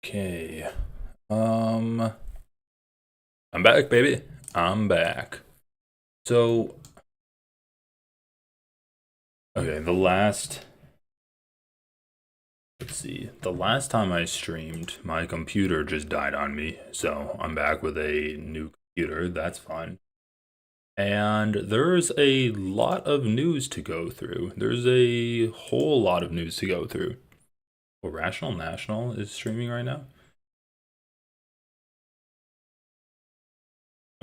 Okay. Um, I'm back, baby. I'm back. So, okay, let's see, the last time I streamed, my computer just died on me. So, I'm back with a new computer. That's fine. And there's a lot of news to go through. There's a whole lot of news to go through. Well, Rational National is streaming right now.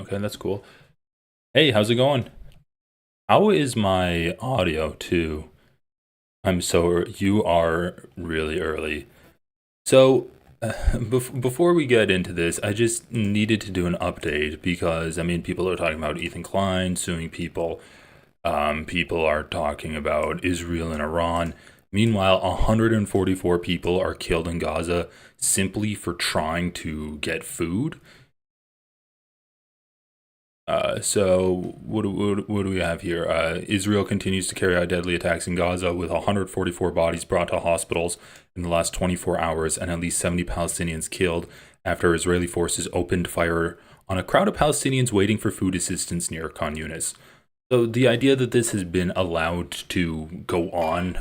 Okay, that's cool. Hey, how's it going? How is my audio too? You are really early. So, before we get into this, I just needed to do an update because, people are talking about Ethan Klein suing people. People are talking about Israel and Iran. Meanwhile, 144 people are killed in Gaza simply for trying to get food. What do we have here? Israel continues to carry out deadly attacks in Gaza with 144 bodies brought to hospitals in the last 24 hours and at least 70 Palestinians killed after Israeli forces opened fire on a crowd of Palestinians waiting for food assistance near Khan Yunis. So the idea that this has been allowed to go on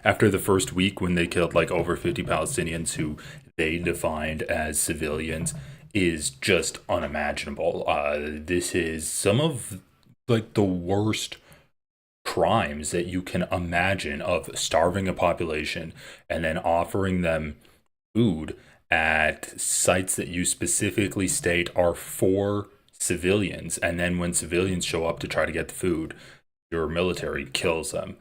after the first week when they killed like over 50 Palestinians who they defined as civilians is just unimaginable. This is some of like the worst crimes that you can imagine of starving a population and then offering them food at sites that you specifically state are for civilians. And then when civilians show up to try to get the food, your military kills them.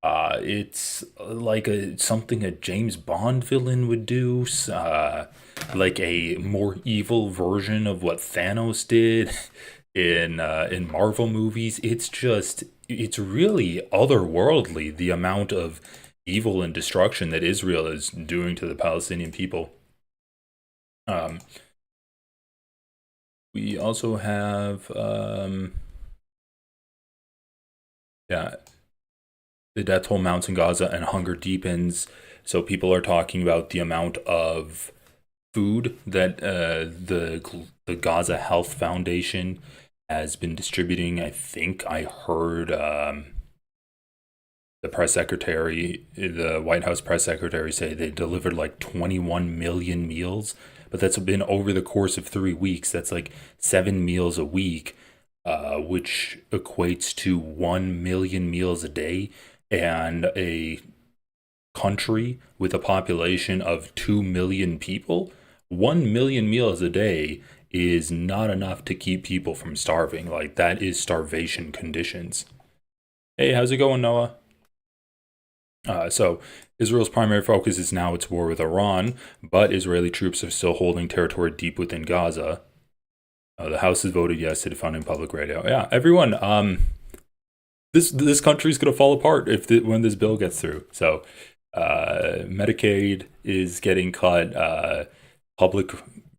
It's like something a James Bond villain would do, like a more evil version of what Thanos did in Marvel movies. It's really otherworldly the amount of evil and destruction that Israel is doing to the Palestinian people. Um, we also have yeah, the death toll mounts in Gaza and hunger deepens. So people are talking about the amount of food that the Gaza Health Foundation has been distributing. I think I heard the White House press secretary, say they delivered like 21 million meals, but that's been over the course of 3 weeks. That's like 7 meals a week, which equates to 1 million meals a day. And a country with a population of 2 million people, 1 million meals a day is not enough to keep people from starving. Like, that is starvation conditions. Hey, how's it going, Noah? So, Israel's primary focus is now its war with Iran, but Israeli troops are still holding territory deep within Gaza. The House has voted yes to defunding public radio. Yeah, everyone. This country is gonna fall apart when this bill gets through. So, Medicaid is getting cut. Public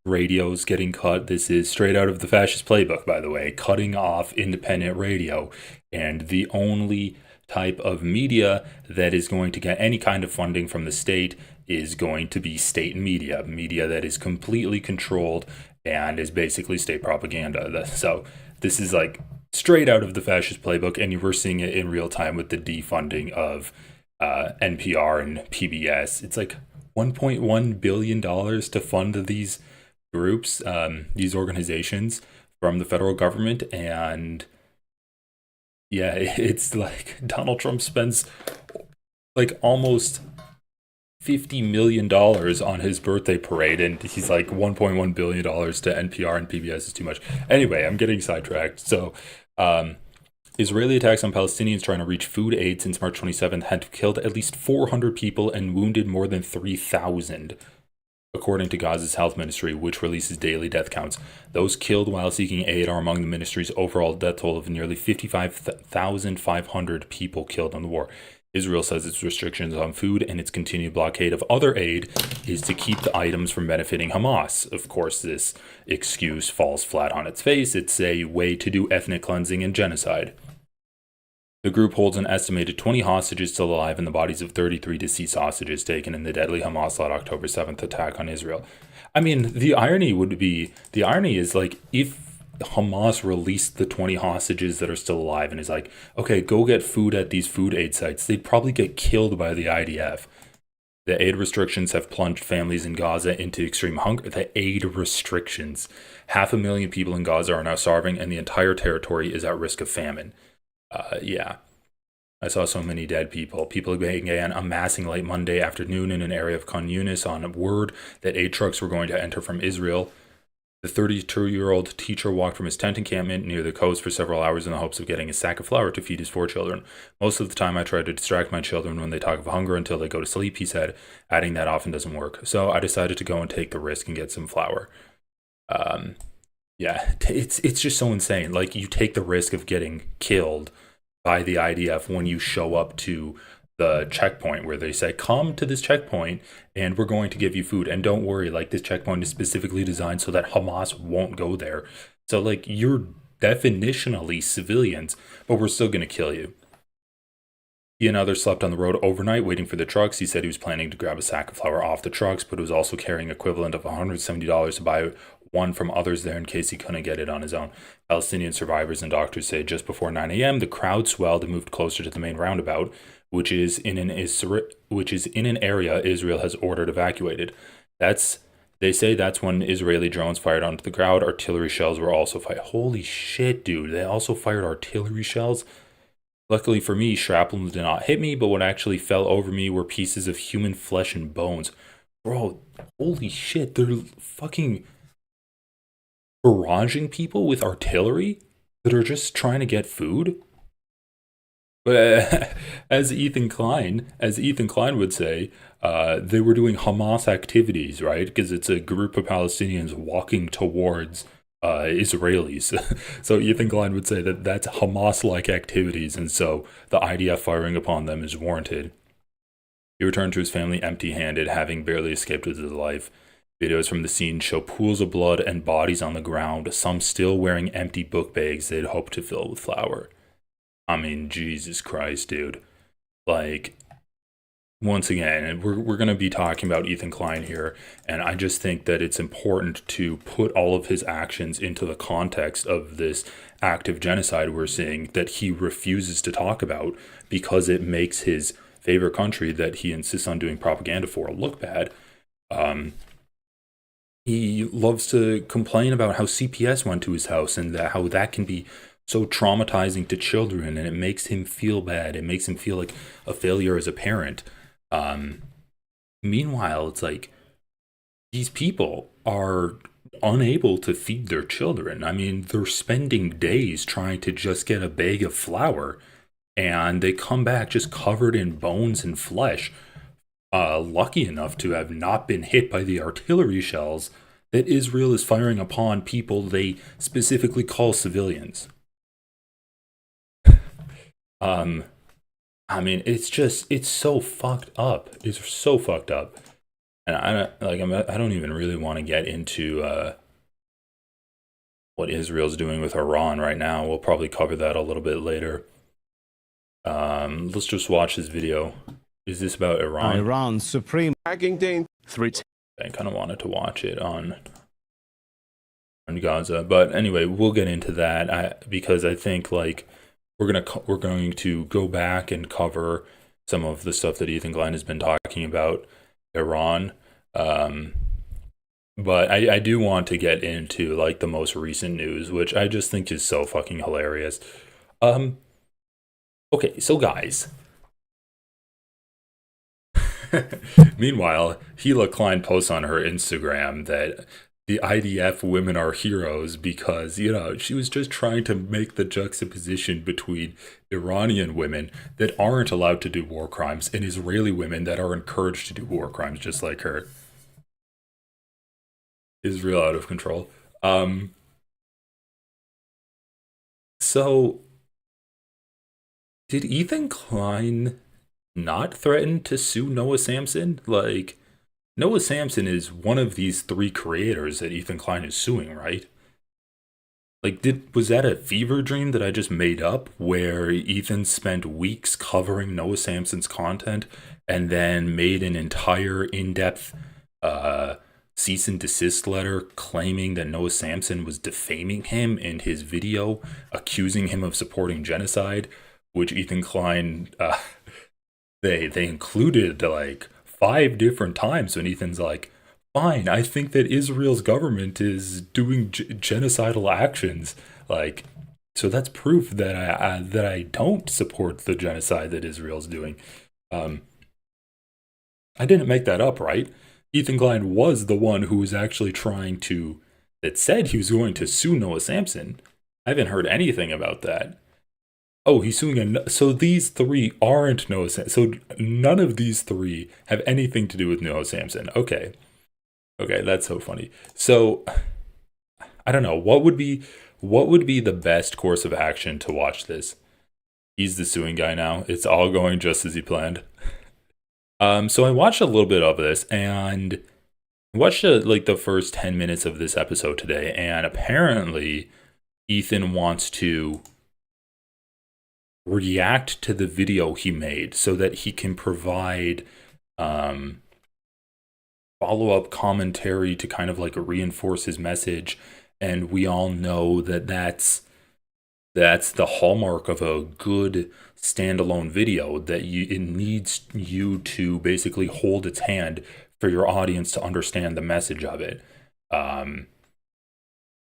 radio's getting cut. This is straight out of the fascist playbook, by the way, cutting off independent radio. And the only type of media that is going to get any kind of funding from the state is going to be state media that is completely controlled and is basically state propaganda. So this is like straight out of the fascist playbook, and you were seeing it in real time with the defunding of NPR and PBS. It's like $1.1 billion to fund these groups, these organizations from the federal government. And yeah, it's like Donald Trump spends like almost $50 million on his birthday parade, and he's like $1.1 billion to NPR and PBS is too much. Anyway, I'm getting sidetracked. So, Israeli attacks on Palestinians trying to reach food aid since March 27th had killed at least 400 people and wounded more than 3,000, according to Gaza's health ministry, which releases daily death counts. Those killed while seeking aid are among the ministry's overall death toll of nearly 55,500 people killed in the war. Israel says its restrictions on food and its continued blockade of other aid is to keep the items from benefiting Hamas. Of course, this excuse falls flat on its face. It's a way to do ethnic cleansing and genocide. The group holds an estimated 20 hostages still alive in the bodies of 33 deceased hostages taken in the deadly Hamas-led October 7th attack on Israel. I mean, the irony is like, if Hamas released the 20 hostages that are still alive and is like, okay, go get food at these food aid sites, they'd probably get killed by the IDF. The aid restrictions have plunged families in Gaza into extreme hunger. The aid restrictions. 500,000 people in Gaza are now starving, and the entire territory is at risk of famine. Yeah. I saw so many dead people. People began amassing late Monday afternoon in an area of Khan Yunis on word that aid trucks were going to enter from Israel. The 32-year-old teacher walked from his tent encampment near the coast for several hours in the hopes of getting a sack of flour to feed his 4 children. Most of the time, I try to distract my children when they talk of hunger until they go to sleep, he said, adding that often doesn't work. So I decided to go and take the risk and get some flour. Yeah, it's just so insane. Like, you take the risk of getting killed by the IDF when you show up to the checkpoint where they say, come to this checkpoint and we're going to give you food. And don't worry, like, this checkpoint is specifically designed so that Hamas won't go there. So, like, you're definitionally civilians, but we're still going to kill you. He and others slept on the road overnight waiting for the trucks. He said he was planning to grab a sack of flour off the trucks, but was also carrying equivalent of $170 to buy one from others there in case he couldn't get it on his own. Palestinian survivors and doctors say just before 9 a.m., the crowd swelled and moved closer to the main roundabout, which is in an area Israel has ordered evacuated. They say that's when Israeli drones fired onto the crowd. Artillery shells were also fired. Holy shit, dude! They also fired artillery shells. Luckily for me, shrapnel did not hit me, but what actually fell over me were pieces of human flesh and bones. Bro, holy shit! They're fucking barraging people with artillery that are just trying to get food. But as Ethan Klein would say, they were doing Hamas activities, right? Because it's a group of Palestinians walking towards Israelis. So Ethan Klein would say that that's Hamas-like activities, and so the IDF firing upon them is warranted. He returned to his family empty-handed, having barely escaped with his life. Videos from the scene show pools of blood and bodies on the ground, some still wearing empty book bags they'd hoped to fill with flour. I mean, Jesus Christ, dude. Like, once again, we're going to be talking about Ethan Klein here, and I just think that it's important to put all of his actions into the context of this act of genocide we're seeing that he refuses to talk about because it makes his favorite country that he insists on doing propaganda for look bad. He loves to complain about how CPS went to his house and how that can be so traumatizing to children, and it makes him feel bad. It makes him feel like a failure as a parent. Meanwhile, it's like these people are unable to feed their children. I mean, they're spending days trying to just get a bag of flour, and they come back just covered in bones and flesh. Lucky enough to have not been hit by the artillery shells that Israel is firing upon people they specifically call civilians. I mean, it's so fucked up. It's so fucked up. And I don't even really want to get into what Israel's doing with Iran right now. We'll probably cover that a little bit later. Let's just watch this video. Is this about Iran? Iran's supreme threat. I kind of wanted to watch it on Gaza, but anyway, we'll get into that because I think like we're going to go back and cover some of the stuff that Ethan Klein has been talking about Iran. But I do want to get into like the most recent news, which I just think is so fucking hilarious. Okay, so guys. Meanwhile, Hila Klein posts on her Instagram that the IDF women are heroes because, you know, she was just trying to make the juxtaposition between Iranian women that aren't allowed to do war crimes and Israeli women that are encouraged to do war crimes just like her. Israel out of control. So, did Ethan Klein not threaten to sue Noah Samsen? Like, Noah Samsen is one of these 3 creators that Ethan Klein is suing, right? Like, was that a fever dream that I just made up where Ethan spent weeks covering Noah Samsen's content and then made an entire in-depth uh, cease and desist letter claiming that Noah Samsen was defaming him in his video, accusing him of supporting genocide, which Ethan Klein they included like 5 different times when Ethan's like, fine, I think that Israel's government is doing genocidal actions. Like, so that's proof that I don't support the genocide that Israel's doing. Um, I didn't make that up, right? Ethan Klein was the one who was actually that said he was going to sue Noah Samsen. I haven't heard anything about that. Oh, he's suing so these three aren't Noah Samsen. So none of these three have anything to do with Noah Samsen. Okay. Okay, that's so funny. So I don't know what would be the best course of action to watch this. He's the suing guy now. It's all going just as he planned. So I watched a little bit of this and watched like the first 10 minutes of this episode today, and apparently Ethan wants to react to the video he made so that he can provide follow-up commentary to kind of like reinforce his message. And we all know that that's the hallmark of a good standalone video, that it needs you to basically hold its hand for your audience to understand the message of it.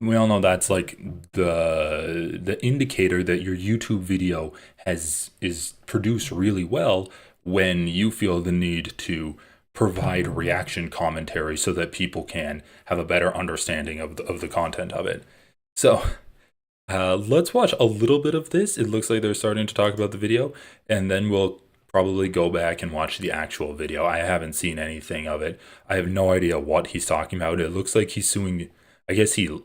We all know that's like the indicator that your YouTube video is produced really well when you feel the need to provide reaction commentary so that people can have a better understanding of the content of it. So let's watch a little bit of this. It looks like they're starting to talk about the video, and then we'll probably go back and watch the actual video. I haven't seen anything of it. I have no idea what he's talking about. It looks like he's suing. I guess he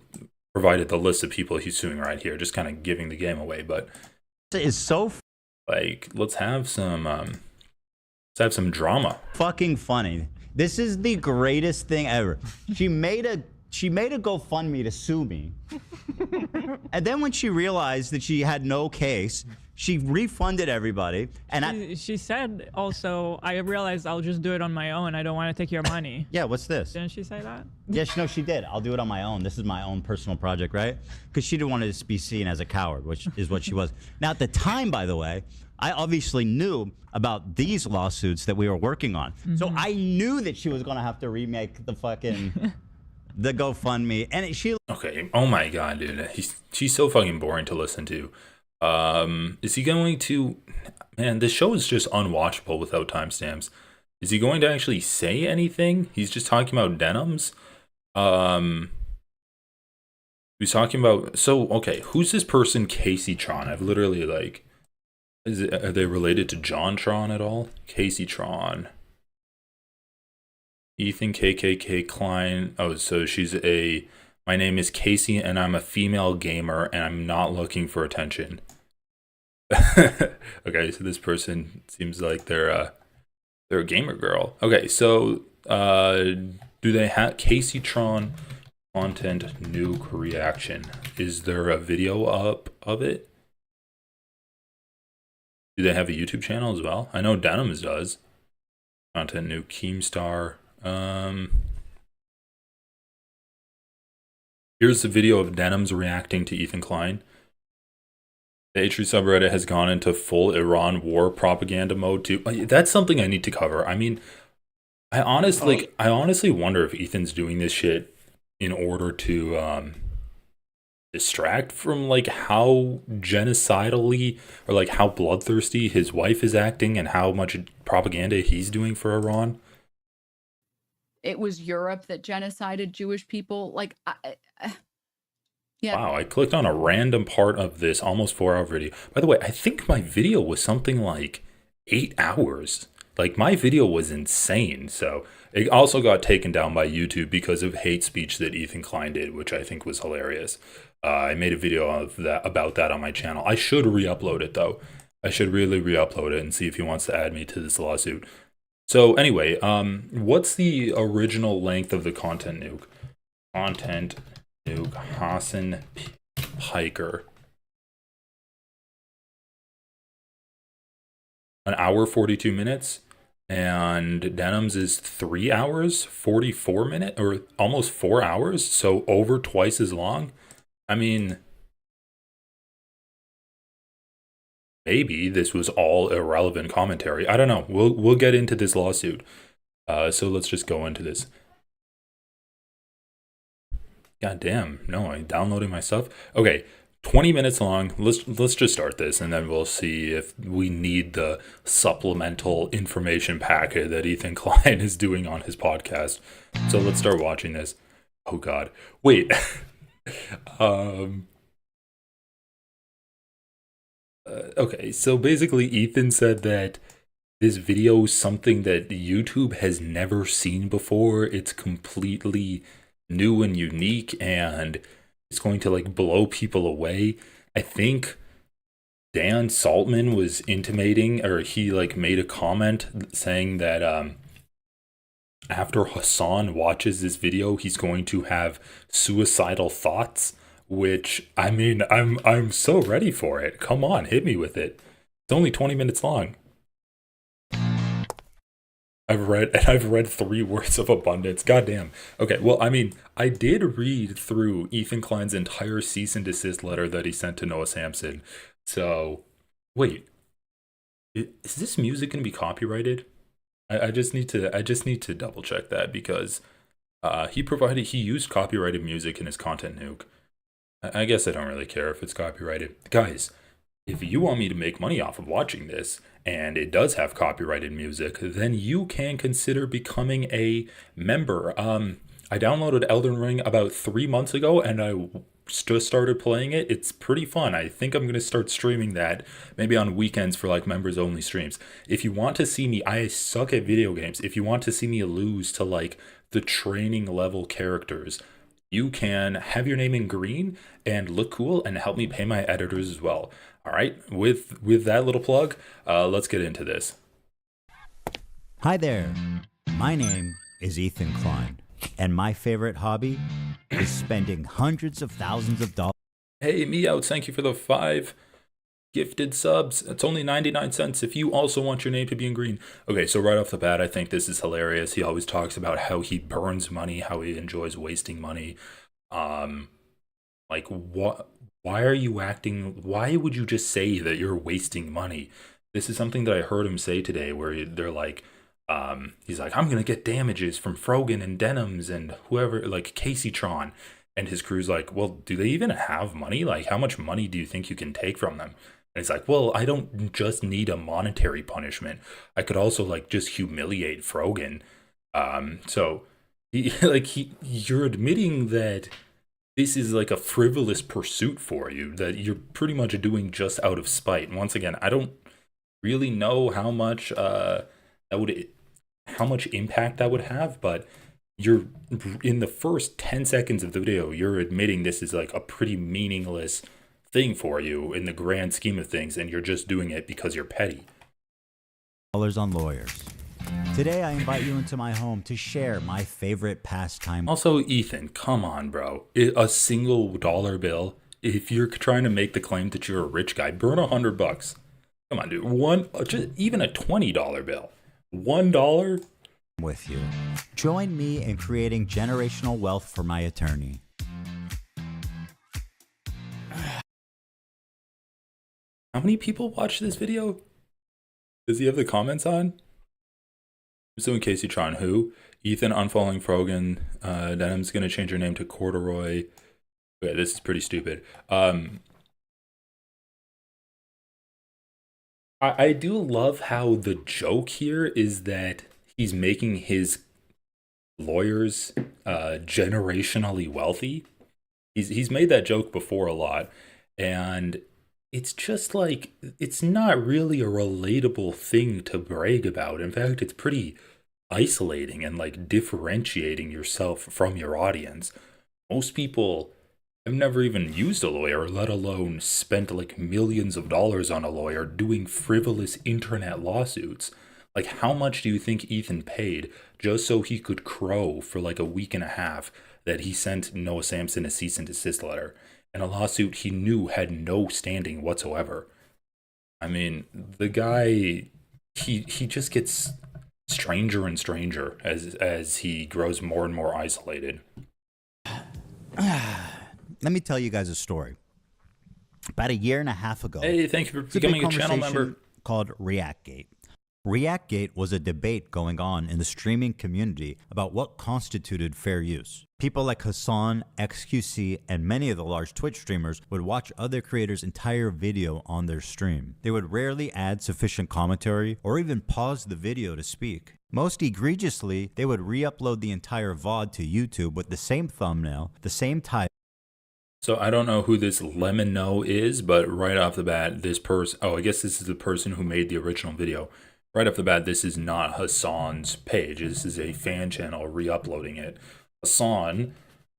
provided the list of people he's suing right here, just kind of giving the game away. But it's so like, let's have some drama. fucking funny. This is the greatest thing ever. She made a GoFundMe to sue me. And then when she realized that she had no case, she refunded everybody. And she said also, I realized I'll just do it on my own. I don't want to take your money. Yeah, what's this? Didn't she say that? Yeah, no, she did. I'll do it on my own. This is my own personal project, right? Because she didn't want to be seen as a coward, which is what she was. Now, at the time, by the way, I obviously knew about these lawsuits that we were working on. Mm-hmm. So I knew that she was going to have to remake the fucking... the GoFundMe, and she... Okay, oh my god, dude. She's so fucking boring to listen to. Is he going to... Man, this show is just unwatchable without timestamps. Is he going to actually say anything? He's just talking about denims? He's talking about... So, okay, who's this person, Kaceytron? I've literally, like... Are they related to JonTron at all? Kaceytron. Ethan KKK Klein. Oh, so my name is Casey and I'm a female gamer and I'm not looking for attention. Okay, so this person seems like they're a gamer girl. Okay, so do they have Kaceytron content nuke reaction? Is there a video up of it? Do they have a YouTube channel as well? I know Denims does. Content nuke Keemstar. Here's the video of Denims reacting to Ethan Klein. The H3 subreddit has gone into full Iran war propaganda mode too. That's something I need to cover. I mean, I honestly wonder if Ethan's doing this shit in order to distract from like how genocidally or like how bloodthirsty his wife is acting and how much propaganda he's doing for Iran. It was Europe that genocided Jewish people. Like, yeah. Wow, I clicked on a random part of this almost 4-hour video. By the way, I think my video was something like 8 hours. Like, my video was insane. So it also got taken down by YouTube because of hate speech that Ethan Klein did, which I think was hilarious. I made a video about that on my channel. I should re-upload it, though. I should really re-upload it and see if he wants to add me to this lawsuit. So anyway, what's the original length of the content nuke? Content nuke Hasan Piker. An hour 42 minutes, and Denham's is 3 hours 44 minutes, or almost 4 hours, so over twice as long. I mean, maybe this was all irrelevant commentary. I don't know. We'll get into this lawsuit. So let's just go into this. God damn, no, I'm downloading my stuff. Okay, 20 minutes long. Let's just start this, and then we'll see if we need the supplemental information packet that Ethan Klein is doing on his podcast. So let's start watching this. Oh God, wait. Okay, so basically Ethan said that this video is something that YouTube has never seen before. It's completely new and unique, and it's going to like blow people away. I think Dan Saltman was intimating, or he like made a comment saying that after Hasan watches this video, he's going to have suicidal thoughts, which I mean, I'm so ready for it. Come on, hit me with it. It's only 20 minutes long. I've read 3 words of abundance. Goddamn. Okay, well, I mean, I did read through Ethan Klein's entire cease and desist letter that he sent to Noah Samson. So, wait, is this music gonna be copyrighted? I just need to double check that, because he used copyrighted music in his content nuke. I guess I don't really care if it's copyrighted, guys. If you want me to make money off of watching this, and it does have copyrighted music, then you can consider becoming a member. I downloaded Elden Ring about 3 months ago, and I just started playing it. It's pretty fun. I think I'm going to start streaming that, maybe on weekends for like members only streams. If you want to see me, I suck at video games. If you want to see me lose to like the training level characters, you can have your name in green and look cool and help me pay my editors as well. All right, with that little plug, let's get into this. Hi there. My name is Ethan Klein, and my favorite hobby is spending hundreds of thousands of dollars. Hey, Meow, thank you for the 5 gifted subs. It's only 99 cents if you also want your name to be in green. Okay, so right off the bat, I think this is hilarious. He always talks about how he burns money, how he enjoys wasting money. Like, what? Why are you acting? Why would you just say that you're wasting money? This is something that I heard him say today, where they're like, he's like, I'm gonna get damages from Frogan and Denham's and whoever, like Kaceytron, and his crew's like, well, do they even have money? Like, how much money do you think you can take from them? And he's like, well, I don't just need a monetary punishment. I could also like just humiliate Frogan. So you're admitting that this is like a frivolous pursuit for you, that you're pretty much doing just out of spite. And once again, I don't really know how much how much impact that would have, but you're in the first 10 seconds of the video, you're admitting this is like a pretty meaningless thing for you in the grand scheme of things, and you're just doing it because you're petty. On lawyers. Today, I invite you into my home to share my favorite pastime. Also, Ethan, come on, bro. A single dollar bill. If you're trying to make the claim that you're a rich guy, burn $100. Come on, dude. Just even a $20 bill. $1 with you. Join me in creating generational wealth for my attorney. How many people watch this video? Does he have the comments on? I'm suing Kaceytron. Who? Ethan unfollowing Frogan. Denham's gonna change her name to Corduroy. Okay, this is pretty stupid. I do love how the joke here is that he's making his lawyers generationally wealthy. He's made that joke before a lot, and it's just like, it's not really a relatable thing to brag about. In fact, it's pretty isolating and like differentiating yourself from your audience. Most people have never even used a lawyer, let alone spent like millions of dollars on a lawyer doing frivolous internet lawsuits. Like, how much do you think Ethan paid just so he could crow for like a week and a half that he sent Noah Samson a cease and desist letter? and a lawsuit he knew had no standing whatsoever. I mean, the guy, he just gets stranger and stranger as he grows more and more isolated. Let me tell you guys a story. About a year and a half ago, Hey, thank you for it's a big becoming a channel member. conversation called ReactGate. ReactGate was a debate going on in the streaming community about what constituted fair use. People like Hasan, XQC, and many of the large Twitch streamers would watch other creators' entire video on their stream. They would rarely add sufficient commentary or even pause the video to speak. Most egregiously, they would re-upload the entire VOD to YouTube with the same thumbnail, the same title. So I don't know who this Lemon No is, but right off the bat, this person, I guess this is the person who made the original video. Right off the bat, this is not Hasan's page. This is a fan channel re-uploading it. Hasan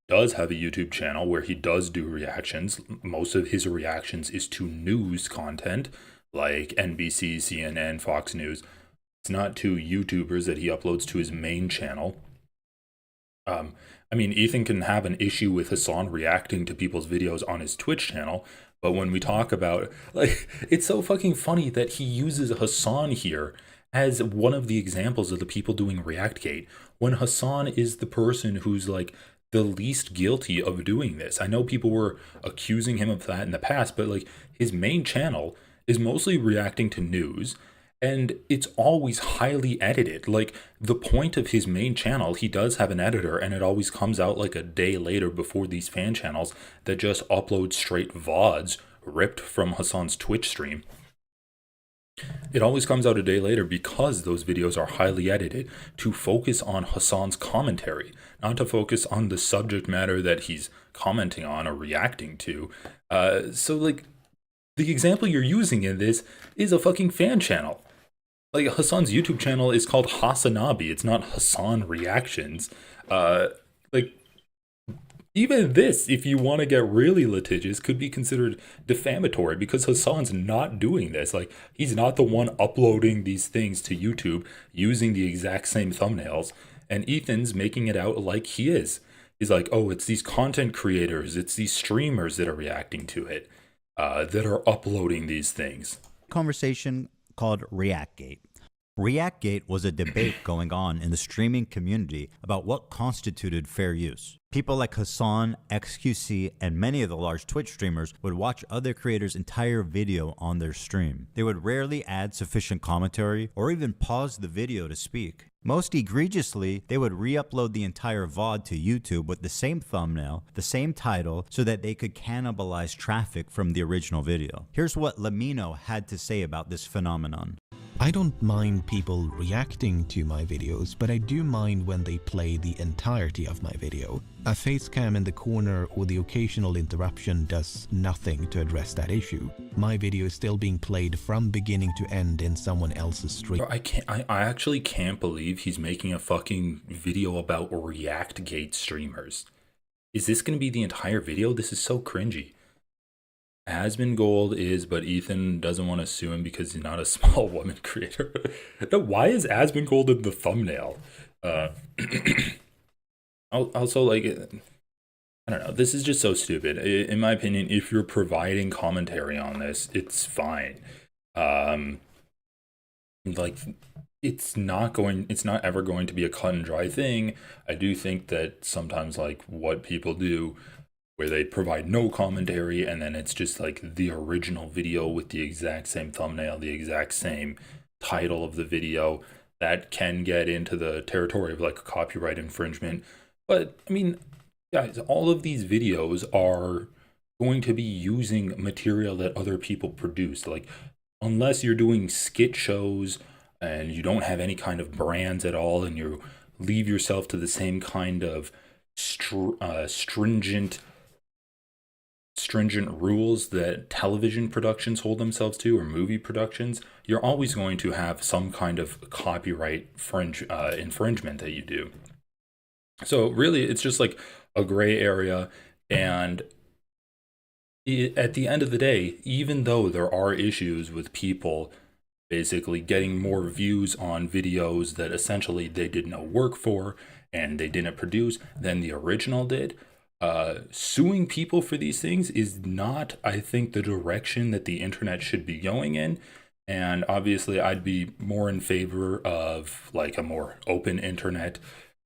does have a YouTube channel where he does do reactions. Most of his reactions is to news content like NBC, CNN, Fox News. It's not to YouTubers that he uploads to his main channel. I mean, Ethan can have an issue with Hasan reacting to people's videos on his Twitch channel, but when we talk about, like, it's so fucking funny that he uses Hasan here as one of the examples of the people doing ReactGate, when Hasan is the person who's, like, the least guilty of doing this. I know people were accusing him of that in the past, but, like, his main channel is mostly reacting to news, and it's always highly edited. Like, the point of his main channel, he does have an editor, and it always comes out like a day later before these fan channels that just upload straight VODs ripped from Hasan's Twitch stream. It always comes out a day later because those videos are highly edited to focus on Hasan's commentary, not to focus on the subject matter that he's commenting on or reacting to. So, like, the example you're using in this is a fucking fan channel. Like, Hasan's YouTube channel is called Hasanabi. It's not Hasan Reactions. Like, even this, if you want to get really litigious, could be considered defamatory because Hasan's not doing this. Like, he's not the one uploading these things to YouTube using the exact same thumbnails. And Ethan's making it out like he is. He's like, oh, it's these content creators, it's these streamers that are reacting to it, that are uploading these things. Conversation called ReactGate. ReactGate was a debate going on in the streaming community about what constituted fair use. People like Hasan, XQC, and many of the large Twitch streamers would watch other creators' entire video on their stream. They would rarely add sufficient commentary or even pause the video to speak. Most egregiously, they would re-upload the entire VOD to YouTube with the same thumbnail, the same title, so that they could cannibalize traffic from the original video. Here's what Lamino had to say about this phenomenon. I don't mind people reacting to my videos, but I do mind when they play the entirety of my video. A face cam in the corner or the occasional interruption does nothing to address that issue. My video is still being played from beginning to end in someone else's stream. I actually can't believe he's making a fucking video about ReactGate streamers. Is this going to be the entire video? This is so cringy. Asmon Gold is, but Ethan doesn't want to sue him because he's not a small woman creator. No, why is Asmon Gold in the thumbnail? Also, like, I don't know. This is just so stupid. In my opinion, if you're providing commentary on this, it's fine. Like, it's not ever going to be a cut and dry thing. I do think that sometimes, like, what people do, where they provide no commentary and then it's just like the original video with the exact same thumbnail, the exact same title of the video, that can get into the territory of like copyright infringement. But I mean, guys, all of these videos are going to be using material that other people produced. Like, unless you're doing skit shows and you don't have any kind of brands at all and you leave yourself to the same kind of stringent rules that television productions hold themselves to, or movie productions, you're always going to have some kind of copyright infringement that you do. So really, it's just like a gray area. And at the end of the day, even though there are issues with people basically getting more views on videos that essentially they did no work for and they didn't produce than the original did, Suing people for these things is not, I think, the direction that the internet should be going in. And obviously, I'd be more in favor of like a more open internet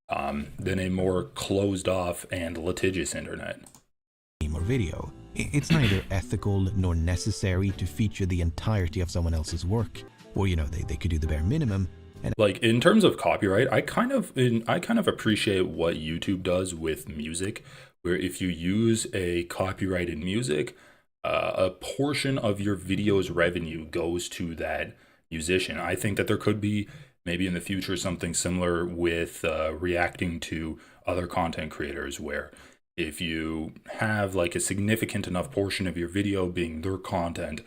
than a more closed off and litigious internet. Or video. It's neither ethical nor necessary to feature the entirety of someone else's work. Or, they could do the bare minimum. And like in terms of copyright, I kind of appreciate what YouTube does with music, where if you use a copyrighted music, a portion of your video's revenue goes to that musician. I think that there could be maybe in the future something similar with reacting to other content creators, where if you have like a significant enough portion of your video being their content,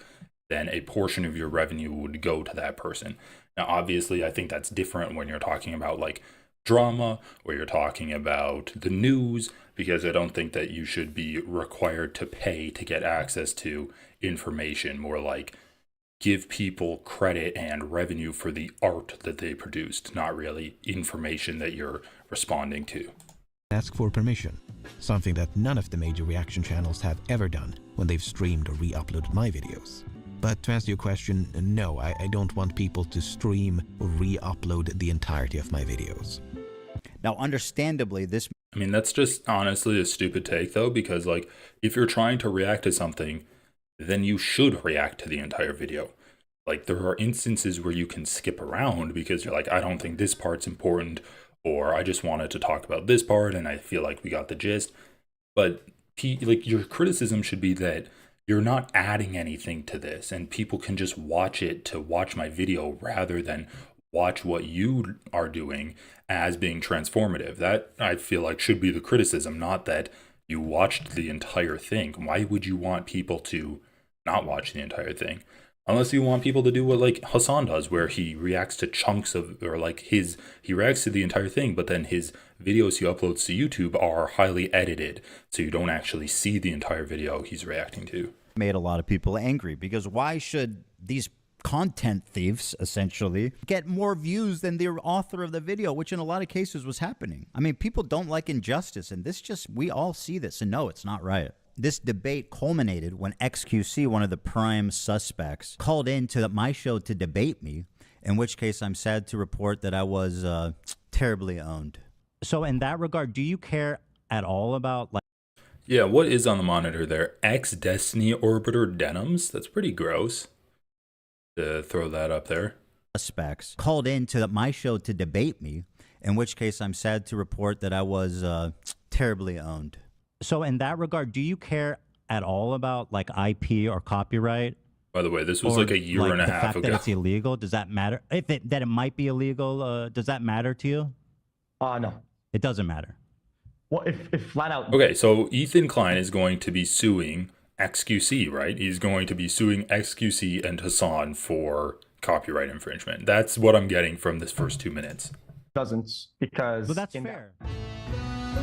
then a portion of your revenue would go to that person. Now, obviously, I think that's different when you're talking about like drama or you're talking about the news, because I don't think that you should be required to pay to get access to information. More like give people credit and revenue for the art that they produced, not really information that you're responding to. ask for permission, something that none of the major reaction channels have ever done when they've streamed or re-uploaded my videos. But to answer your question, no, I don't want people to stream or re-upload the entirety of my videos. Now, understandably, this... I mean, that's just honestly a stupid take, though, because, like, if you're trying to react to something, then you should react to the entire video. Like, there are instances where you can skip around because you're like, I don't think this part's important, or I just wanted to talk about this part and I feel like we got the gist. But, like, your criticism should be that you're not adding anything to this, and people can just watch it to watch my video rather than watch what you are doing as being transformative. That, I feel like, should be the criticism, not that you watched the entire thing. Why would you want people to not watch the entire thing? Unless you want people to do what, like, Hasan does, where he reacts to chunks of, or like he reacts to the entire thing, but then his videos he uploads to YouTube are highly edited, so you don't actually see the entire video he's reacting to. Made a lot of people angry, because why should these content thieves essentially get more views than the author of the video, which in a lot of cases was happening? I mean, people don't like injustice, and this just, we all see this, and no, it's not right. This debate culminated when XQC, one of the prime suspects, called in to my show to debate me, in which case I'm sad to report that I was terribly owned. So in that regard, do you care at all about, like... Yeah, what is on the monitor there? X-Destiny Orbiter Denims? That's pretty gross to throw that up there. Suspects called in to my show to debate me, in which case I'm sad to report that I was terribly owned. So in that regard, do you care at all about, like, IP or copyright? By the way, this was like a year and a half ago. The fact that it's illegal, does that matter? That it might be illegal, does that matter to you? No. It doesn't matter. Well, if flat out... Okay, so Ethan Klein is going to be suing XQC, right? He's going to be suing XQC and Hasan for copyright infringement. That's what I'm getting from this first 2 minutes. Doesn't, because... Well, that's fair.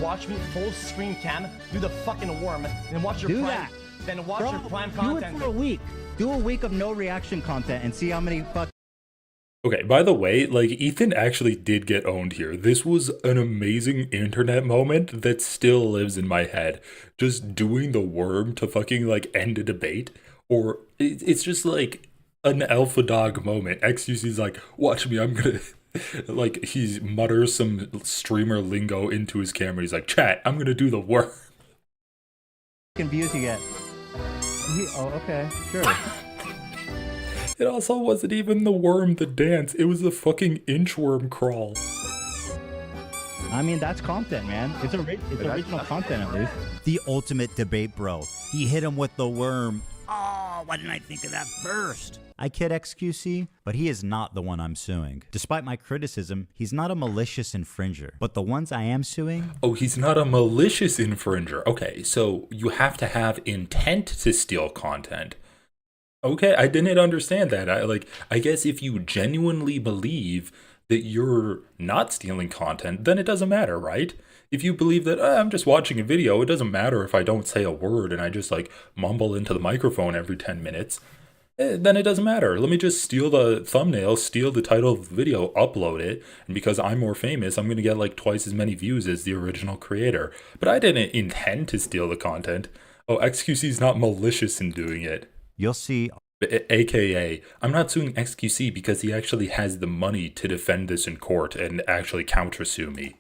Watch me full screen cam, do the fucking worm, then watch your prime... Then watch your prime content. Do it for a week. Do a week of no reaction content and see how many fuck... Okay, by the way, like, Ethan actually did get owned here. This was an amazing internet moment that still lives in my head. Just doing the worm to fucking, like, end a debate. Or, it's just, like, an alpha dog moment. XQC's like, watch me, I'm gonna... Like, he mutters some streamer lingo into his camera. He's like, chat, I'm gonna do the worm. Views you get. Oh, okay, sure. It also wasn't even the worm that danced. It was the fucking inchworm crawl. I mean, that's content, man. It's original content, at least. The ultimate debate, bro. He hit him with the worm. Oh, why didn't I think of that first? I kid XQC, but he is not the one I'm suing. Despite my criticism, he's not a malicious infringer. But the ones I am suing... Oh, he's not a malicious infringer. Okay, so you have to have intent to steal content. Okay, I didn't understand that. I guess if you genuinely believe that you're not stealing content, then it doesn't matter, right? If you believe that I'm just watching a video, it doesn't matter if I don't say a word and I just, like, mumble into the microphone every 10 minutes. then it doesn't matter. Let me just steal the thumbnail, steal the title of the video, upload it, and because I'm more famous, I'm going to get like twice as many views as the original creator. But I didn't intend to steal the content. Oh, XQC is not malicious in doing it. You'll see. AKA, I'm not suing XQC because he actually has the money to defend this in court and actually countersue me.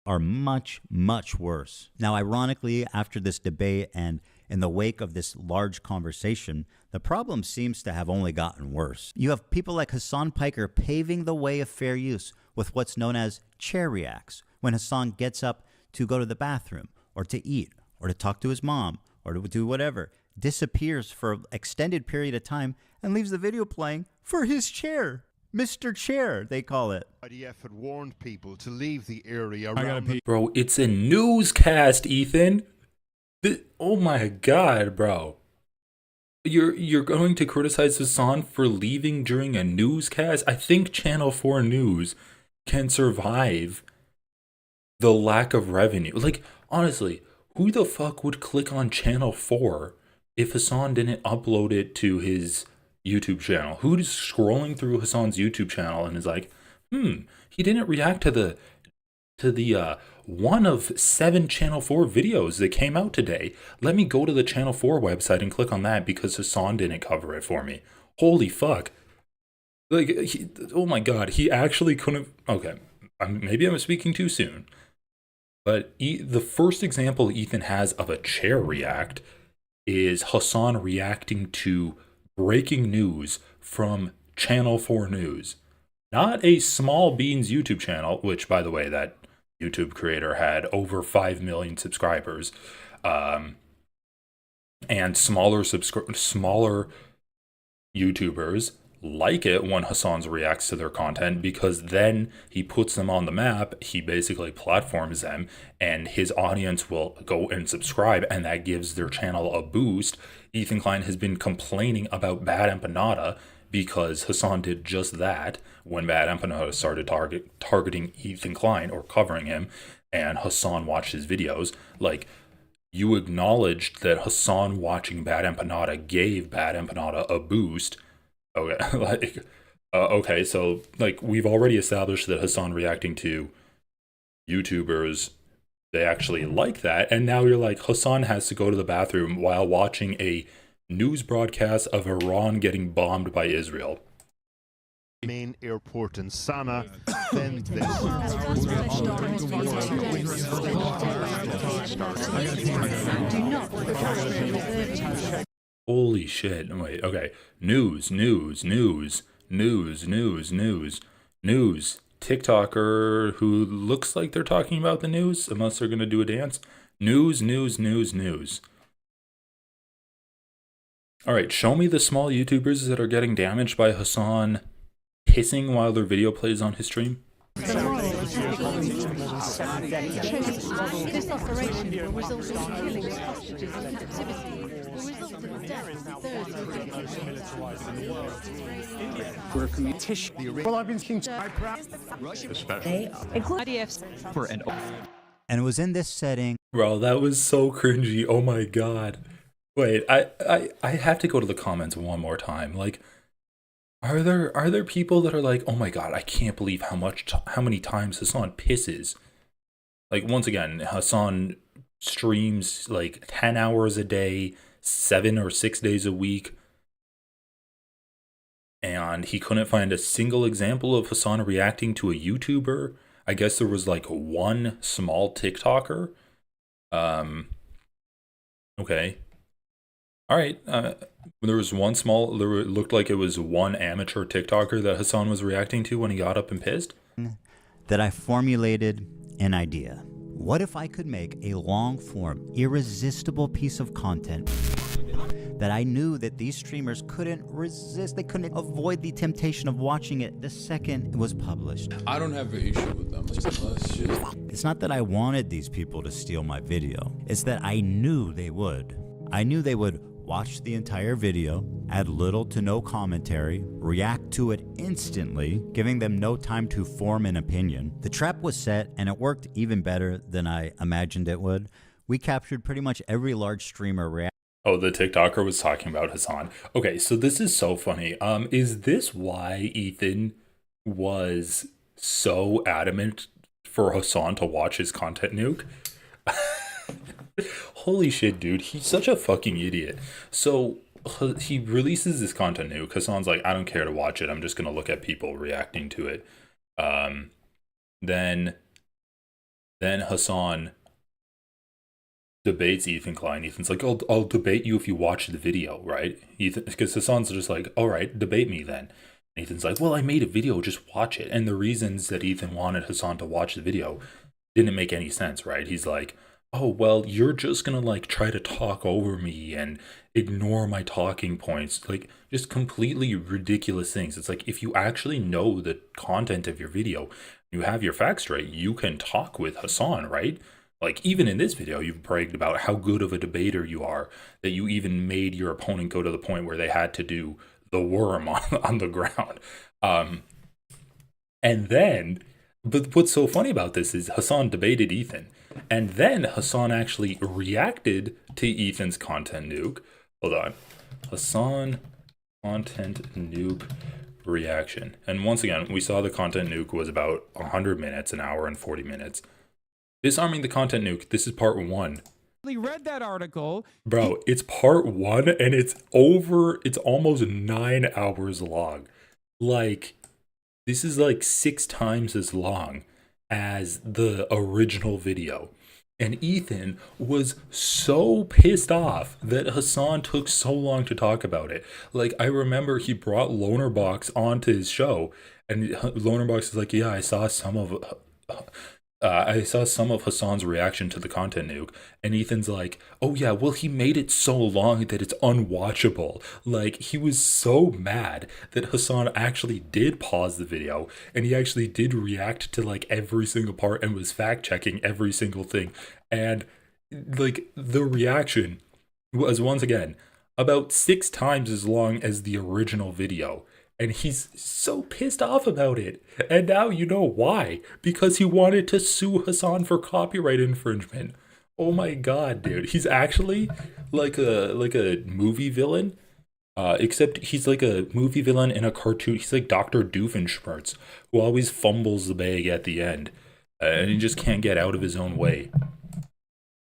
Are much, much worse. Now, ironically, after this debate and in the wake of this large conversation, the problem seems to have only gotten worse. You have people like Hasan Piker paving the way of fair use with what's known as chair reacts, when Hasan gets up to go to the bathroom or to eat or to talk to his mom or to do whatever, disappears for an extended period of time and leaves the video playing for his chair. Mr. Chair, they call it. IDF had warned people to leave the area around. Bro, it's a newscast, Ethan. Oh my god, bro. You're going to criticize Hasan for leaving during a newscast? I think Channel 4 News can survive the lack of revenue. Like, honestly, who the fuck would click on Channel 4 if Hasan didn't upload it to his YouTube channel? Who's scrolling through Hasan's YouTube channel and is like, he didn't react to the one of 7 Channel 4 videos that came out today. Let me go to the Channel 4 website and click on that because Hasan didn't cover it for me. Holy fuck. Like, oh my god, he actually couldn't. Okay, maybe I'm speaking too soon. But the first example Ethan has of a chair react is Hasan reacting to breaking news from Channel 4 News. Not a Small Beans YouTube channel, which, by the way, that YouTube creator had over 5 million subscribers. And smaller YouTubers like it when Hasan reacts to their content because then he puts them on the map, he basically platforms them, and his audience will go and subscribe, and that gives their channel a boost. Ethan Klein has been complaining about Bad Empanada because Hasan did just that when Bad Empanada started targeting Ethan Klein or covering him, and Hasan watched his videos. Like, you acknowledged that Hasan watching Bad Empanada gave Bad Empanada a boost. Okay, okay, so like we've already established that Hasan reacting to YouTubers, they actually like that, and now you're like, Hasan has to go to the bathroom while watching a news broadcast of Iran getting bombed by Israel. Main airport in Sana, then this. Holy shit. Wait, okay. News. TikToker who looks like they're talking about the news, unless they're going to do a dance. News. All right, show me the small YouTubers that are getting damaged by Hasan pissing while their video plays on his stream. This operation will result in killing hostages in captivity. Will result in the deaths of those who Well, I've been thinking. And it was in this setting. Bro, that was so cringy. Oh my god. Wait, I have to go to the comments one more time. Like, are there people that are like, oh my god, I can't believe how many times Hasan pisses. Like, once again, Hasan streams like 10 hours a day, 7 or 6 days a week, and he couldn't find a single example of Hasan reacting to a YouTuber. I guess there was like one small TikToker. Okay. All right. There was one small. There looked like it was one amateur TikToker that Hasan was reacting to when he got up and pissed. That I formulated an idea. What if I could make a long-form, irresistible piece of content that I knew that these streamers couldn't resist? They couldn't avoid the temptation of watching it the second it was published. I don't have an issue with them. It's not that I wanted these people to steal my video. It's that I knew they would. I knew they would watch the entire video, add little to no commentary, react to it instantly, giving them no time to form an opinion. The trap was set, and it worked even better than I imagined it would. We captured pretty much every large streamer react. Oh, the TikToker was talking about Hasan. Okay, so this is so funny. Is this why Ethan was so adamant for Hasan to watch his content nuke? Holy shit, dude. He's such a fucking idiot. So he releases this content nuke. Hasan's like, I don't care to watch it. I'm just gonna look at people reacting to it. Um, then Hasan debates Ethan Klein. Ethan's like, I'll debate you if you watch the video, right? Ethan, because Hasan's just like, all right, debate me then. And Ethan's like, well, I made a video, just watch it. And the reasons that Ethan wanted Hasan to watch the video didn't make any sense, right? He's like, oh, well, you're just gonna like try to talk over me and ignore my talking points, like just completely ridiculous things. It's like, if you actually know the content of your video, you have your facts straight, you can talk with Hasan, right? Like, even in this video, you've bragged about how good of a debater you are, that you even made your opponent go to the point where they had to do the worm on the ground. And then, but what's so funny about this is Hasan debated Ethan, and then Hasan actually reacted to Ethan's content nuke. Hold on. Hasan content nuke reaction. And once again, we saw the content nuke was about 100 minutes, an hour and 40 minutes. Disarming the content nuke. This is part 1. Read that article. Bro, it's part 1 and it's almost 9 hours long. Like, this is like 6 times as long as the original video. And Ethan was so pissed off that Hasan took so long to talk about it. Like, I remember he brought Lonerbox onto his show, and Lonerbox is like, yeah, I saw some of Hasan's reaction to the content nuke, and Ethan's like, oh yeah, well, he made it so long that it's unwatchable. Like, he was so mad that Hasan actually did pause the video, and he actually did react to like every single part and was fact checking every single thing. And like, the reaction was, once again, about 6 times as long as the original video. And he's so pissed off about it. And now you know why. Because he wanted to sue Hasan for copyright infringement. Oh my god, dude. He's actually like a movie villain. Except he's like a movie villain in a cartoon. He's like Dr. Doofenshmirtz, who always fumbles the bag at the end. And he just can't get out of his own way.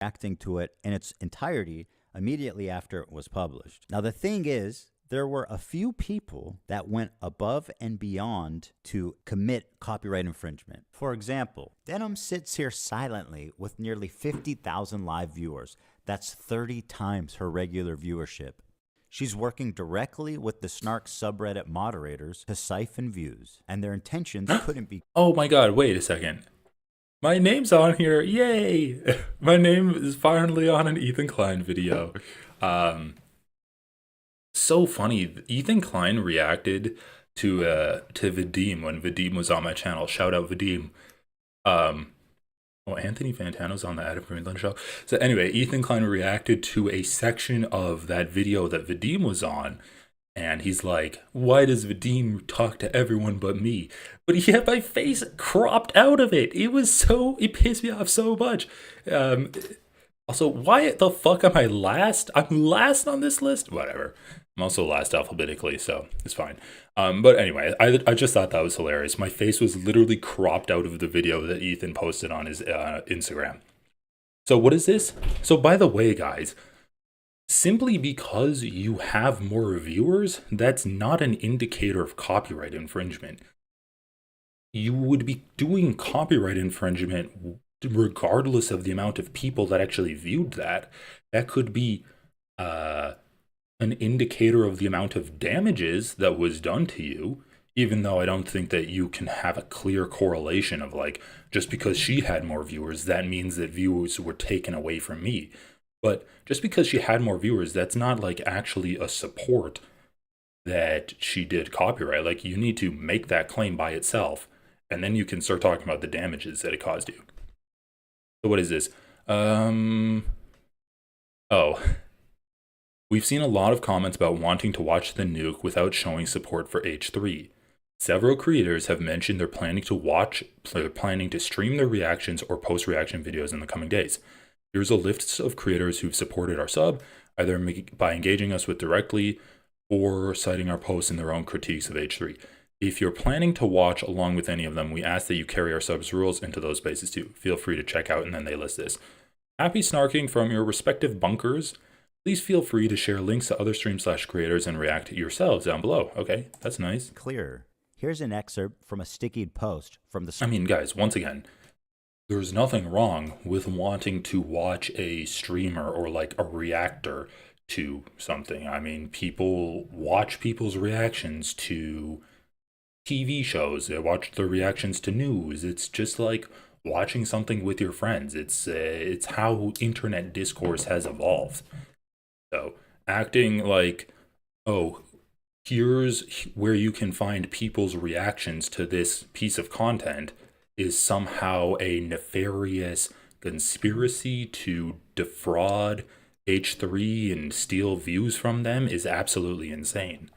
Reacting to it in its entirety immediately after it was published. Now, the thing is, there were a few people that went above and beyond to commit copyright infringement. For example, Denim sits here silently with nearly 50,000 live viewers. That's 30 times her regular viewership. She's working directly with the Snark subreddit moderators to siphon views, and their intentions couldn't be... Oh my god, wait a second. My name's on here, yay! My name is finally on an Ethan Klein video. So funny. Ethan Klein reacted to Vadim when Vadim was on my channel. Shout out Vadim. Well, Anthony Fantano's on the Adam Greenland show. So anyway, Ethan Klein reacted to a section of that video that Vadim was on, and he's like, why does Vadim talk to everyone but me? But he had my face cropped out of it. It pissed me off so much. Also, why the fuck am I last? I'm last on this list? Whatever. I'm also last alphabetically, so it's fine. But anyway, I just thought that was hilarious. My face was literally cropped out of the video that Ethan posted on his Instagram. So what is this? So by the way, guys, simply because you have more viewers, that's not an indicator of copyright infringement. You would be doing copyright infringement regardless of the amount of people that actually viewed that. That could be an indicator of the amount of damages that was done to you, even though I don't think that you can have a clear correlation of like, just because she had more viewers, that means that views were taken away from me. But just because she had more viewers, that's not like actually a support that she did copyright. Like, you need to make that claim by itself, and then you can start talking about the damages that it caused you. So what is this? Oh. We've seen a lot of comments about wanting to watch the nuke without showing support for H3. Several creators have mentioned they're planning to stream their reactions or post-reaction videos in the coming days. Here's a list of creators who've supported our sub. either by engaging us with directly or citing our posts in their own critiques of H3. If you're planning to watch along with any of them, we ask that you carry our subs rules into those spaces too. Feel free to check out, and then they list this. Happy snarking from your respective bunkers. Please feel free to share links to other stream/creators and react yourselves down below. Okay, that's nice. Clear. Here's an excerpt from a stickied post from the... I mean, guys, once again, there's nothing wrong with wanting to watch a streamer or like a reactor to something. I mean, people watch people's reactions to TV shows. They watch their reactions to news. It's just like watching something with your friends. It's how internet discourse has evolved. So acting like, oh, here's where you can find people's reactions to this piece of content is somehow a nefarious conspiracy to defraud H3 and steal views from them is absolutely insane.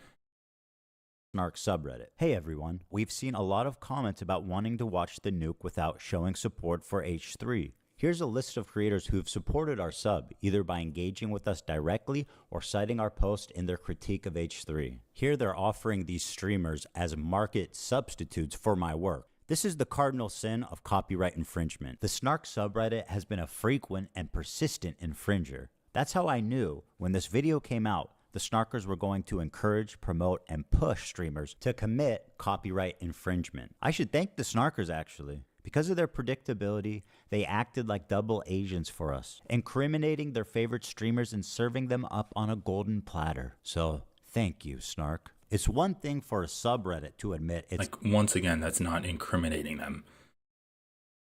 Snark subreddit. Hey everyone, we've seen a lot of comments about wanting to watch the nuke without showing support for H3. Here's a list of creators who've supported our sub, either by engaging with us directly or citing our post in their critique of H3. Here they're offering these streamers as market substitutes for my work. This is the cardinal sin of copyright infringement. The Snark subreddit has been a frequent and persistent infringer. That's how I knew when this video came out, the Snarkers were going to encourage, promote, and push streamers to commit copyright infringement. I should thank the Snarkers actually. Because of their predictability, they acted like double agents for us, incriminating their favorite streamers and serving them up on a golden platter. So, thank you, Snark. It's one thing for a subreddit to admit it's... Like, once again, that's not incriminating them.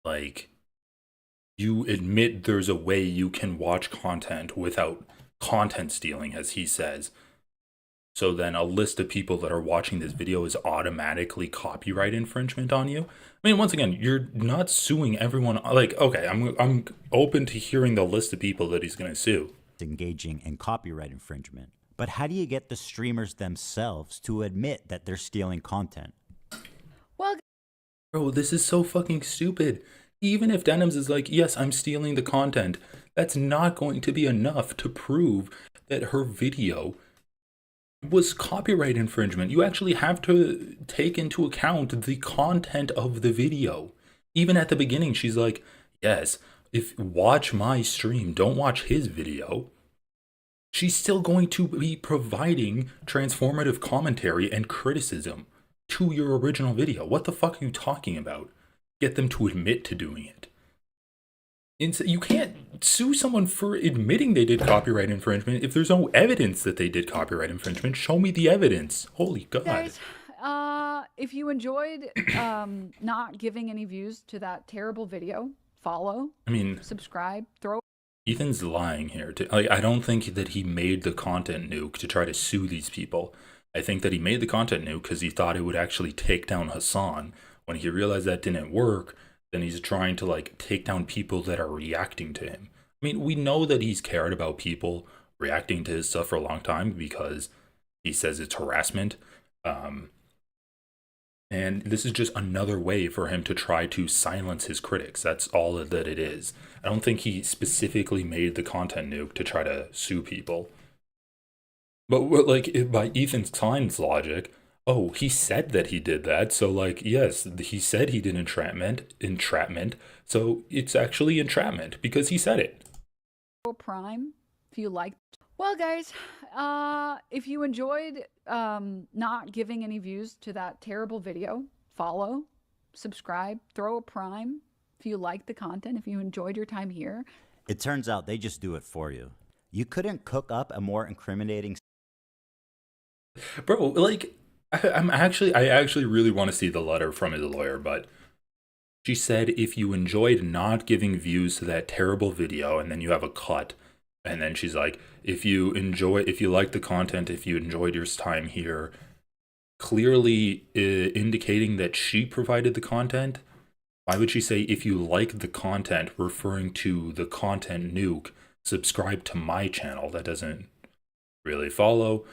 Like, you admit there's a way you can watch content without content stealing, as he says. So then a list of people that are watching this video is automatically copyright infringement on you. I mean, once again, you're not suing everyone. Like, okay, I'm open to hearing the list of people that he's going to sue. Engaging in copyright infringement. But how do you get the streamers themselves to admit that they're stealing content? Well, bro, this is so fucking stupid. Even if Denims is like, yes, I'm stealing the content, that's not going to be enough to prove that her video was copyright infringement. You actually have to take into account the content of the video. Even at the beginning, she's like, yes, if watch my stream, don't watch his video. She's still going to be providing transformative commentary and criticism to your original video. What the fuck are you talking about? Get them to admit to doing it. You can't sue someone for admitting they did copyright infringement if there's no evidence that they did copyright infringement. Show me the evidence. Holy God. guys, if you enjoyed not giving any views to that terrible video, follow, subscribe, throw... Ethan's lying here. I don't think that he made the content nuke to try to sue these people. I think that he made the content nuke because he thought it would actually take down Hasan. When he realized that didn't work, then he's trying to like take down people that are reacting to him. I mean, we know that he's cared about people reacting to his stuff for a long time because he says it's harassment. And this is just another way for him to try to silence his critics. That's all that it is. I don't think he specifically made the content nuke to try to sue people. But like by Ethan Klein's logic, oh, he said that he did that, so like, yes, he said he did entrapment, so it's actually entrapment because he said it. Prime, if you like. Well, guys, if you enjoyed not giving any views to that terrible video, follow, subscribe, throw a prime if you like the content, if you enjoyed your time here. It turns out they just do it for you. You couldn't cook up a more incriminating... Bro, like... I actually really want to see the letter from his lawyer, but she said if you enjoyed not giving views to that terrible video, and then you have a cut, and then she's like, if you like the content, if you enjoyed your time here, clearly indicating that she provided the content. Why would she say if you like the content, referring to the content nuke, subscribe to my channel? That doesn't really follow.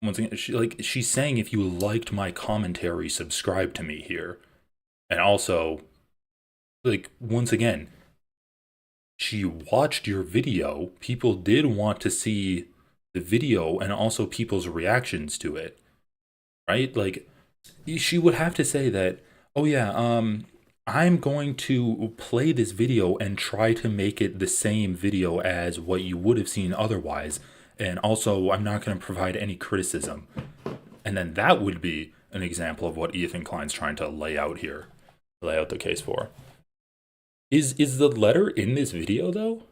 Once again, she's saying if you liked my commentary, subscribe to me here. And also, like, once again, she watched your video. People did want to see the video and also people's reactions to it, right? Like, she would have to say that, oh yeah, I'm going to play this video and try to make it the same video as what you would have seen otherwise. And also, I'm not going to provide any criticism. And then that would be an example of what Ethan Klein's trying to lay out here, lay out the case for. Is the letter in this video, though?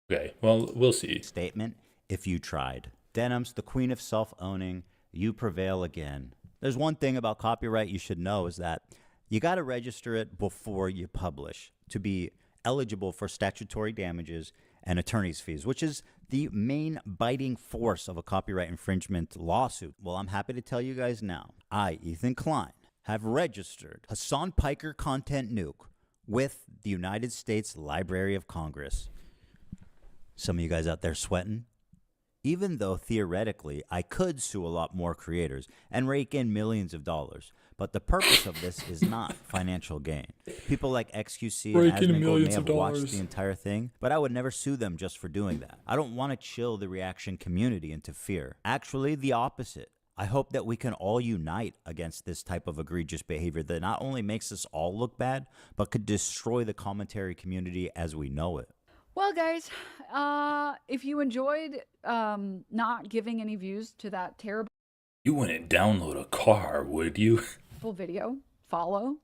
Okay, well, we'll see. Statement, if you tried. Denim's the queen of self-owning. You prevail again. There's one thing about copyright you should know is that you got to register it before you publish to be eligible for statutory damages and attorney's fees, which is the main biting force of a copyright infringement lawsuit. Well, I'm happy to tell you guys now, I, Ethan Klein, have registered Hasan Piker Content Nuke with the United States Library of Congress. Some of you guys out there sweating? Even though theoretically I could sue a lot more creators and rake in millions of dollars, but the purpose of this is not financial gain. People like XQC and Asmongold may have watched the entire thing, but I would never sue them just for doing that. I don't want to chill the reaction community into fear. Actually, the opposite. I hope that we can all unite against this type of egregious behavior that not only makes us all look bad, but could destroy the commentary community as we know it. Well, guys, if you enjoyed not giving any views to that terrible You wouldn't download a car, would you? video, follow,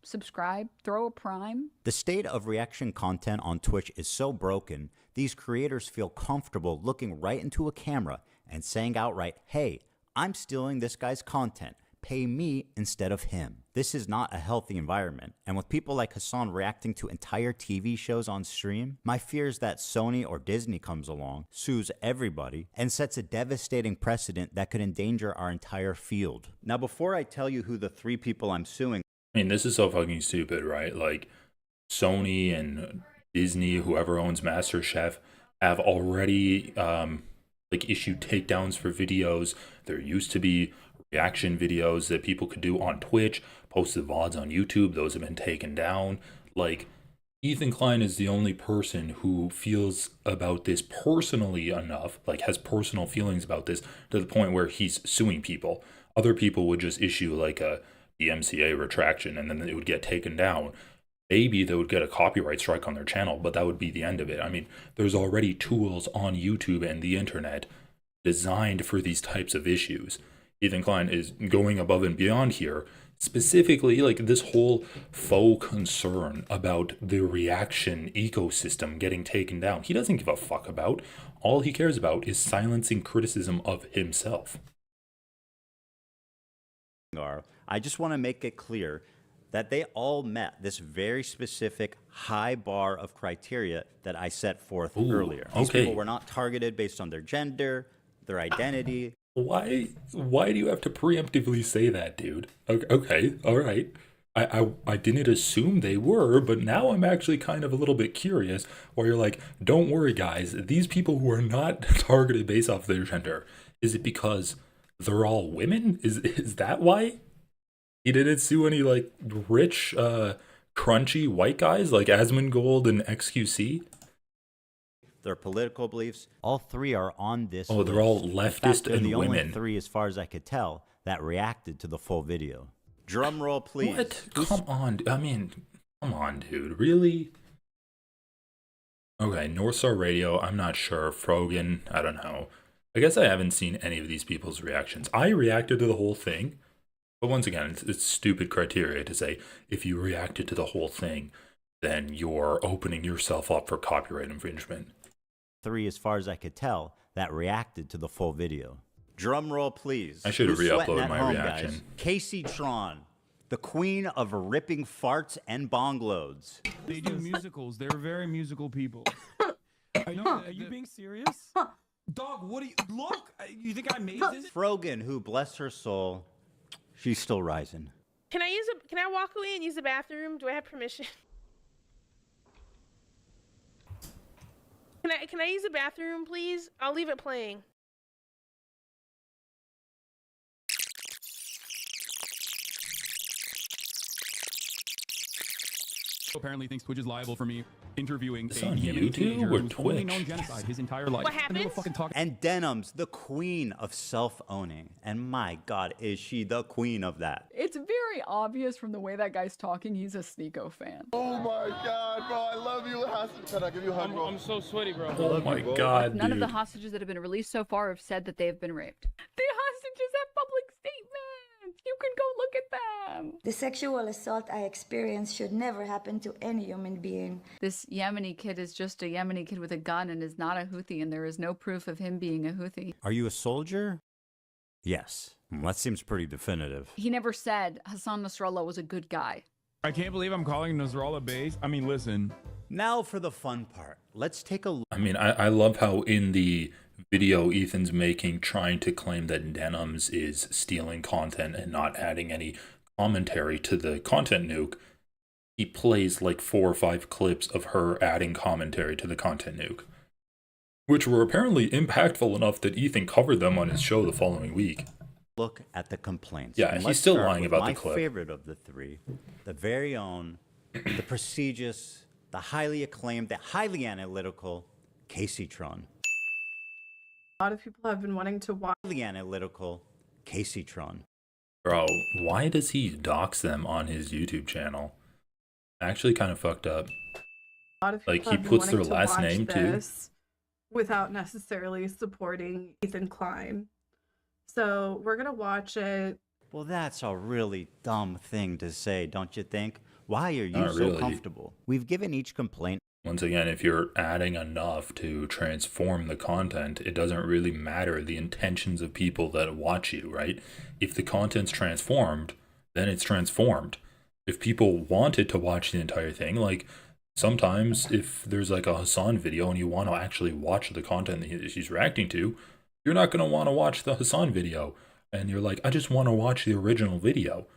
subscribe, throw a prime. The state of reaction content on Twitch is so broken, these creators feel comfortable looking right into a camera and saying outright, hey, I'm stealing this guy's content. Pay me instead of him. This is not a healthy environment. And with people like Hasan reacting to entire TV shows on stream, my fear is that Sony or Disney comes along, sues everybody, and sets a devastating precedent that could endanger our entire field. Now, before I tell you who the 3 people I'm suing, I mean, this is so fucking stupid, right? Like, Sony and Disney, whoever owns MasterChef, have already issued takedowns for videos. There used to be reaction videos that people could do on Twitch, posted VODs on YouTube. Those have been taken down. Like, Ethan Klein is the only person who feels about this personally enough, like has personal feelings about this to the point where he's suing people. Other people would just issue like a DMCA retraction and then it would get taken down. Maybe they would get a copyright strike on their channel, but that would be the end of it. I mean, there's already tools on YouTube and the internet designed for these types of issues. Ethan Klein is going above and beyond here, specifically like this whole faux concern about the reaction ecosystem getting taken down. He doesn't give a fuck about. All he cares about is silencing criticism of himself. I just want to make it clear that they all met this very specific high bar of criteria that I set forth earlier. These people were not targeted based on their gender, their identity. Why do you have to preemptively say that, dude? Okay, all right. I didn't assume they were, but now I'm actually kind of a little bit curious where you're like, don't worry, guys. These people who are not targeted based off their gender, is it because they're all women? Is that why? He didn't sue any, like, rich, crunchy white guys like Asmongold and XQC? Their political beliefs, all 3 are on this list. They're all leftist and the women. Only 3, as far as I could tell, that reacted to the full video. Drum roll, please. What? Come on. I mean, come on, dude. Really? Okay, North Star Radio, I'm not sure. Frogan, I don't know. I guess I haven't seen any of these people's reactions. I reacted to the whole thing. But once again, it's stupid criteria to say if you reacted to the whole thing, then you're opening yourself up for copyright infringement. 3, as far as I could tell, that reacted to the full video. Drum roll, please. I should have re-uploaded my reaction. Kaceytron, the queen of ripping farts and bong loads. They do musicals. They're very musical people. Are you being serious? Dog, what do you... Look! You think I made this? Frogan, who, bless her soul, she's still rising. Can I walk away and use the bathroom? Do I have permission? Can I use the bathroom, please? I'll leave it playing. apparently thinks Twitch is liable for me interviewing It's a on Yemeni YouTube teenager or who's only Twitch? known genocide his entire life. What And they were happens? fucking talking And Denham's the queen of self-owning. And my God, is she the queen of that? It's very obvious from the way that guy's talking, he's a Sneeko fan. Oh my God, bro, I love you, Hasan. Can I give you a hug, bro? I'm so sweaty, bro. Oh my God, None of dude. the hostages that have been released so far have said that they have been raped. The hostages have public statements. You can go look at them. The sexual assault I experienced should never happen to any human being. This Yemeni kid is just a Yemeni kid with a gun and is not a Houthi, and there is no proof of him being a Houthi. Are you a soldier? Yes. That seems pretty definitive. He never said Hassan Nasrallah was a good guy. I can't believe I'm calling Nasrallah base. I mean, listen. Now for the fun part. Let's take a look. I mean, I love how in the video Ethan's making, trying to claim that Denims is stealing content and not adding any commentary to the content nuke, he plays like 4 or 5 clips of her adding commentary to the content nuke, which were apparently impactful enough that Ethan covered them on his show the following week. Look at the complaints. Yeah, And he's let's still start lying with about the my clip. favorite of the three, the very own, the prestigious, the highly acclaimed, the highly analytical Kaceytron. A lot of people have been wanting to watch. Highly analytical Kaceytron. Bro, why does he dox them on his YouTube channel? Actually kind of fucked up. A lot of people Like, he have been puts their wanting to last watch name, too? this without necessarily supporting Ethan Klein. So we're gonna watch it. Well, that's a really dumb thing to say, don't you think? Why are you Not so really. comfortable? We've given each complaint. Once again, if you're adding enough to transform the content, it doesn't really matter the intentions of people that watch you, right? If the content's transformed, then it's transformed. If people wanted to watch the entire thing, like sometimes if there's like a Hasan video and you want to actually watch the content that he's reacting to, you're not going to want to watch the Hasan video. And you're like, I just want to watch the original video.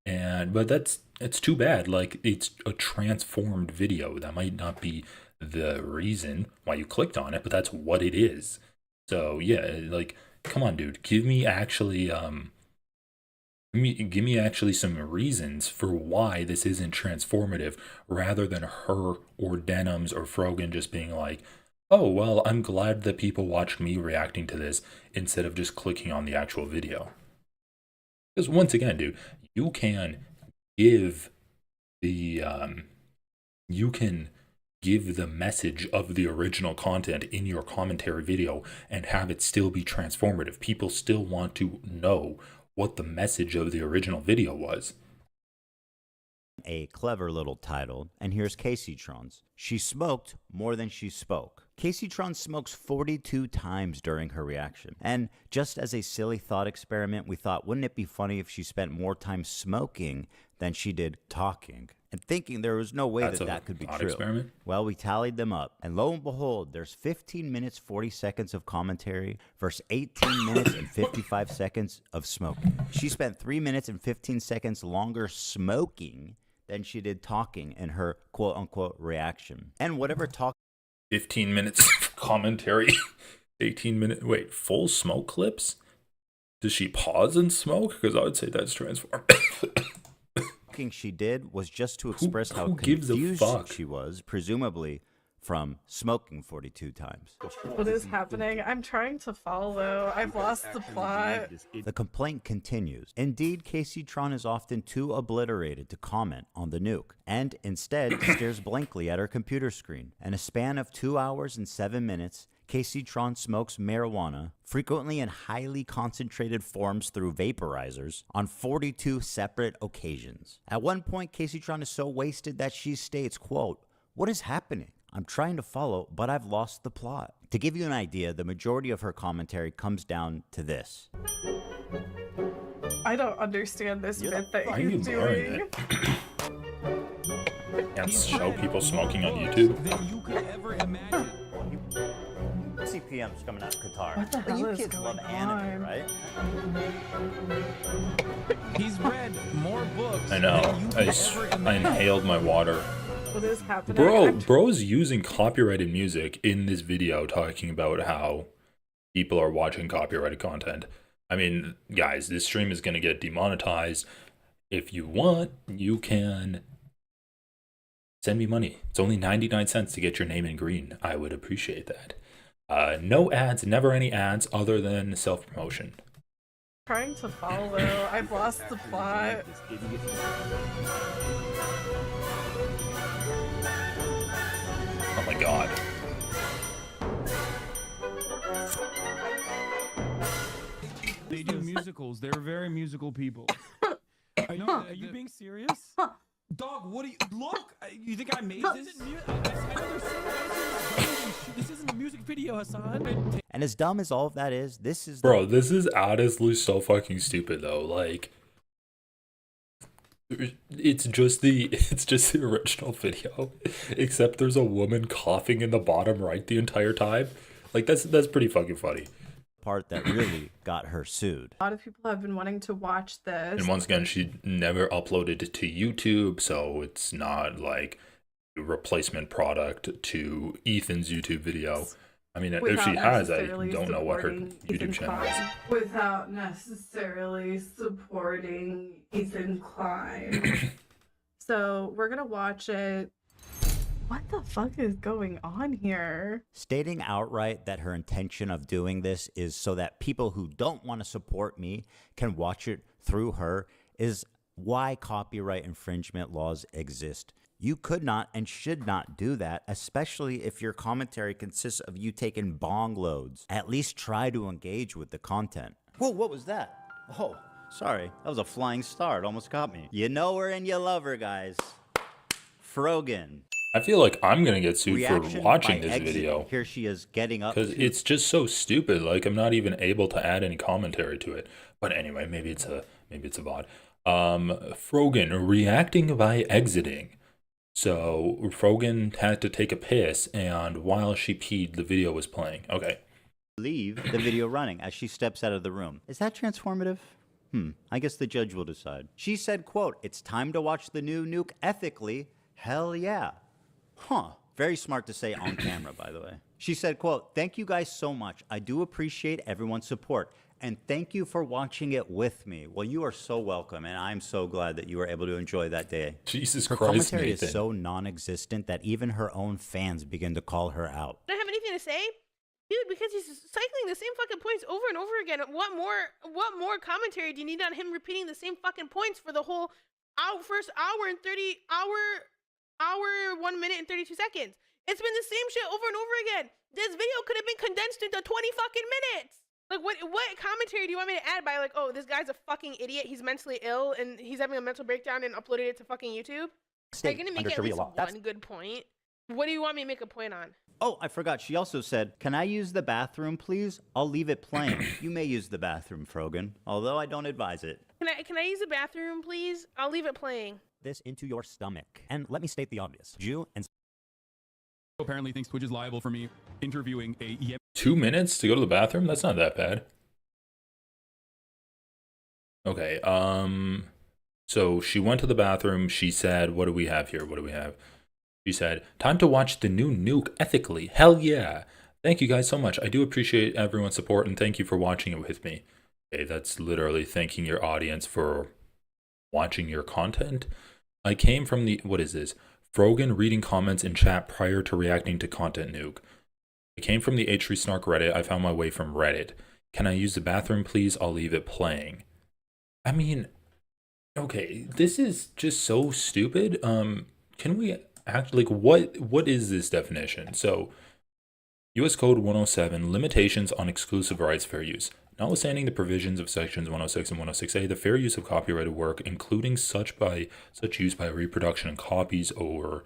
But it's too bad. Like, it's a transformed video. That might not be the reason why you clicked on it, but that's what it is. So yeah, like, come on, dude, give me actually give me actually some reasons for why this isn't transformative, rather than her or Denims or Frogan just being like, oh, well, I'm glad that people watched me reacting to this instead of just clicking on the actual video. Because once again, dude, you can give the message of the original content in your commentary video and have it still be transformative. People still want to know what the message of the original video was. A clever little title, and here's Kaceytron's. She smoked more than she spoke. Kaceytron smokes 42 times during her reaction. And just as a silly thought experiment, we thought, wouldn't it be funny if she spent more time smoking than she did talking? And thinking there was no way that could be true. Experiment? Well, we tallied them up, and lo and behold, there's 15 minutes 40 seconds of commentary versus 18 minutes and 55 seconds of smoking. She spent 3 minutes and 15 seconds longer smoking than she did talking in her quote-unquote reaction. And whatever talk 15 minutes of commentary, 18-minute, full smoke clips? Does she pause and smoke? Because I would say that's transformative. she did was just to express how gives a confused fuck? she was, presumably from smoking 42 times. What is happening? I'm trying to follow. I've lost the plot. The complaint continues. Indeed, Kaceytron is often too obliterated to comment on the nuke, and instead stares blankly at her computer screen. In a span of 2 hours and 7 minutes, Kaceytron smokes marijuana, frequently in highly concentrated forms through vaporizers, on 42 separate occasions. At one point, Kaceytron is so wasted that she states, quote, "What is happening? I'm trying to follow, but I've lost the plot." To give you an idea, the majority of her commentary comes down to this. I don't understand this bit that Why are you're you blurring doing. it? Can't show people smoking on YouTube. Than you could ever imagine. CPM's coming out of Qatar. What the hell you is kids going love anime, on? right? He's read more books I know. than you could ever I imagine. inhaled my water. What is happening? Bro's using copyrighted music in this video, talking about how people are watching copyrighted content. I mean, guys, this stream is going to get demonetized. If you want, you can Send me money. It's only 99 cents to get your name in green. I would appreciate that. No ads, never any ads other than self-promotion. Trying to follow. I've lost the plot. Oh my god. They do musicals. They're very musical people. I know. Are you being serious? Dog, what do you look? You think I made this? This isn't a music video, Hasan. And as dumb as all of that is, this is Bro, this is honestly so fucking stupid though. Like, it's just the original video, except there's a woman coughing in the bottom right the entire time. Like that's pretty fucking funny. Part that really got her sued. A lot of people have been wanting to watch this. And once again, she never uploaded it to YouTube, so it's not like a replacement product to Ethan's YouTube video. I mean, if she has, I don't know what her YouTube channel is. Without necessarily supporting Ethan Klein. So we're gonna watch it. What the fuck is going on here? Stating outright that her intention of doing this is so that people who don't want to support me can watch it through her is why copyright infringement laws exist. You could not and should not do that, especially if your commentary consists of you taking bong loads. At least try to engage with the content. Whoa, what was that? Oh, sorry. That was a flying star. It almost got me. You know her and you love her, guys. Frogan. I feel like I'm gonna get sued for watching this exit. video. Here she is getting up. Because it's just so stupid. Like I'm not even able to add any commentary to it. But anyway, maybe it's a VOD. Frogan reacting by exiting. So Frogan had to take a piss, and while she peed, the video was playing. Okay. Leave the video running as she steps out of the room. Is that transformative? I guess the judge will decide. She said, quote, "It's time to watch the new nuke ethically. Hell yeah." Huh. Very smart to say on camera, by the way. She said, quote, "Thank you guys so much. I do appreciate everyone's support. And thank you for watching it with me." Well, you are so welcome, and I'm so glad that you were able to enjoy that day. Jesus her Christ, commentary Nathan. is so non-existent that even her own fans begin to call her out. I don't have anything to say, dude, because he's cycling the same fucking points over and over again. What more commentary do you need on him repeating the same fucking points for the whole first hour and 1 minute and 32 seconds? It's been the same shit over and over again. This video could have been condensed into 20 fucking minutes. Like, what commentary do you want me to add by, like, oh, this guy's a fucking idiot, he's mentally ill, and he's having a mental breakdown and uploaded it to fucking YouTube? Are you gonna make at least one good point? What do you want me to make a point on? Oh, I forgot. She also said, "Can I use the bathroom, please? I'll leave it playing." You may use the bathroom, Frogan, although I don't advise it. Can I use the bathroom, please? I'll leave it playing. This into your stomach. And let me state the obvious. Jew and Apparently thinks Twitch is liable for me interviewing a 2 minutes to go to the bathroom? That's not that bad. Okay, so she went to the bathroom. She said, what do we have here? What do we have? She said, "Time to watch the new nuke ethically. Hell yeah. Thank you guys so much. I do appreciate everyone's support, and thank you for watching it with me." Okay, that's literally thanking your audience for watching your content. I came from the, what is this? Frogan reading comments in chat prior to reacting to content nuke. I came from the H3 Snark Reddit. I found my way from Reddit. Can I use the bathroom, please? I'll leave it playing. I mean, okay, this is just so stupid. Can we actually, like, what is this definition? So, U.S. Code 107, limitations on exclusive rights fair use. Notwithstanding the provisions of sections 106 and 106A, the fair use of copyrighted work, including such use by reproduction and copies or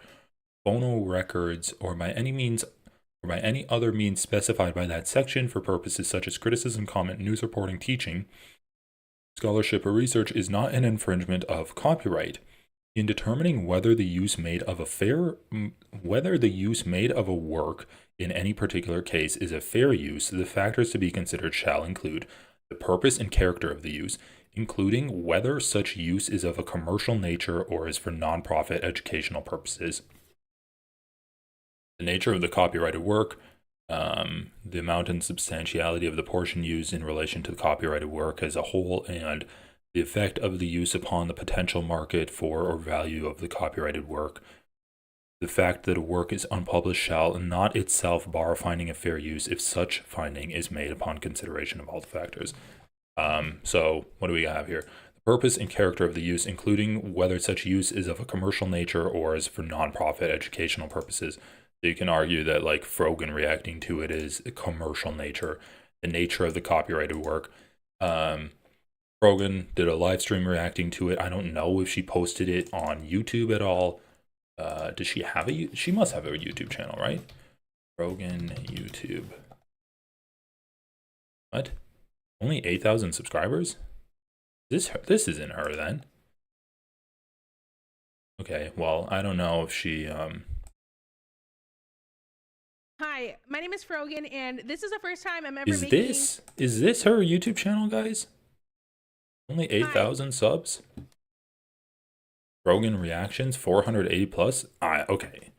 phono records or by any other means specified by that section for purposes such as criticism, comment, news reporting, teaching, scholarship, or research, is not an infringement of copyright. In determining whether the use made of a work in any particular case is a fair use, the factors to be considered shall include the purpose and character of the use, including whether such use is of a commercial nature or is for nonprofit educational purposes, the nature of the copyrighted work, the amount and substantiality of the portion used in relation to the copyrighted work as a whole, and the effect of the use upon the potential market for or value of the copyrighted work. The fact that a work is unpublished shall not itself bar finding of fair use if such finding is made upon consideration of all the factors. So what do we have here? The purpose and character of the use, including whether such use is of a commercial nature or is for nonprofit educational purposes. So you can argue that like Frogan reacting to it is a commercial nature, the nature of the copyrighted work. Frogan did a live stream reacting to it. I don't know if she posted it on YouTube at all. Does she have she must have a YouTube channel, right? Frogan YouTube. What? Only 8,000 subscribers? This isn't her then. Okay, well, I don't know if she Hi, my name is Frogan, and this is the first time I'm ever is this her YouTube channel, guys? Only 8,000 subs? Frogan reactions 480 plus. Okay,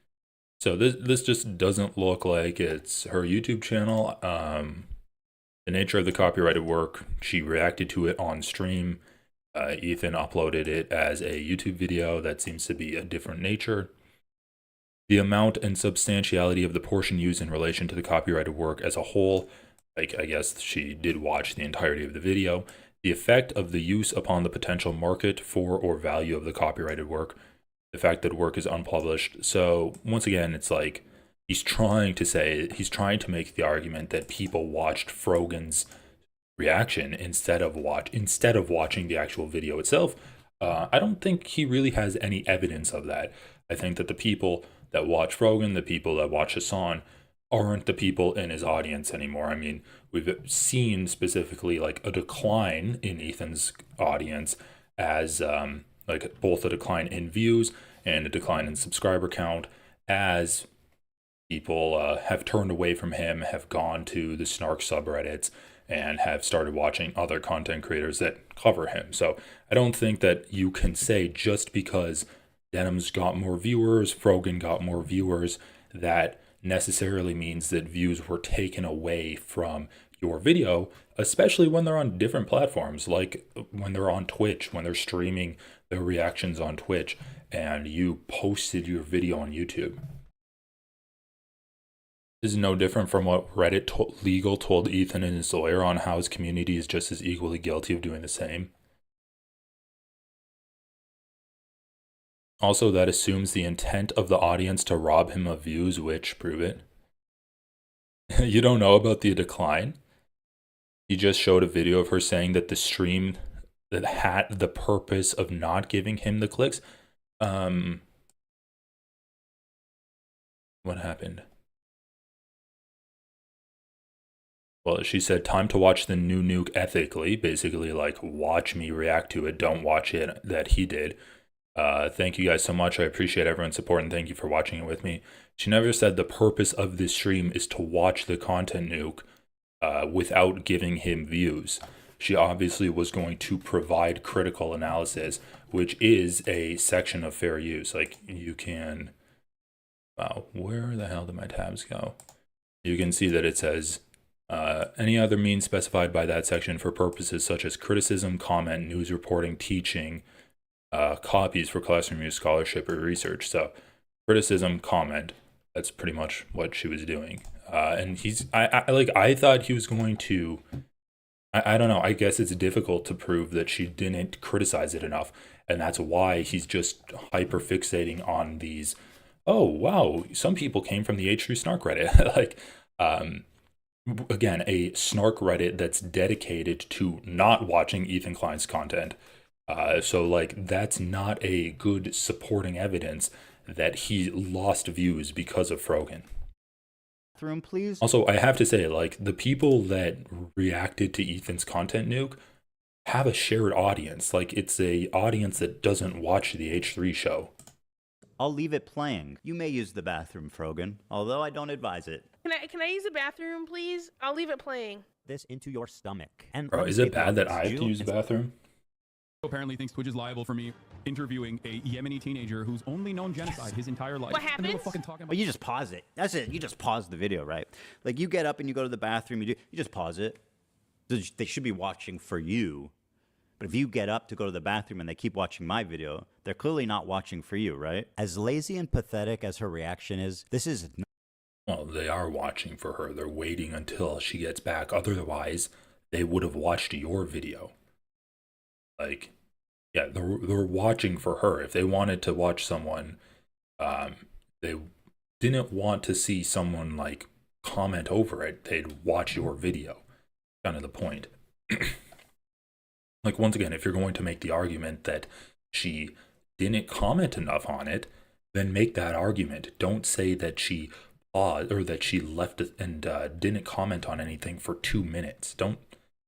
so this just doesn't look like it's her YouTube channel. The nature of the copyrighted work, she reacted to it on stream. Ethan uploaded it as a YouTube video that seems to be a different nature. The amount and substantiality of the portion used in relation to the copyrighted work as a whole, like I guess she did watch the entirety of the video. The effect of the use upon the potential market for or value of the copyrighted work. The fact that work is unpublished. So once again, it's like he's trying to make the argument that people watched Frogan's reaction instead of watching the actual video itself. I don't think he really has any evidence of that. I think that the people that watch Frogan, the people that watch Hasan, aren't the people in his audience anymore. I mean, we've seen specifically like a decline in Ethan's audience as like both a decline in views and a decline in subscriber count as people have turned away from him, have gone to the snark subreddits, and have started watching other content creators that cover him. So I don't think that you can say just because Denim's got more viewers, Frogan got more viewers, that necessarily means that views were taken away from your video, especially when they're on different platforms, like when they're on Twitch, when they're streaming their reactions on Twitch, and you posted your video on YouTube. This is no different from what Reddit Legal told Ethan and his lawyer on how his community is just as equally guilty of doing the same. Also, that assumes the intent of the audience to rob him of views, which prove it. You don't know about the decline? He just showed a video of her saying that the stream that had the purpose of not giving him the clicks. What happened? Well, she said, time to watch the new nuke ethically. Basically, like, watch me react to it. Don't watch it that he did. Thank you guys so much. I appreciate everyone's support and thank you for watching it with me. She never said the purpose of this stream is to watch the content nuke without giving him views. She obviously was going to provide critical analysis, which is a section of fair use. Like you can, wow, where the hell did my tabs go? You can see that it says any other means specified by that section for purposes such as criticism, comment, news reporting, teaching, copies for classroom use, scholarship, or research. So criticism, comment, that's pretty much what she was doing. And I thought he was going to, I don't know, I guess it's difficult to prove that she didn't criticize it enough. And that's why he's just hyper fixating on these, oh, wow, some people came from the H3 snark Reddit. Like, again, a snark Reddit that's dedicated to not watching Ethan Klein's content. So like that's not a good supporting evidence that he lost views because of Frogan. Bathroom, please. Also, I have to say, like the people that reacted to Ethan's content nuke have a shared audience. Like it's a audience that doesn't watch the H3 show. I'll leave it playing. You may use the bathroom, Frogan, although I don't advise it. Can I use the bathroom, please? I'll leave it playing. This into your stomach. And bro, is it bad that I have to use the bathroom? Apparently thinks Twitch is liable for me interviewing a Yemeni teenager who's only known genocide his entire life. What happens? Well, you just pause it. That's it. You just pause the video, right? Like you get up and you go to the bathroom. You just pause it. They should be watching for you. But if you get up to go to the bathroom and they keep watching my video, they're clearly not watching for you, right? As lazy and pathetic as her reaction is, this is... Well, they are watching for her. They're waiting until she gets back. Otherwise, they would have watched your video. Like, yeah, they're watching for her. If they wanted to watch someone, they didn't want to see someone, like, comment over it. They'd watch your video. Kind of the point. Like, once again, if you're going to make the argument that she didn't comment enough on it, then make that argument. Don't say that she paused or that she left it and didn't comment on anything for 2 minutes. Don't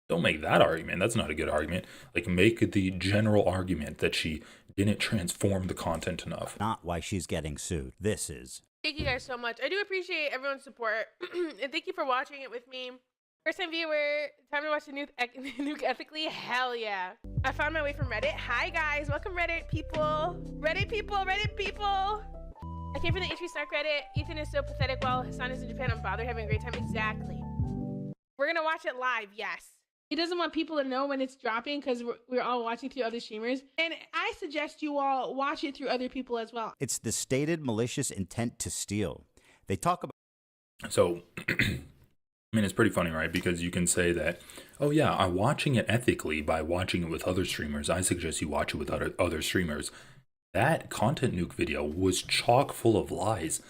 make that argument. That's not a good argument. Like, make the general argument that she didn't transform the content enough. Not why she's getting sued. This is. Thank you guys so much. I do appreciate everyone's support. And thank you for watching it with me. First time viewer, time to watch the nuke ethically? Hell yeah. I found my way from Reddit. Hi guys, welcome Reddit people. Reddit people, Reddit people. I came from the snark Reddit. Ethan is so pathetic while Hasan is in Japan. I'm bothered, having a great time. Exactly. We're gonna watch it live, yes. He doesn't want people to know when it's dropping because we're all watching through other streamers. And I suggest you all watch it through other people as well. It's the stated malicious intent to steal. They talk about... So... I mean, it's pretty funny, right? Because you can say that, oh yeah, I'm watching it ethically by watching it with other streamers. I suggest you watch it with other streamers. That content nuke video was chock full of lies.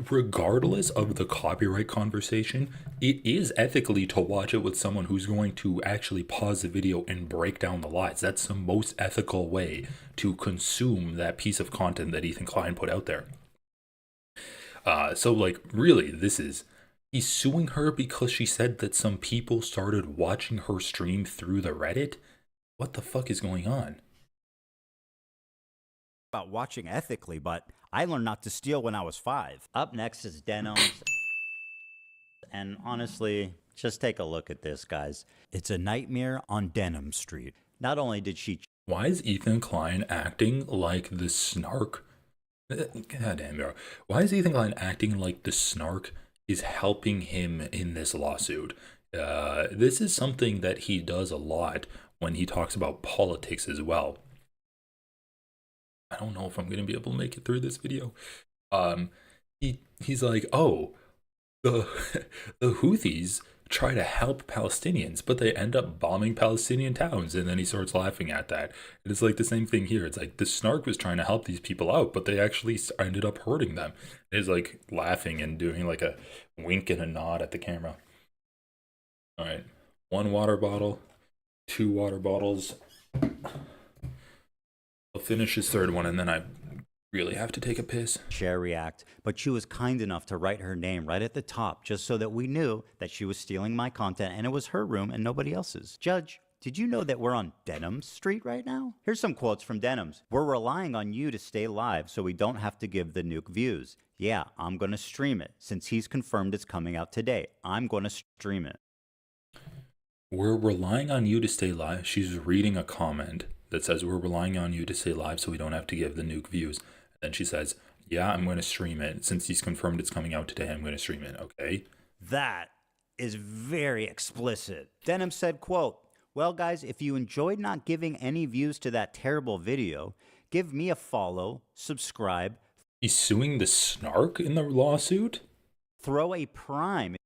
Regardless of the copyright conversation, it is ethically to watch it with someone who's going to actually pause the video and break down the lies. That's the most ethical way to consume that piece of content that Ethan Klein put out there. So, like, really, he's suing her because she said that some people started watching her stream through the Reddit? What the fuck is going on? About watching ethically, but I learned not to steal when I was 5. Up next is Denims. And honestly, just take a look at this, guys. It's a nightmare on Denim Street. Not only did she... Why is Ethan Klein acting like the snark? God damn, bro. Why is Ethan Klein acting like the snark is helping him in this lawsuit? This is something that he does a lot when he talks about politics as well. I don't know if I'm going to be able to make it through this video. He's like, oh, the Houthis try to help Palestinians, but they end up bombing Palestinian towns. And then he starts laughing at that. And it's like the same thing here. It's like the snark was trying to help these people out, but they actually ended up hurting them. He's like laughing and doing like a wink and a nod at the camera. All right. 1 water bottle, 2 water bottles. I'll finish his 3rd one and then I really have to take a piss. Share react, but she was kind enough to write her name right at the top just so that we knew that she was stealing my content and it was her room and nobody else's. Judge, did you know that we're on Denim Street right now? Here's some quotes from Denims. We're relying on you to stay live so we don't have to give the nuke views. Yeah, I'm going to stream it. Since he's confirmed it's coming out today, I'm going to stream it. We're relying on you to stay live. She's reading a comment that says, we're relying on you to stay live so we don't have to give the nuke views. And then she says, yeah, I'm going to stream it. Since he's confirmed it's coming out today, I'm going to stream it. Okay. That is very explicit. Denim said, quote, well, guys, if you enjoyed not giving any views to that terrible video, give me a follow, subscribe. He's suing the snark in the lawsuit? Throw a prime.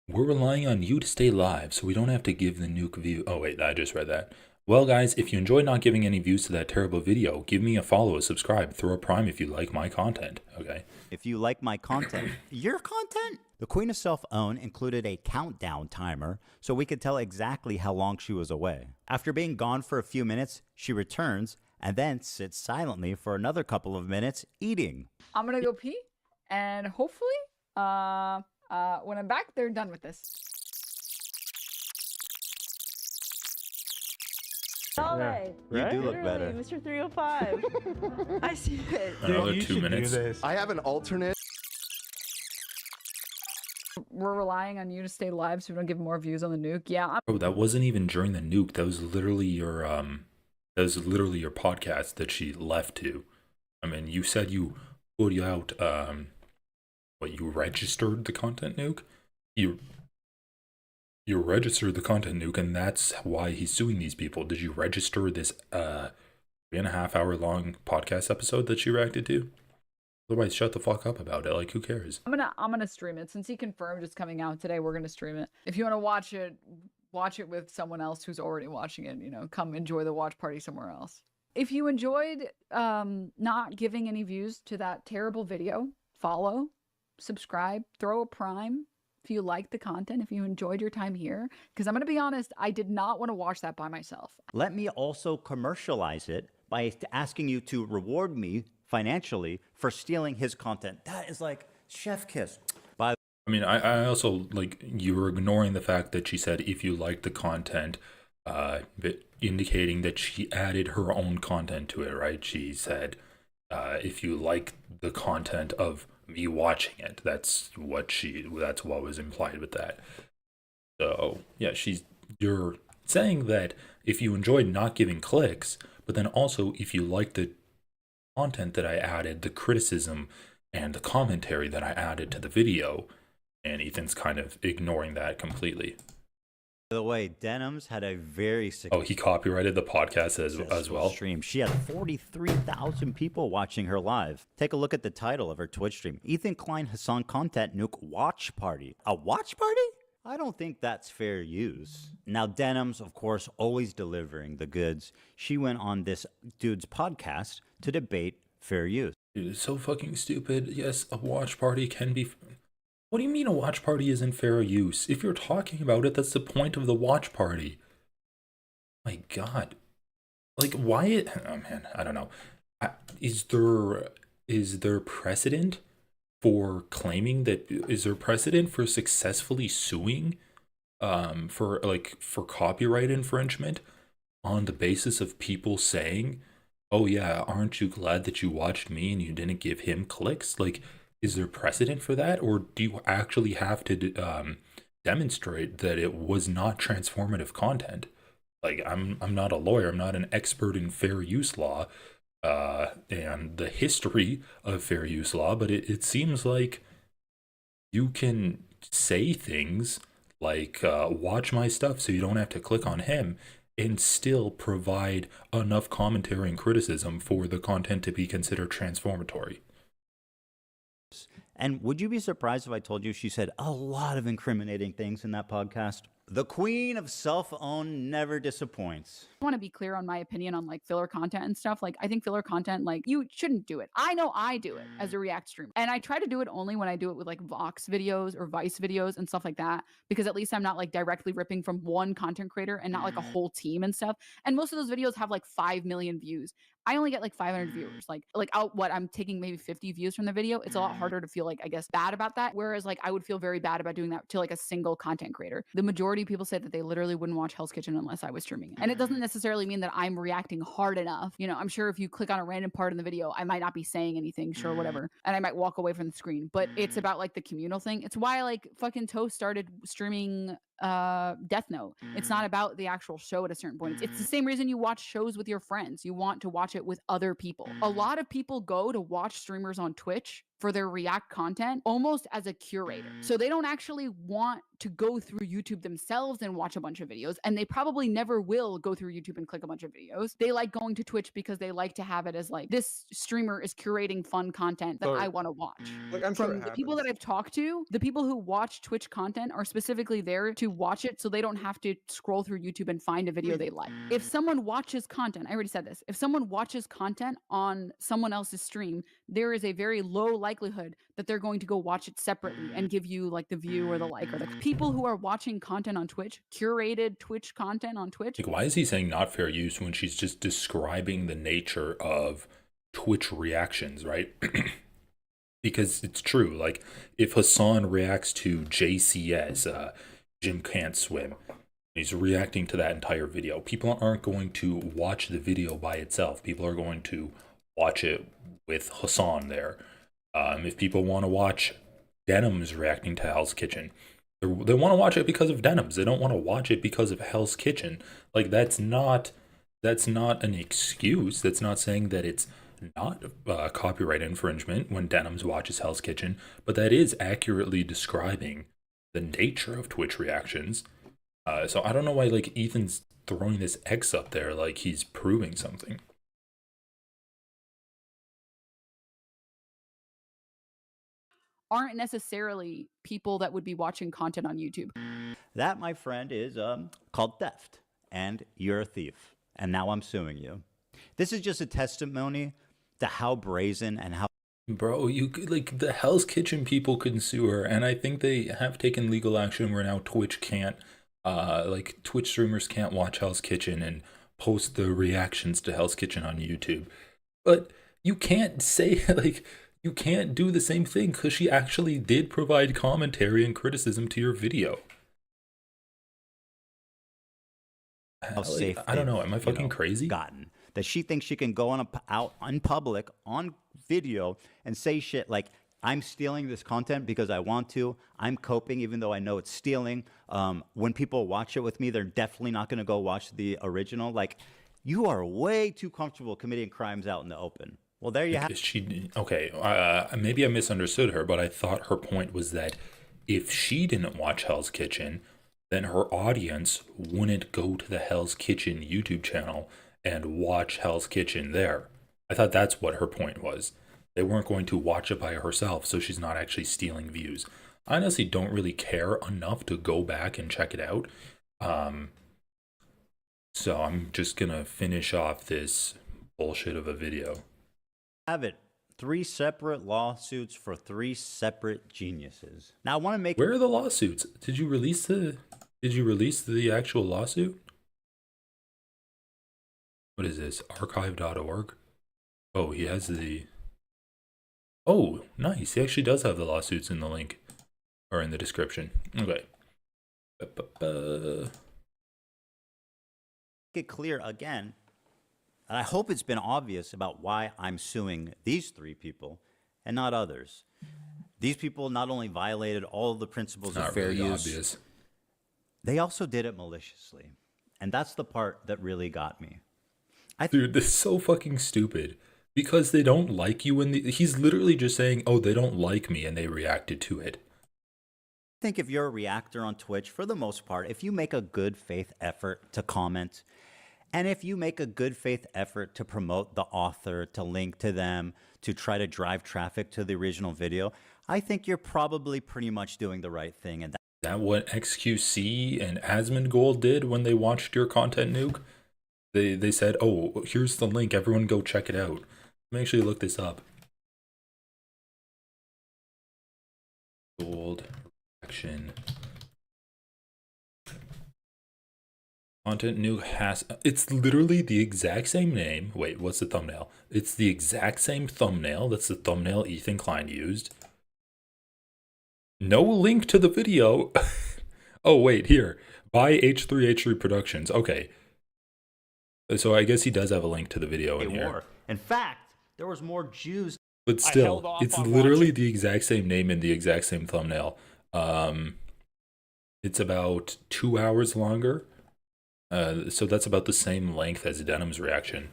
We're relying on you to stay live so we don't have to give the nuke view. Oh, wait, I just read that. Well, guys, if you enjoyed not giving any views to that terrible video, give me a follow, a subscribe, throw a prime if you like my content, okay? If you like my content, your content? The Queen of Self-Own included a countdown timer so we could tell exactly how long she was away. After being gone for a few minutes, she returns and then sits silently for another couple of minutes eating. I'm gonna go pee, and hopefully, when I'm back, they're done with this. All right. You do look Literally, better. Mr. 305. I see it. Another 2 minutes. I have an alternate. We're relying on you to stay live so we don't give more views on the nuke. Yeah. Oh, that wasn't even during the nuke. That was literally your podcast that she left to. I mean, you said you put out you registered the content nuke? You registered the content, nuke, and that's why he's suing these people. Did you register this 3.5 hour long podcast episode that she reacted to? Otherwise, shut the fuck up about it. Like, who cares? I'm gonna stream it. Since he confirmed it's coming out today, we're gonna stream it. If you want to watch it with someone else who's already watching it, you know, come enjoy the watch party somewhere else. If you enjoyed not giving any views to that terrible video, follow, subscribe, throw a prime if you like the content, if you enjoyed your time here. Because I'm going to be honest, I did not want to watch that by myself. Let me also commercialize it by asking you to reward me financially for stealing his content. That is like chef kiss. I mean, I also, like, you were ignoring the fact that she said if you like the content, indicating that she added her own content to it, right? She said, if you like the content of me watching it, that's what was implied with that. So yeah, you're saying that if you enjoyed not giving clicks, but then also if you like the content that I added, the criticism and the commentary that I added to the video, and Ethan's kind of ignoring that completely. By the way, Denims had a very he copyrighted the podcast as well. Stream. She had 43,000 people watching her live. Take a look at the title of her Twitch stream: Ethan Klein Hasan Content Nuke Watch Party. A watch party? I don't think that's fair use. Now, Denims, of course, always delivering the goods. She went on this dude's podcast to debate fair use. Dude, it's so fucking stupid. Yes, a watch party can be. What do you mean a watch party isn't fair use? If you're talking about it, that's the point of the watch party. My God. Like, why? Oh man, I don't know. Is there precedent for claiming that? Is there precedent for successfully suing for copyright infringement on the basis of people saying, oh yeah, aren't you glad that you watched me and you didn't give him clicks? Like, is there precedent for that, or do you actually have to demonstrate that it was not transformative content? Like, I'm not a lawyer, I'm not an expert in fair use law and the history of fair use law, but it seems like you can say things like, watch my stuff so you don't have to click on him, and still provide enough commentary and criticism for the content to be considered transformatory. And would you be surprised if I told you she said a lot of incriminating things in that podcast? The queen of self-own never disappoints. I want to be clear on my opinion on like filler content and stuff. Like, I think filler content, like, you shouldn't do it. I know I do it as a React streamer, and I try to do it only when I do it with like Vox videos or Vice videos and stuff like that, because at least I'm not like directly ripping from one content creator and not like a whole team and stuff. And most of those videos have like 5 million views. I only get like 500 viewers. I'm taking maybe 50 views from the video. It's a lot harder to feel like, I guess, bad about that. Whereas like I would feel very bad about doing that to like a single content creator. The majority of people say that they literally wouldn't watch Hell's Kitchen unless I was streaming it. And it doesn't necessarily mean that I'm reacting hard enough. You know, I'm sure if you click on a random part in the video, I might not be saying anything, sure, whatever. And I might walk away from the screen. But it's about like the communal thing. It's why like fucking Toast started streaming Death Note. It's not about the actual show at a certain point. It's the same reason you watch shows with your friends. You want to watch it with other people. A lot of people go to watch streamers on Twitch for their React content almost as a curator. So they don't actually want to go through YouTube themselves and watch a bunch of videos, and they probably never will go through YouTube and click a bunch of videos. They like going to Twitch because they like to have it as like, this streamer is curating fun content that I want to watch. Like, I'm sure the people that I've talked to, the people who watch Twitch content are specifically there to watch it so they don't have to scroll through YouTube and find a video they like. If someone watches content, I already said this, if someone watches content on someone else's stream, there is a very low likelihood that they're going to go watch it separately and give you like the view or the like, or the people who are watching content on Twitch, curated Twitch content on Twitch. Like, why is he saying not fair use when she's just describing the nature of Twitch reactions, right? Because it's true. Like, if Hasan reacts to JCS, Jim Can't Swim, he's reacting to that entire video, people aren't going to watch the video by itself. People are going to watch it with Hasan there. If people want to watch Denims reacting to Hell's Kitchen, they want to watch it because of Denims. They don't want to watch it because of Hell's Kitchen. Like, that's not an excuse. That's not saying that it's not copyright infringement when Denims watches Hell's Kitchen, but that is accurately describing the nature of Twitch reactions. So I don't know why like Ethan's throwing this X up there like he's proving something. Aren't necessarily people that would be watching content on YouTube. That, my friend, is called theft, and you're a thief, and now I'm suing you. This is just a testimony to how brazen and how... Bro, you could, like, the Hell's Kitchen people can sue her, and I think they have taken legal action where now Twitch can't, like, Twitch streamers can't watch Hell's Kitchen and post the reactions to Hell's Kitchen on YouTube. But you can't say, like, you can't do the same thing because she actually did provide commentary and criticism to your video. how safe I don't know. Am I fucking crazy? Gotten that she thinks she can go out in public on video and say shit like, I'm stealing this content because I want to. I'm coping even though I know it's stealing. When people watch it with me, they're definitely not going to go watch the original. Like, you are way too comfortable committing crimes out in the open. Well, there you have it. Okay, maybe I misunderstood her, but I thought her point was that if she didn't watch Hell's Kitchen, then her audience wouldn't go to the Hell's Kitchen YouTube channel and watch Hell's Kitchen there. I thought that's what her point was. They weren't going to watch it by herself, so she's not actually stealing views. I honestly don't really care enough to go back and check it out. So I'm just gonna finish off this bullshit of a video. Have it. 3 separate lawsuits for 3 separate geniuses. Now I want to make... Where are the lawsuits? Did you release the actual lawsuit? What is this? Archive.org? Oh, he has the... Oh, nice. He actually does have the lawsuits in the link. Or in the description. Okay. Get clear again. And I hope it's been obvious about why I'm suing these 3 people and not others. These people not only violated all of the principles of fair use, obvious. They also did it maliciously. And that's the part that really got me. Dude, this is so fucking stupid. Because they don't like you, and he's literally just saying, oh, they don't like me, and they reacted to it. I think if you're a reactor on Twitch, for the most part, if you make a good faith effort to comment, and if you make a good faith effort to promote the author, to link to them, to try to drive traffic to the original video, I think you're probably pretty much doing the right thing. And that what XQC and Asmongold did when they watched your content, Nuke? They said, oh, here's the link, everyone go check it out. Let me actually look this up. Gold action. Content Nuke has... It's literally the exact same name. Wait, what's the thumbnail? It's the exact same thumbnail. That's the thumbnail Ethan Klein used. No link to the video. Oh, wait, here. By H3H3 Productions. Okay. So I guess he does have a link to the video in here. In fact, there was more Jews. But still, it's literally the exact same name and the exact same thumbnail. It's about 2 hours longer. So that's about the same length as Denim's reaction.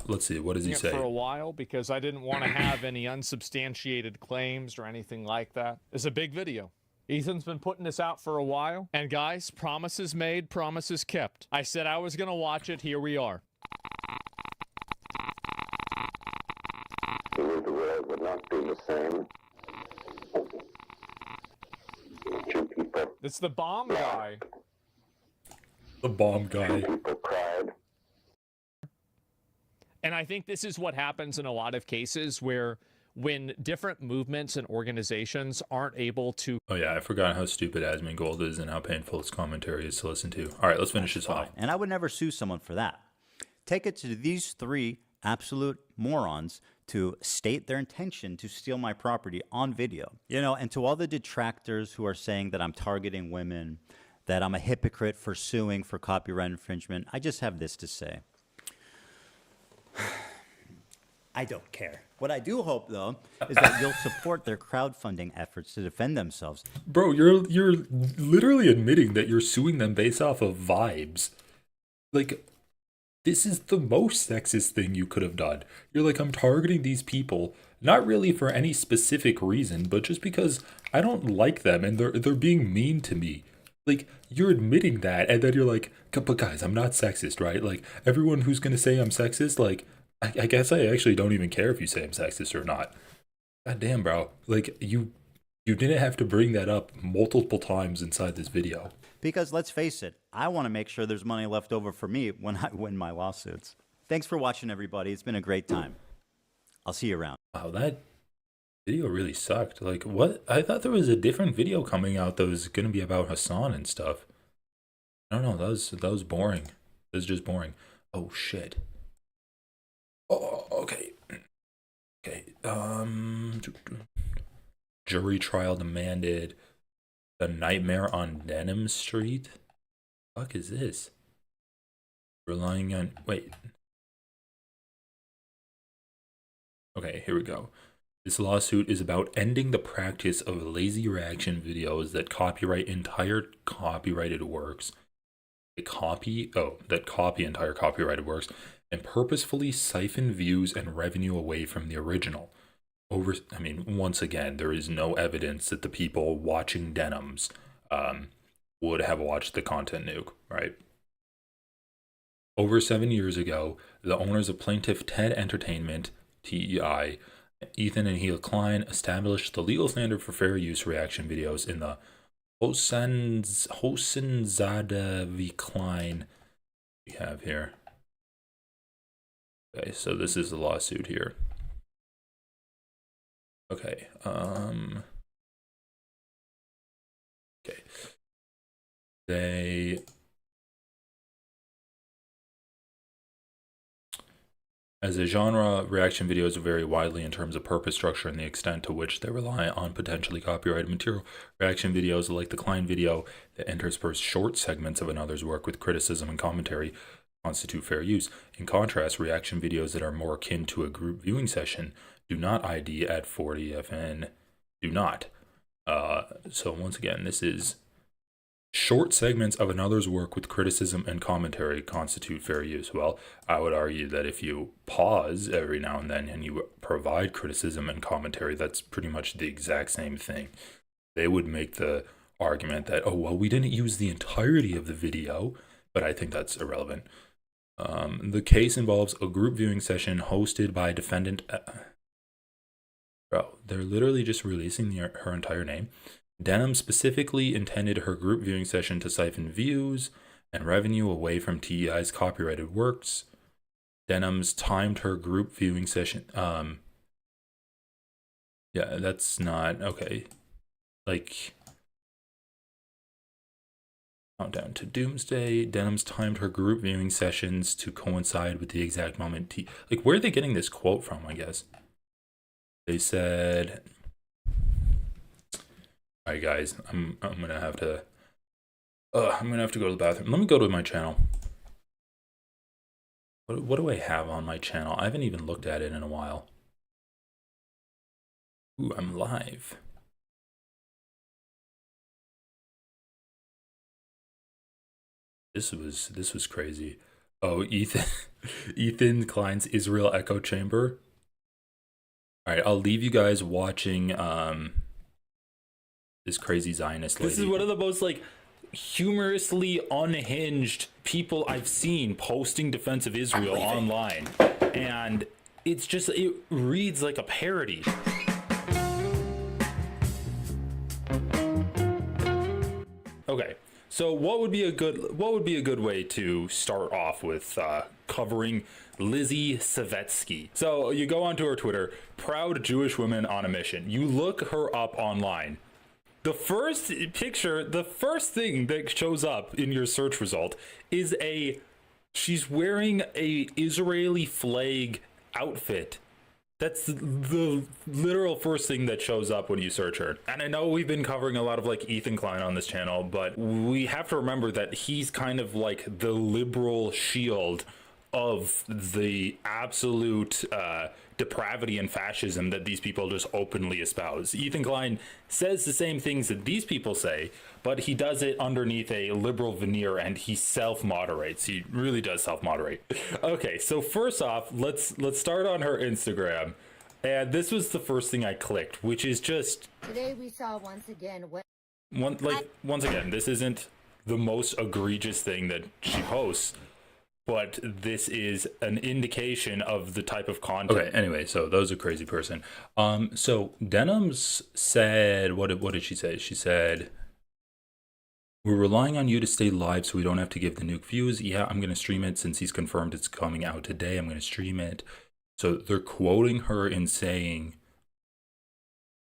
Let's see, what does he say? For a while, because I didn't want to have any unsubstantiated claims or anything like that. It's a big video. Ethan's been putting this out for a while. And guys, promises made, promises kept. I said I was going to watch it. Here we are. The world would not be the same. Two people. It's the bomb guy. The bomb guy. People cried. And I think this is what happens in a lot of cases where when different movements and organizations aren't able to... Oh yeah, I forgot how stupid Asmongold is and how painful his commentary is to listen to. All right, let's finish this off. And I would never sue someone for that. Take it to these 3 absolute morons to state their intention to steal my property on video. You know, and to all the detractors who are saying that I'm targeting women, that I'm a hypocrite for suing for copyright infringement, I just have this to say. I don't care. What I do hope, though, is that you'll support their crowdfunding efforts to defend themselves. Bro, you're literally admitting that you're suing them based off of vibes. Like, this is the most sexist thing you could have done. You're like, I'm targeting these people, not really for any specific reason, but just because I don't like them and they're being mean to me. Like, you're admitting that, and then you're like, but guys, I'm not sexist, right? Like, everyone who's gonna say I'm sexist, like, I guess I actually don't even care if you say I'm sexist or not. God damn, bro. Like, you didn't have to bring that up multiple times inside this video. Because let's face it, I want to make sure there's money left over for me when I win my lawsuits. Thanks for watching, everybody. It's been a great time. I'll see you around. Wow, that video really sucked. Like, what? I thought there was a different video coming out that was gonna be about Hasan and stuff. I don't know. That was boring. It was just boring. Oh shit. Oh, okay. Okay. Jury trial demanded. A nightmare on Denham Street. Fuck is this? Relying on wait. Okay, here we go. This lawsuit is about ending the practice of lazy reaction videos that copyright entire copyrighted works. That copy entire copyrighted works and purposefully siphon views and revenue away from the original. Once again, there is no evidence that the people watching Denhams would have watched the content nuke, right? Over 7 years ago, the owners of Plaintiff Ted Entertainment, TEI, Ethan and Hila Klein established the legal standard for fair use reaction videos in the Hosanzada v. Klein we have here. Okay, so this is the lawsuit here. Okay, okay. As a genre, reaction videos vary widely in terms of purpose, structure, and the extent to which they rely on potentially copyrighted material. Reaction videos, like the Klein video that intersperse short segments of another's work with criticism and commentary, constitute fair use. In contrast, reaction videos that are more akin to a group viewing session do not ID at 40 FN. Do not. So once again, this is short segments of another's work with criticism and commentary constitute fair use. Well, I would argue that if you pause every now and then and you provide criticism and commentary, that's pretty much the exact same thing. They would make the argument that, oh, well, we didn't use the entirety of the video, but I think that's irrelevant. The case involves a group viewing session hosted by defendant. Bro, they're literally just releasing her entire name. Denham specifically intended her group viewing session to siphon views and revenue away from TEI's copyrighted works. Denham's timed her group viewing session. Yeah, that's not okay. Like, countdown to doomsday. Denham's timed her group viewing sessions to coincide with the exact moment. Like, where are they getting this quote from? I guess they said. All right, guys, I'm gonna have to go to the bathroom. Let me go to my channel. What do I have on my channel? I haven't even looked at it in a while. Ooh, I'm live. This was crazy. Oh, Ethan Klein's Israel echo chamber. All right, I'll leave you guys watching this crazy Zionist lady. This is one of the most like humorously unhinged people I've seen posting defense of Israel online, and it's just, it reads like a parody. Okay, so what would be a good way to start off with covering Lizzie Savetsky? So you go onto her Twitter, proud Jewish woman on a mission. You look her up online. The first picture, the first thing that shows up in your search result is she's wearing a Israeli flag outfit. That's the literal first thing that shows up when you search her. And I know we've been covering a lot of like Ethan Klein on this channel, but we have to remember that he's kind of like the liberal shield of the absolute depravity and fascism that these people just openly espouse. Ethan Klein says the same things that these people say, but he does it underneath a liberal veneer, and he self-moderates. He really does self-moderate. Okay, so first off, let's start on her Instagram. And this was the first thing I clicked, which is just today we saw once again once again, this isn't the most egregious thing that she posts, but this is an indication of the type of content. Okay, anyway, so that was a crazy person. So Denims said, what did she say? She said, we're relying on you to stay live so we don't have to give the nuke views. Yeah, I'm going to stream it since he's confirmed it's coming out today. I'm going to stream it. So they're quoting her in saying,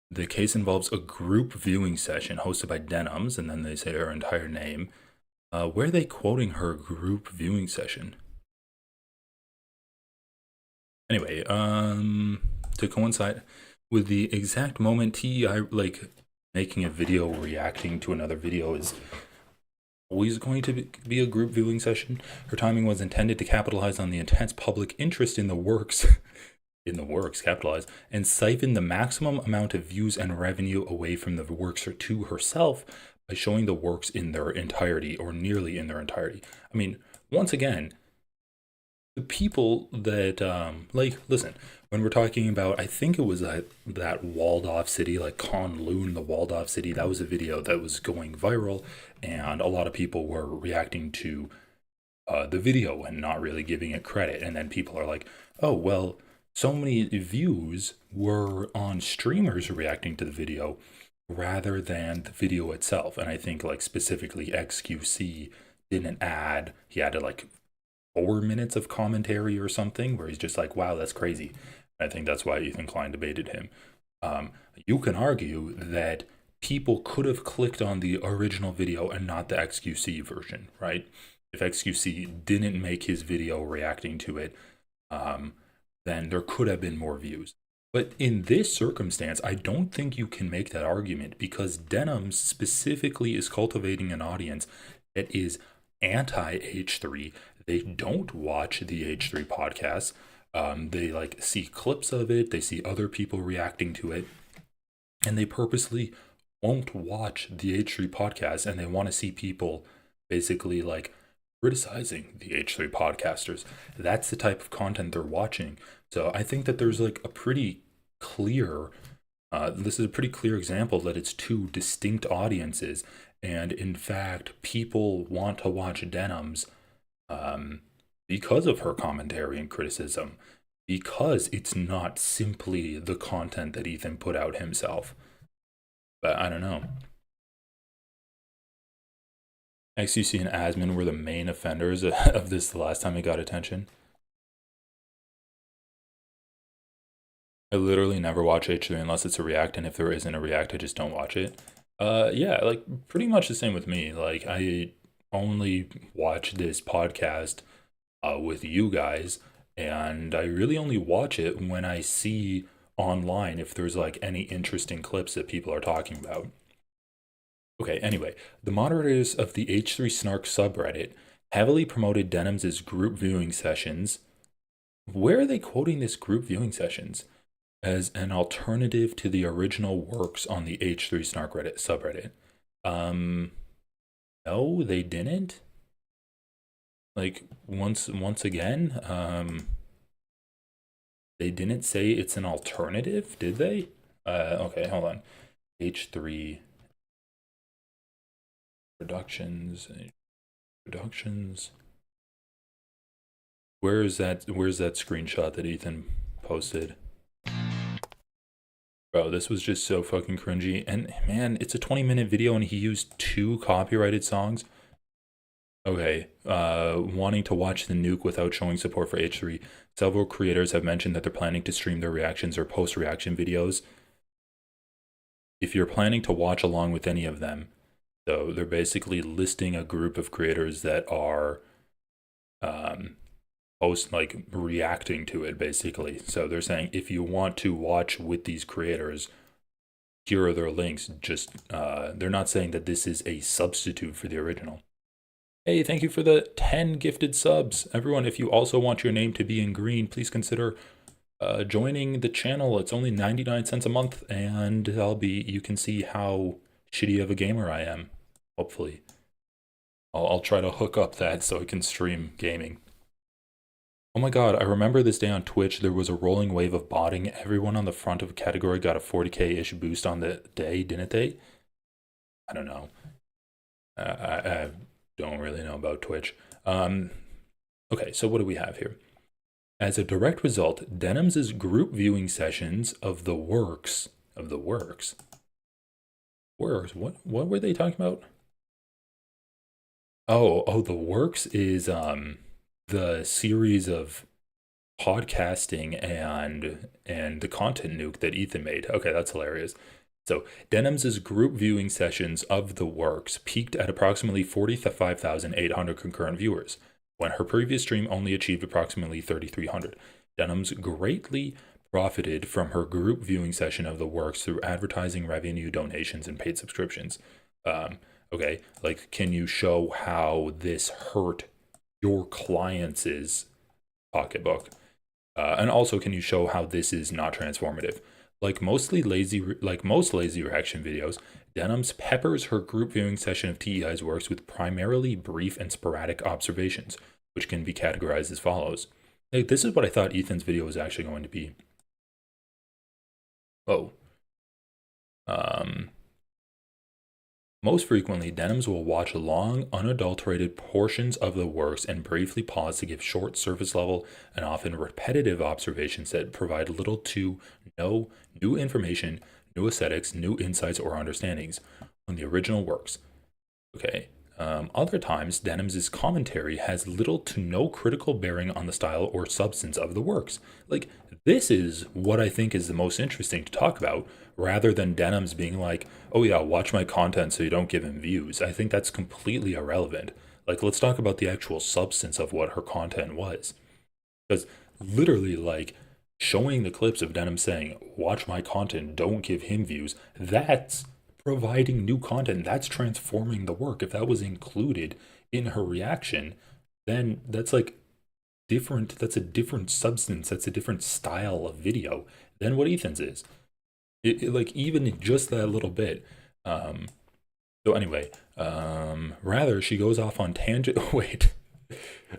the case involves a group viewing session hosted by Denims, and then they say her entire name. Where are they quoting her group viewing session? Anyway, to coincide with the exact moment TEI, like, making a video reacting to another video is always going to be a group viewing session. Her timing was intended to capitalize on the intense public interest in the works, capitalize, and siphon the maximum amount of views and revenue away from the works to herself by showing the works in their entirety or nearly in their entirety. I mean, once again, the people that, like, listen, when we're talking about, I think it was that walled off city, like Kowloon, the walled off city, that was a video that was going viral, and a lot of people were reacting to the video and not really giving it credit. And then people are like, oh, well, so many views were on streamers reacting to the video rather than the video itself. And I think, like, specifically XQC didn't add, he added like 4 minutes of commentary or something where he's just like, wow, that's crazy. And I think that's why Ethan Klein debated him. You can argue that people could have clicked on the original video and not the XQC version, right? If XQC didn't make his video reacting to it, then there could have been more views. But in this circumstance, I don't think you can make that argument because Denims specifically is cultivating an audience that is anti-H3. They don't watch the H3 podcasts. They like see clips of it. They see other people reacting to it. And they purposely won't watch the H3 podcast. And they want to see people basically like criticizing the H3 podcasters. That's the type of content they're watching. So I think that there's like a pretty clear, this is a pretty clear example that it's two distinct audiences. And in fact, people want to watch Denims because of her commentary and criticism, because it's not simply the content that Ethan put out himself. But I don't know. XUC and Asman were the main offenders of this the last time it got attention. I literally never watch H3 unless it's a react, and if there isn't a react, I just don't watch it. Yeah, like pretty much the same with me. Like I only watch this podcast with you guys, and I really only watch it when I see online if there's like any interesting clips that people are talking about. Okay, anyway, the moderators of the H3 Snark subreddit heavily promoted Denims' group viewing sessions. Where are they quoting this group viewing sessions? As an alternative to the original works on the H3 Snark Reddit subreddit. No, they didn't. Like once again, they didn't say it's an alternative, did they? Okay, hold on. H3 Productions. Where's that screenshot that Ethan posted? Bro, this was just so fucking cringy. And man, it's a 20-minute video and he used 2 copyrighted songs. Okay, wanting to watch the nuke without showing support for H3. Several creators have mentioned that they're planning to stream their reactions or post-reaction videos. If you're planning to watch along with any of them, so they're basically listing a group of creators that are reacting to it basically. So they're saying if you want to watch with these creators, here are their links. Just they're not saying that this is a substitute for the original. Hey, thank you for the 10 gifted subs. Everyone, if you also want your name to be in green, please consider joining the channel. It's only 99 cents a month, and you can see how shitty of a gamer I am. Hopefully. I'll try to hook up that so I can stream gaming. Oh my god, I remember this day on Twitch, there was a rolling wave of botting. Everyone on the front of a category got a 40k-ish boost on the day, didn't they? I don't know. I don't really know about Twitch. Okay, so what do we have here? As a direct result, Denham's group viewing sessions of the works. What were they talking about? Oh, the works is the series of podcasting and the content nuke that Ethan made. Okay, that's hilarious. So Denham's group viewing sessions of the works peaked at approximately 45,800 concurrent viewers, when her previous stream only achieved approximately 3,300. Denham's greatly profited from her group viewing session of the works through advertising revenue, donations, and paid subscriptions. Okay, like, can you show how this hurt your clients' pocketbook? And also, can you show how this is not transformative? Like most lazy reaction videos, Denham's peppers her group viewing session of TEI's works with primarily brief and sporadic observations, which can be categorized as follows. Like, this is what I thought Ethan's video was actually going to be. Most frequently, Denham's will watch long, unadulterated portions of the works and briefly pause to give short, surface level, and often repetitive observations that provide little to no new information, new aesthetics, new insights, or understandings on the original works. Okay. Other times, Denham's commentary has little to no critical bearing on the style or substance of the works. Like, this is what I think is the most interesting to talk about, rather than Denham's being like, oh yeah, watch my content so you don't give him views. I think that's completely irrelevant. Like, let's talk about the actual substance of what her content was. Because literally, like, showing the clips of Denham saying, watch my content, don't give him views, that's providing new content. That's transforming the work. If that was included in her reaction, then that's like different. That's a different substance. That's a different style of video than what Ethan's is. Like, even just that little bit. So anyway, rather she goes off on tangent. Wait.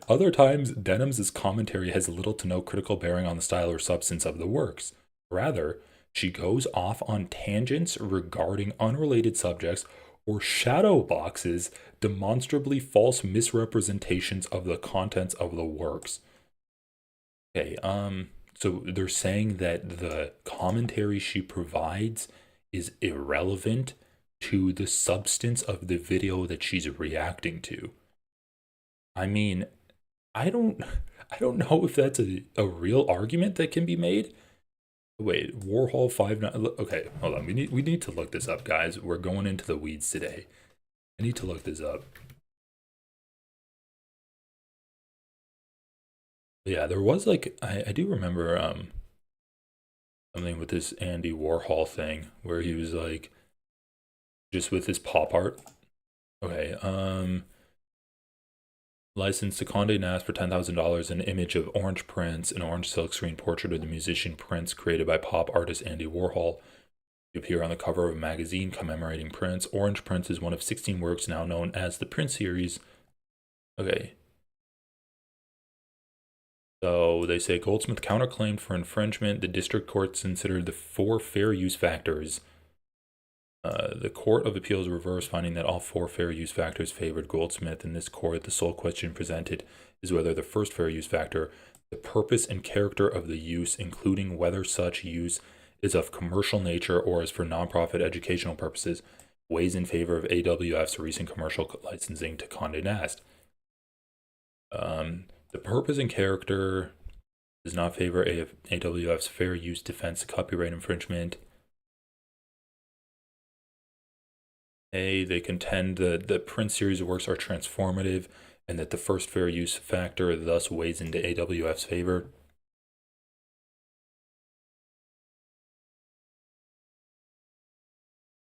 Other times, Denham's commentary has little to no critical bearing on the style or substance of the works. Rather, she goes off on tangents regarding unrelated subjects or shadow boxes, demonstrably false misrepresentations of the contents of the works. Okay, so they're saying that the commentary she provides is irrelevant to the substance of the video that she's reacting to. I mean, I don't know if that's a real argument that can be made. Wait, Warhol 59. Okay, hold on. We need to look this up, guys. We're going into the weeds today. I need to look this up. Yeah, there was like I do remember something with this Andy Warhol thing where he was like just with his pop art. Okay, licensed to Condé Nast for $10,000 an image of Orange Prince, an orange silkscreen portrait of the musician Prince created by pop artist Andy Warhol. To appear on the cover of a magazine commemorating Prince. Orange Prince is one of 16 works now known as the Prince series. Okay. So they say Goldsmith counterclaimed for infringement. The district courts considered the 4 fair use factors. The Court of Appeals reversed, finding that all 4 fair use factors favored Goldsmith. In this court, the sole question presented is whether the first fair use factor, the purpose and character of the use, including whether such use is of commercial nature or is for nonprofit educational purposes, weighs in favor of AWF's recent commercial licensing to Condé Nast. The purpose and character does not favor AWF's fair use defense of copyright infringement. They contend that the Prince series of works are transformative and that the first fair use factor thus weighs into AWF's favor.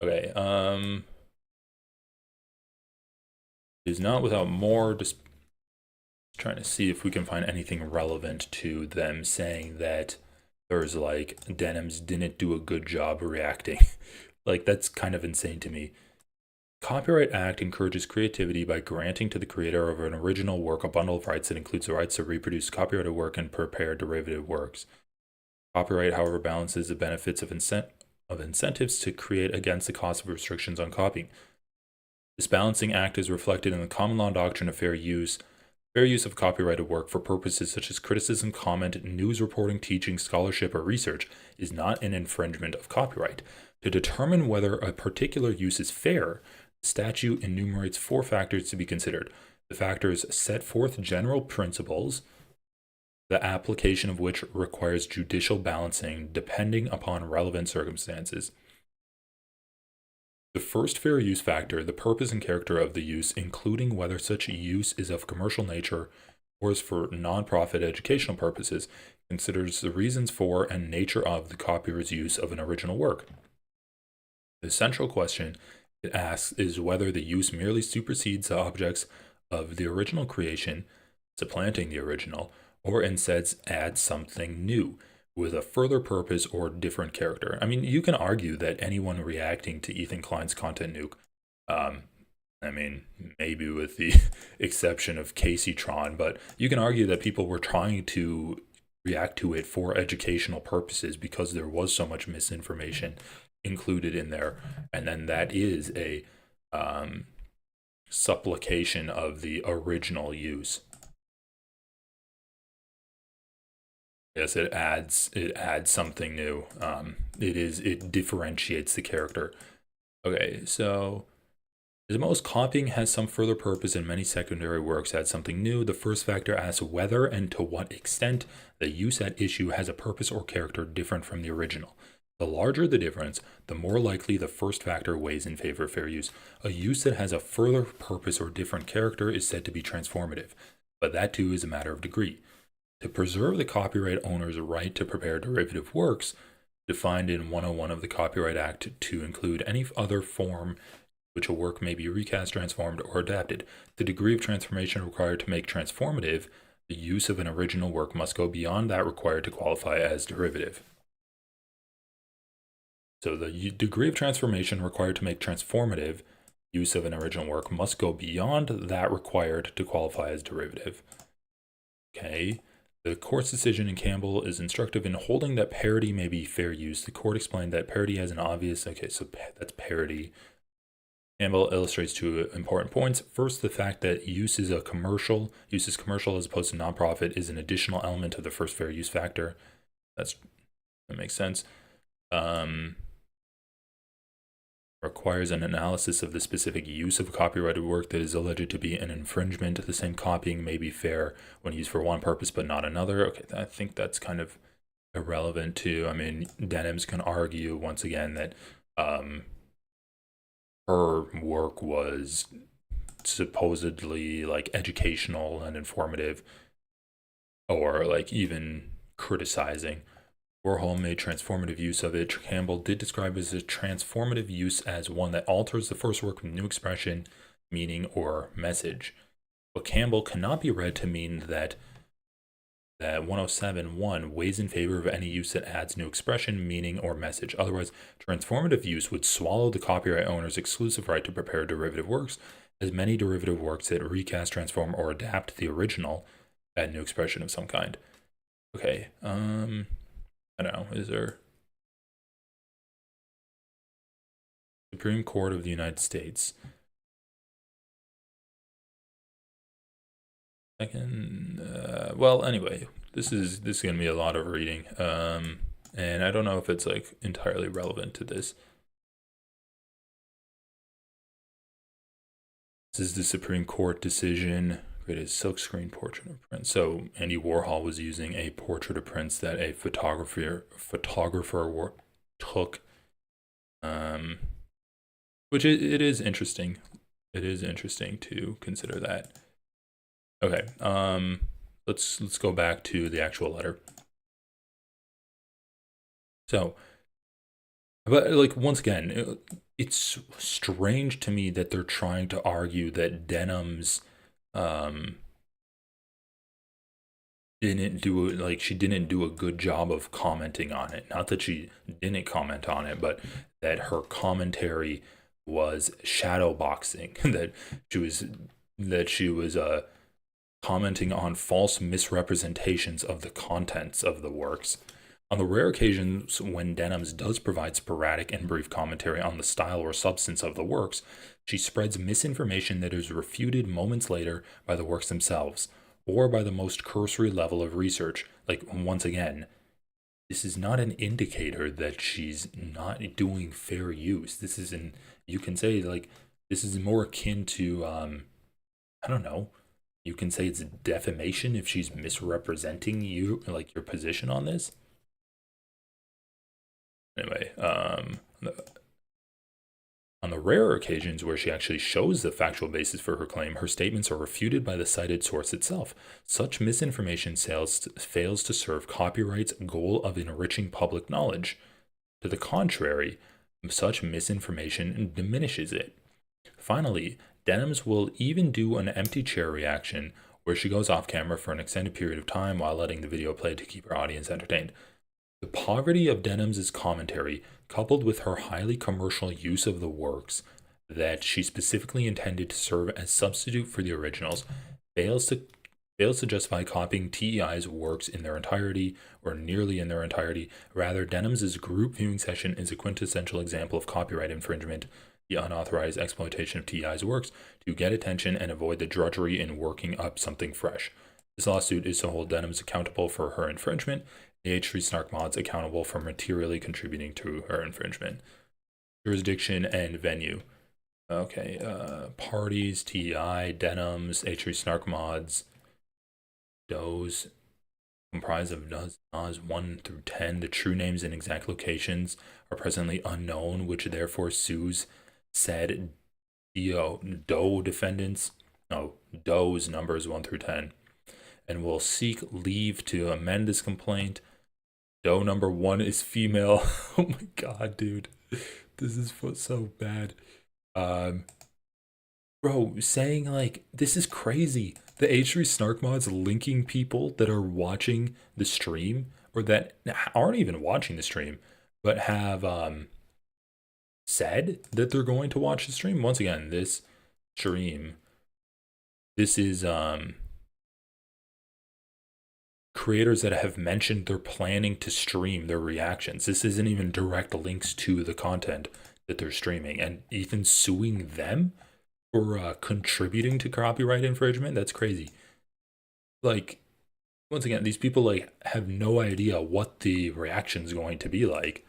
Okay, is not without more, just trying to see if we can find anything relevant to them saying that there's like Denham's didn't do a good job reacting. Like, that's kind of insane to me. Copyright Act encourages creativity by granting to the creator of an original work a bundle of rights that includes the rights to reproduce copyrighted work and prepare derivative works. Copyright, however, balances the benefits of incentives to create against the cost of restrictions on copying. This balancing act is reflected in the common law doctrine of fair use. Fair use of copyrighted work for purposes such as criticism, comment, news reporting, teaching, scholarship, or research is not an infringement of copyright. To determine whether a particular use is fair, the statute enumerates 4 factors to be considered. The factors set forth general principles, the application of which requires judicial balancing depending upon relevant circumstances. The first fair use factor, the purpose and character of the use, including whether such use is of commercial nature or is for nonprofit educational purposes, considers the reasons for and nature of the copyright's use of an original work. The central question it asks is whether the use merely supersedes the objects of the original creation, supplanting the original, or instead adds something new with a further purpose or different character. I mean, you can argue that anyone reacting to Ethan Klein's content nuke, I mean, maybe with the exception of Kaceytron, but you can argue that people were trying to react to it for educational purposes because there was so much misinformation included in there, and then that is a supplication of the original use. Yes, it adds something new. It differentiates the character. Okay, so as most copying has some further purpose and many secondary works add something new, the first factor asks whether and to what extent the use at issue has a purpose or character different from the original. The larger the difference, the more likely the first factor weighs in favor of fair use. A use that has a further purpose or different character is said to be transformative, but that too is a matter of degree. To preserve the copyright owner's right to prepare derivative works, defined in 101 of the Copyright Act to include any other form which a work may be recast, transformed, or adapted, the degree of transformation required to make transformative the use of an original work must go beyond that required to qualify as derivative. So the degree of transformation required to make transformative use of an original work must go beyond that required to qualify as derivative. Okay. The court's decision in Campbell is instructive in holding that parody may be fair use. The court explained that parody has an obvious, okay, so that's parody. Campbell illustrates 2 important points. First, the fact that use is commercial as opposed to nonprofit is an additional element of the first fair use factor. That makes sense. Requires an analysis of the specific use of copyrighted work that is alleged to be an infringement. The same copying may be fair when used for one purpose but not another. Okay, I think that's kind of irrelevant too. I mean, Denims can argue once again that her work was supposedly like educational and informative, or like even criticizing. Warhol made transformative use of it. Campbell did describe as a transformative use as one that alters the first work with new expression, meaning, or message. But Campbell cannot be read to mean that 107.1 weighs in favor of any use that adds new expression, meaning, or message. Otherwise, transformative use would swallow the copyright owner's exclusive right to prepare derivative works, as many derivative works that recast, transform, or adapt the original add new expression of some kind. Okay, I don't know, is there Supreme Court of the United States? Well, anyway, this is going to be a lot of reading, and I don't know if it's like entirely relevant to this. This is the Supreme Court decision. Created a silkscreen portrait of Prince. So Andy Warhol was using a portrait of Prince that a photographer took, which it is interesting. It is interesting to consider that. Okay, let's go back to the actual letter. So, but like once again, it's strange to me that they're trying to argue that Denham's she didn't do a good job of commenting on it. Not that she didn't comment on it, but that her commentary was shadow boxing, that she was commenting on false misrepresentations of the contents of the works. On the rare occasions when Denims does provide sporadic and brief commentary on the style or substance of the works, she spreads misinformation that is refuted moments later by the works themselves, or by the most cursory level of research. Like, once again, this is not an indicator that she's not doing fair use. This is you can say, like, this is more akin to, I don't know, you can say it's defamation if she's misrepresenting you, like, your position on this. Anyway, on the rare occasions where she actually shows the factual basis for her claim, her statements are refuted by the cited source itself. Such misinformation fails to serve copyright's goal of enriching public knowledge. To the contrary, such misinformation diminishes it. Finally, Denims will even do an empty chair reaction where she goes off camera for an extended period of time while letting the video play to keep her audience entertained. The poverty of Denims' commentary, coupled with her highly commercial use of the works that she specifically intended to serve as substitute for the originals, fails to justify copying TEI's works in their entirety, or nearly in their entirety. Rather, Denims' group viewing session is a quintessential example of copyright infringement, the unauthorized exploitation of TEI's works to get attention and avoid the drudgery in working up something fresh. This lawsuit is to hold Denims accountable for her infringement, the H3 Snark mods accountable for materially contributing to her infringement. Jurisdiction and venue. Okay, parties, TEI, Denims, H3 Snark mods, those comprised of NAS 1 through 10. The true names and exact locations are presently unknown, which therefore sues said DOE defendants, DOE's numbers 1 through 10, and will seek leave to amend this complaint. DOE number 1 is female. Oh my god, dude. This is so bad. Bro, saying, like, this is crazy. The H3 Snark mods linking people that are watching the stream, or that aren't even watching the stream, but have said that they're going to watch the stream. Once again, this stream, this is creators that have mentioned they're planning to stream their reactions. This isn't even direct links to the content that they're streaming, and Ethan's suing them for contributing to copyright infringement. That's crazy. Like, once again, these people, like, have no idea what the reaction is going to be like.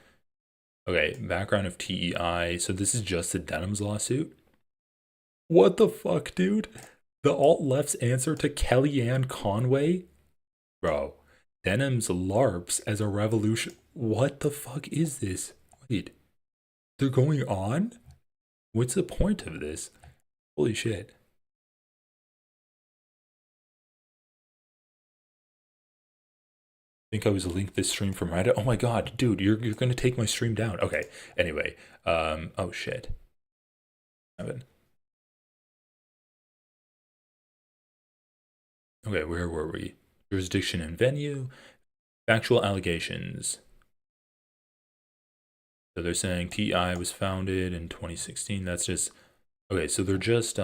Okay, background of TEI. So this is just the Denims lawsuit. What the fuck, dude? The alt-left's answer to Kellyanne Conway? Bro, Denims LARPs as a revolution. What the fuck is this? Wait, they're going on? What's the point of this? Holy shit. I think I was linked this stream from Reddit. Oh my god, dude, you're gonna take my stream down. Okay, anyway, oh shit. Okay, where were we? Jurisdiction and venue, factual allegations. So they're saying TI was founded in 2016. That's just, okay, so they're just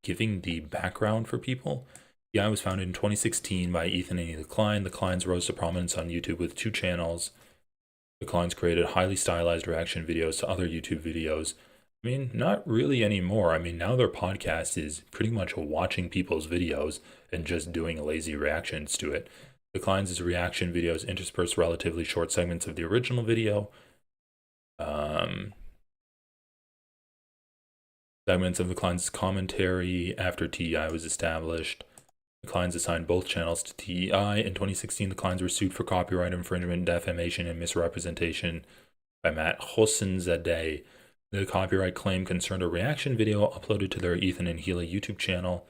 giving the background for people. TI was founded in 2016 by Ethan and Klein. The Kleins rose to prominence on YouTube with 2 channels. The Kleins created highly stylized reaction videos to other YouTube videos. I mean, not really anymore. I mean, now their podcast is pretty much watching people's videos and just doing lazy reactions to it. The Kleins' reaction videos intersperse relatively short segments of the original video. Segments of the Kleins' commentary after TEI was established. The Kleins assigned both channels to TEI. In 2016, the Kleins were sued for copyright infringement, defamation, and misrepresentation by Matt Hossanzadeh. The copyright claim concerned a reaction video uploaded to their Ethan and Healy YouTube channel.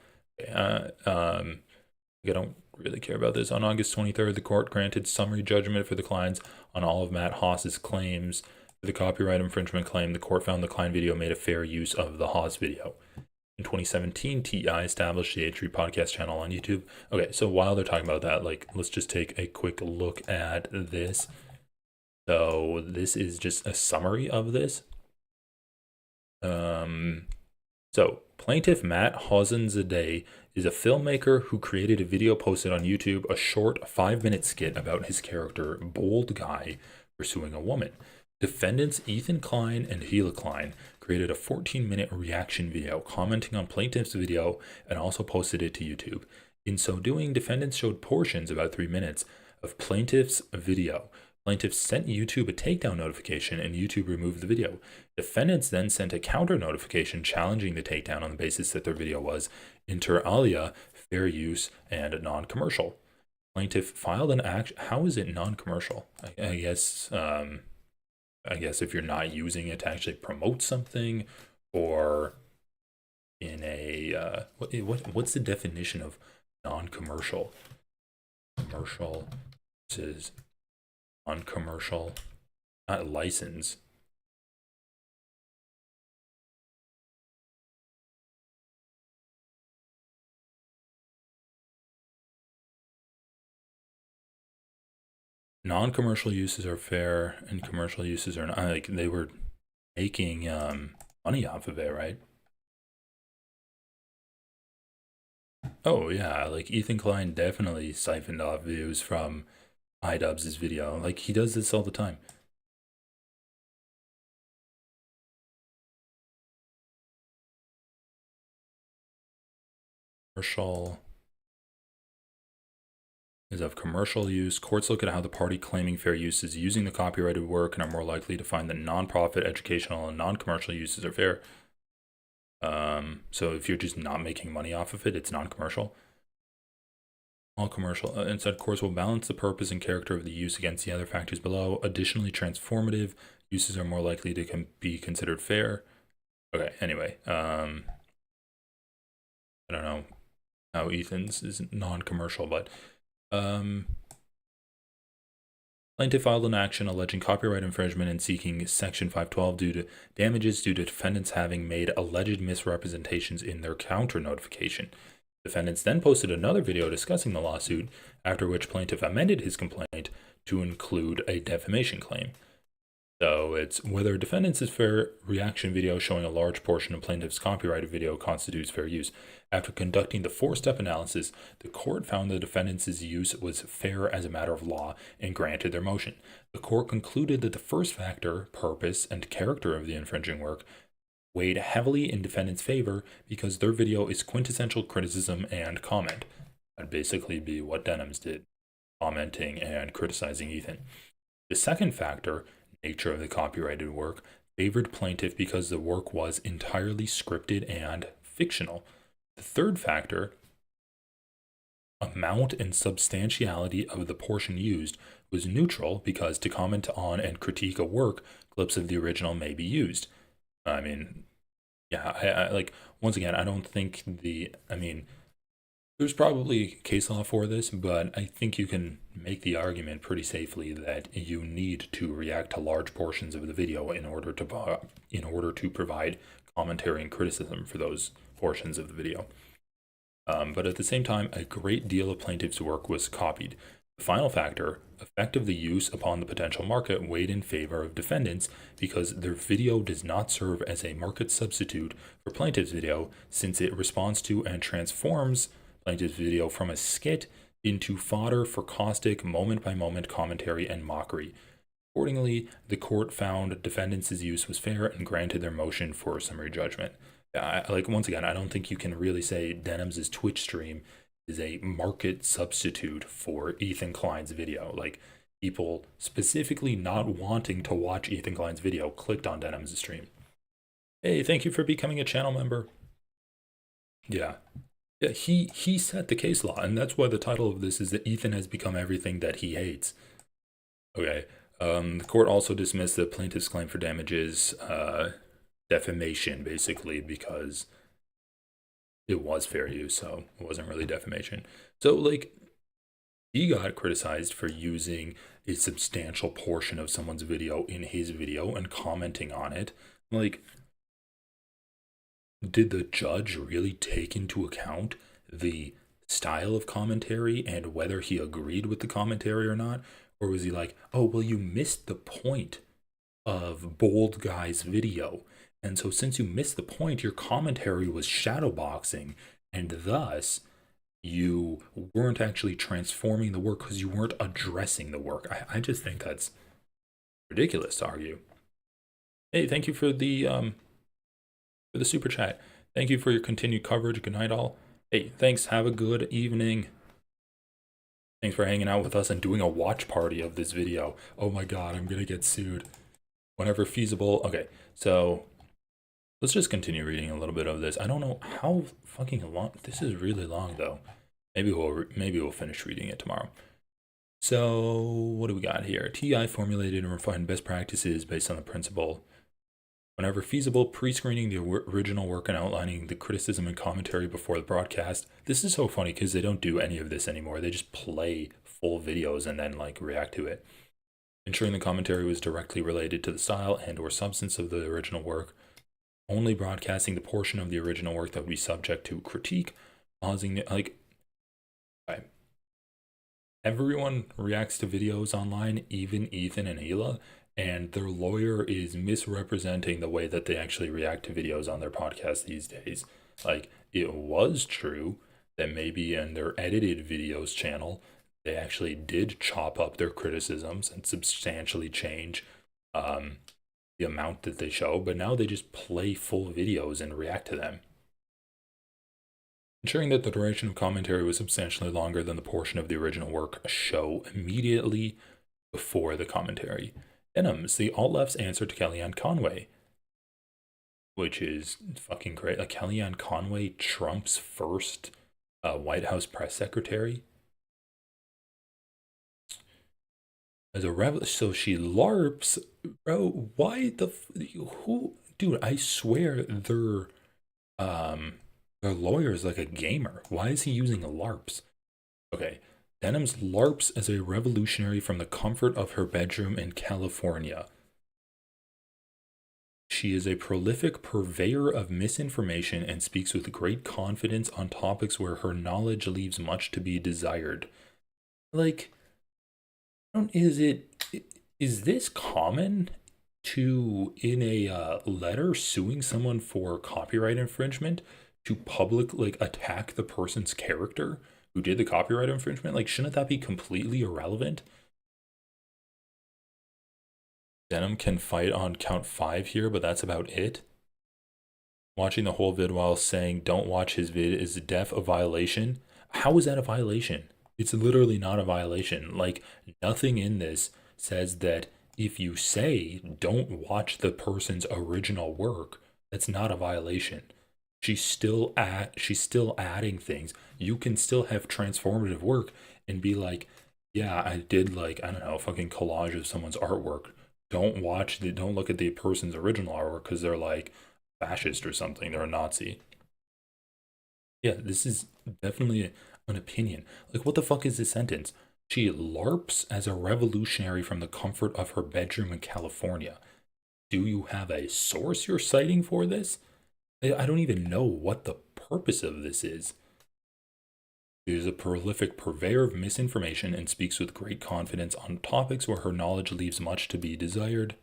I don't really care about this. On August 23rd, the court granted summary judgment for the Kleins on all of Matt Haas's claims. For the copyright infringement claim, the court found the Klein video made a fair use of the Haas video. In 2017, TEI established the H3 podcast channel on YouTube. Okay, so while they're talking about that, like, let's just take a quick look at this. So this is just a summary of this. So Plaintiff Matt Hasan is a filmmaker who created a video posted on YouTube, a short 5-minute skit about his character, Bold Guy, pursuing a woman. Defendants Ethan Klein and Hila Klein created a 14-minute reaction video commenting on plaintiff's video and also posted it to YouTube. In so doing, defendants showed portions, about 3 minutes, of plaintiff's video. Plaintiffs sent YouTube a takedown notification and YouTube removed the video. Defendants then sent a counter notification challenging the takedown on the basis that their video was inter alia, fair use, and non-commercial. Plaintiff filed an action. How is it non-commercial? I guess if you're not using it to actually promote something, or in a what's the definition of non-commercial? Commercial versus non-commercial, not license. Non-commercial uses are fair and commercial uses are not. Like, they were making money off of it, right? Oh yeah, like Ethan Klein definitely siphoned off views from iDubbbz' video. Like, he does this all the time. Commercial is of commercial use. Courts look at how the party claiming fair use is using the copyrighted work and are more likely to find that non-profit, educational, and non-commercial uses are fair. So if you're just not making money off of it, it's non-commercial. All commercial. Instead, courts will balance the purpose and character of the use against the other factors below. Additionally, transformative uses are more likely to be considered fair. Okay, anyway. I don't know how Ethan's is non-commercial, but plaintiff filed an action alleging copyright infringement and seeking Section 512 due to damages due to defendants having made alleged misrepresentations in their counter notification. Defendants then posted another video discussing the lawsuit, after which plaintiff amended his complaint to include a defamation claim. So it's whether defendants' fair reaction video showing a large portion of plaintiff's copyrighted video constitutes fair use. After conducting the 4-step analysis, the court found the defendants' use was fair as a matter of law and granted their motion. The court concluded that the first factor, purpose and character of the infringing work, weighed heavily in defendants' favor because their video is quintessential criticism and comment. That'd basically be what Denims did, commenting and criticizing Ethan. The second factor, nature of the copyrighted work, favored plaintiff because the work was entirely scripted and fictional. The third factor, amount and substantiality of the portion used, was neutral because to comment on and critique a work, clips of the original may be used. I mean, yeah, I like, once again, I don't think there's probably case law for this, but I think you can make the argument pretty safely that you need to react to large portions of the video in order to provide commentary and criticism for those portions of the video. But at the same time, a great deal of plaintiff's work was copied. The final factor, effect of the use upon the potential market, weighed in favor of defendants because their video does not serve as a market substitute for plaintiff's video, since it responds to and transforms plaintiff's video from a skit into fodder for caustic moment-by-moment commentary and mockery. Accordingly, the court found defendants' use was fair and granted their motion for summary judgment. Once again, I don't think you can really say Denims' Twitch stream is a market substitute for Ethan Klein's video. Like, people specifically not wanting to watch Ethan Klein's video clicked on Denims' stream. Hey, thank you for becoming a channel member. Yeah, he set the case law, and that's why the title of this is that Ethan has become everything that he hates. Okay, the court also dismissed the plaintiff's claim for damages, defamation, basically, because it was fair use, so it wasn't really defamation. So, like, he got criticized for using a substantial portion of someone's video in his video and commenting on it. Like, did the judge really take into account the style of commentary and whether he agreed with the commentary or not? Or was he like, oh, well, you missed the point of Bold Guy's video. And so since you missed the point, your commentary was shadowboxing, and thus you weren't actually transforming the work because you weren't addressing the work. I just think that's ridiculous to argue. Hey, thank you for the super chat. Thank you for your continued coverage. Good night, all. Hey, thanks. Have a good evening. Thanks for hanging out with us and doing a watch party of this video. Oh my god, I'm gonna get sued. Whenever feasible. Okay, so let's just continue reading a little bit of this. I don't know how fucking long. This is really long, though. Maybe we'll finish reading it tomorrow. So what do we got here? TI formulated and refined best practices based on the principle, whenever feasible, pre-screening the original work and outlining the criticism and commentary before the broadcast. This is so funny because they don't do any of this anymore. They just play full videos and then like react to it. Ensuring the commentary was directly related to the style and or substance of the original work. Only broadcasting the portion of the original work that would be subject to critique. Pausing the, like, okay. Everyone reacts to videos online, even Ethan and Hila, and their lawyer is misrepresenting the way that they actually react to videos on their podcast these days. Like, it was true that maybe in their edited videos channel, they actually did chop up their criticisms and substantially change the amount that they show, but now they just play full videos and react to them. Ensuring that the duration of commentary was substantially longer than the portion of the original work show immediately before the commentary. Denims, the alt-left's answer to Kellyanne Conway, which is fucking great. Like, Kellyanne Conway, Trump's first White House press secretary. As a so she LARPs, bro. Why the who, dude? I swear their lawyer is like a gamer. Why is he using LARPs? Okay, Denham's LARPs as a revolutionary from the comfort of her bedroom in California. She is a prolific purveyor of misinformation and speaks with great confidence on topics where her knowledge leaves much to be desired. Like, is this common to, in a letter suing someone for copyright infringement, to like attack the person's character who did the copyright infringement? Like, shouldn't that be completely irrelevant? Denim can fight on count 5 here, but that's about it. Watching the whole vid while saying don't watch his vid is a violation. How is that a violation? It's literally not a violation. Like, nothing in this says that if you say don't watch the person's original work, that's not a violation. She's still adding things. You can still have transformative work and be like, yeah, I did, like, I don't know, fucking collage of someone's artwork. Don't look at the person's original artwork because they're like fascist or something. They're a Nazi. Yeah, this is definitely an opinion. Like, what the fuck is this sentence? She LARPs as a revolutionary from the comfort of her bedroom in California. Do you have a source you're citing for this? I don't even know what the purpose of this is. She is a prolific purveyor of misinformation and speaks with great confidence on topics where her knowledge leaves much to be desired.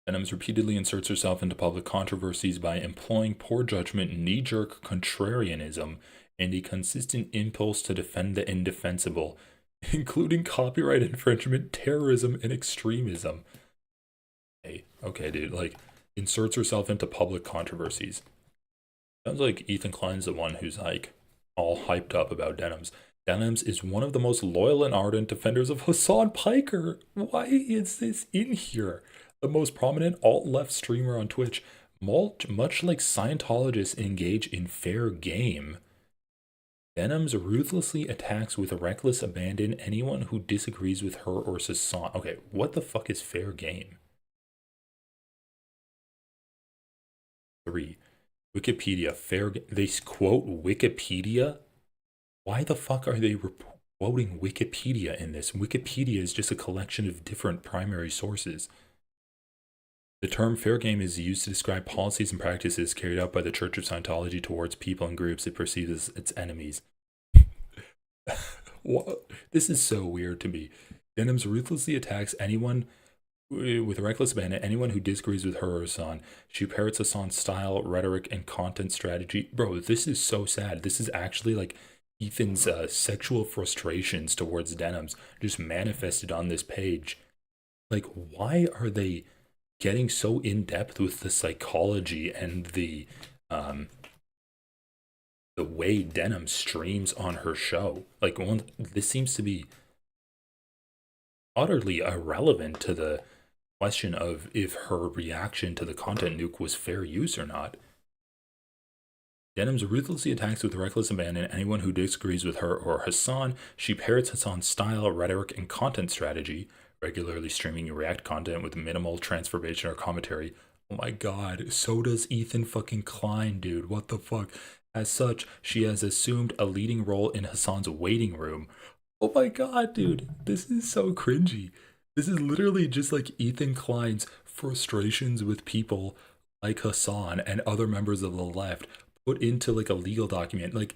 Adams repeatedly inserts herself into public controversies by employing poor judgment, knee-jerk contrarianism, and a consistent impulse to defend the indefensible, including copyright infringement, terrorism, and extremism. Okay, dude, like, inserts herself into public controversies. Sounds like Ethan Klein's the one who's, like, all hyped up about Denims. Denims is one of the most loyal and ardent defenders of Hasan Piker. Why is this in here? The most prominent alt-left streamer on Twitch. Much like Scientologists engage in fair game, Denims ruthlessly attacks with reckless abandon anyone who disagrees with her or Hasan. Okay, what the fuck is fair game? 3. Wikipedia. They quote Wikipedia? Why the fuck are they quoting Wikipedia in this? Wikipedia is just a collection of different primary sources. The term fair game is used to describe policies and practices carried out by the Church of Scientology towards people and groups it perceives as its enemies. What? This is so weird to me. Denims ruthlessly attacks anyone with reckless abandon, anyone who disagrees with her or Hasan. She parrots Hasan's style, rhetoric, and content strategy. Bro, this is so sad. This is actually like Ethan's sexual frustrations towards Denims just manifested on this page. Like, why are they getting so in depth with the psychology and the way Denim streams on her show? Like, this seems to be utterly irrelevant to the question of if her reaction to the content nuke was fair use or not. Denims ruthlessly attacks with reckless abandon anyone who disagrees with her or Hasan. She parrots Hasan's style, rhetoric, and content strategy, regularly streaming React content with minimal transformation or commentary. Oh my god, so does Ethan fucking Klein, dude. What the fuck? As such, she has assumed a leading role in Hasan's waiting room. Oh my god, dude. This is so cringy. This is literally just like Ethan Klein's frustrations with people like Hasan and other members of the left put into like a legal document. Like,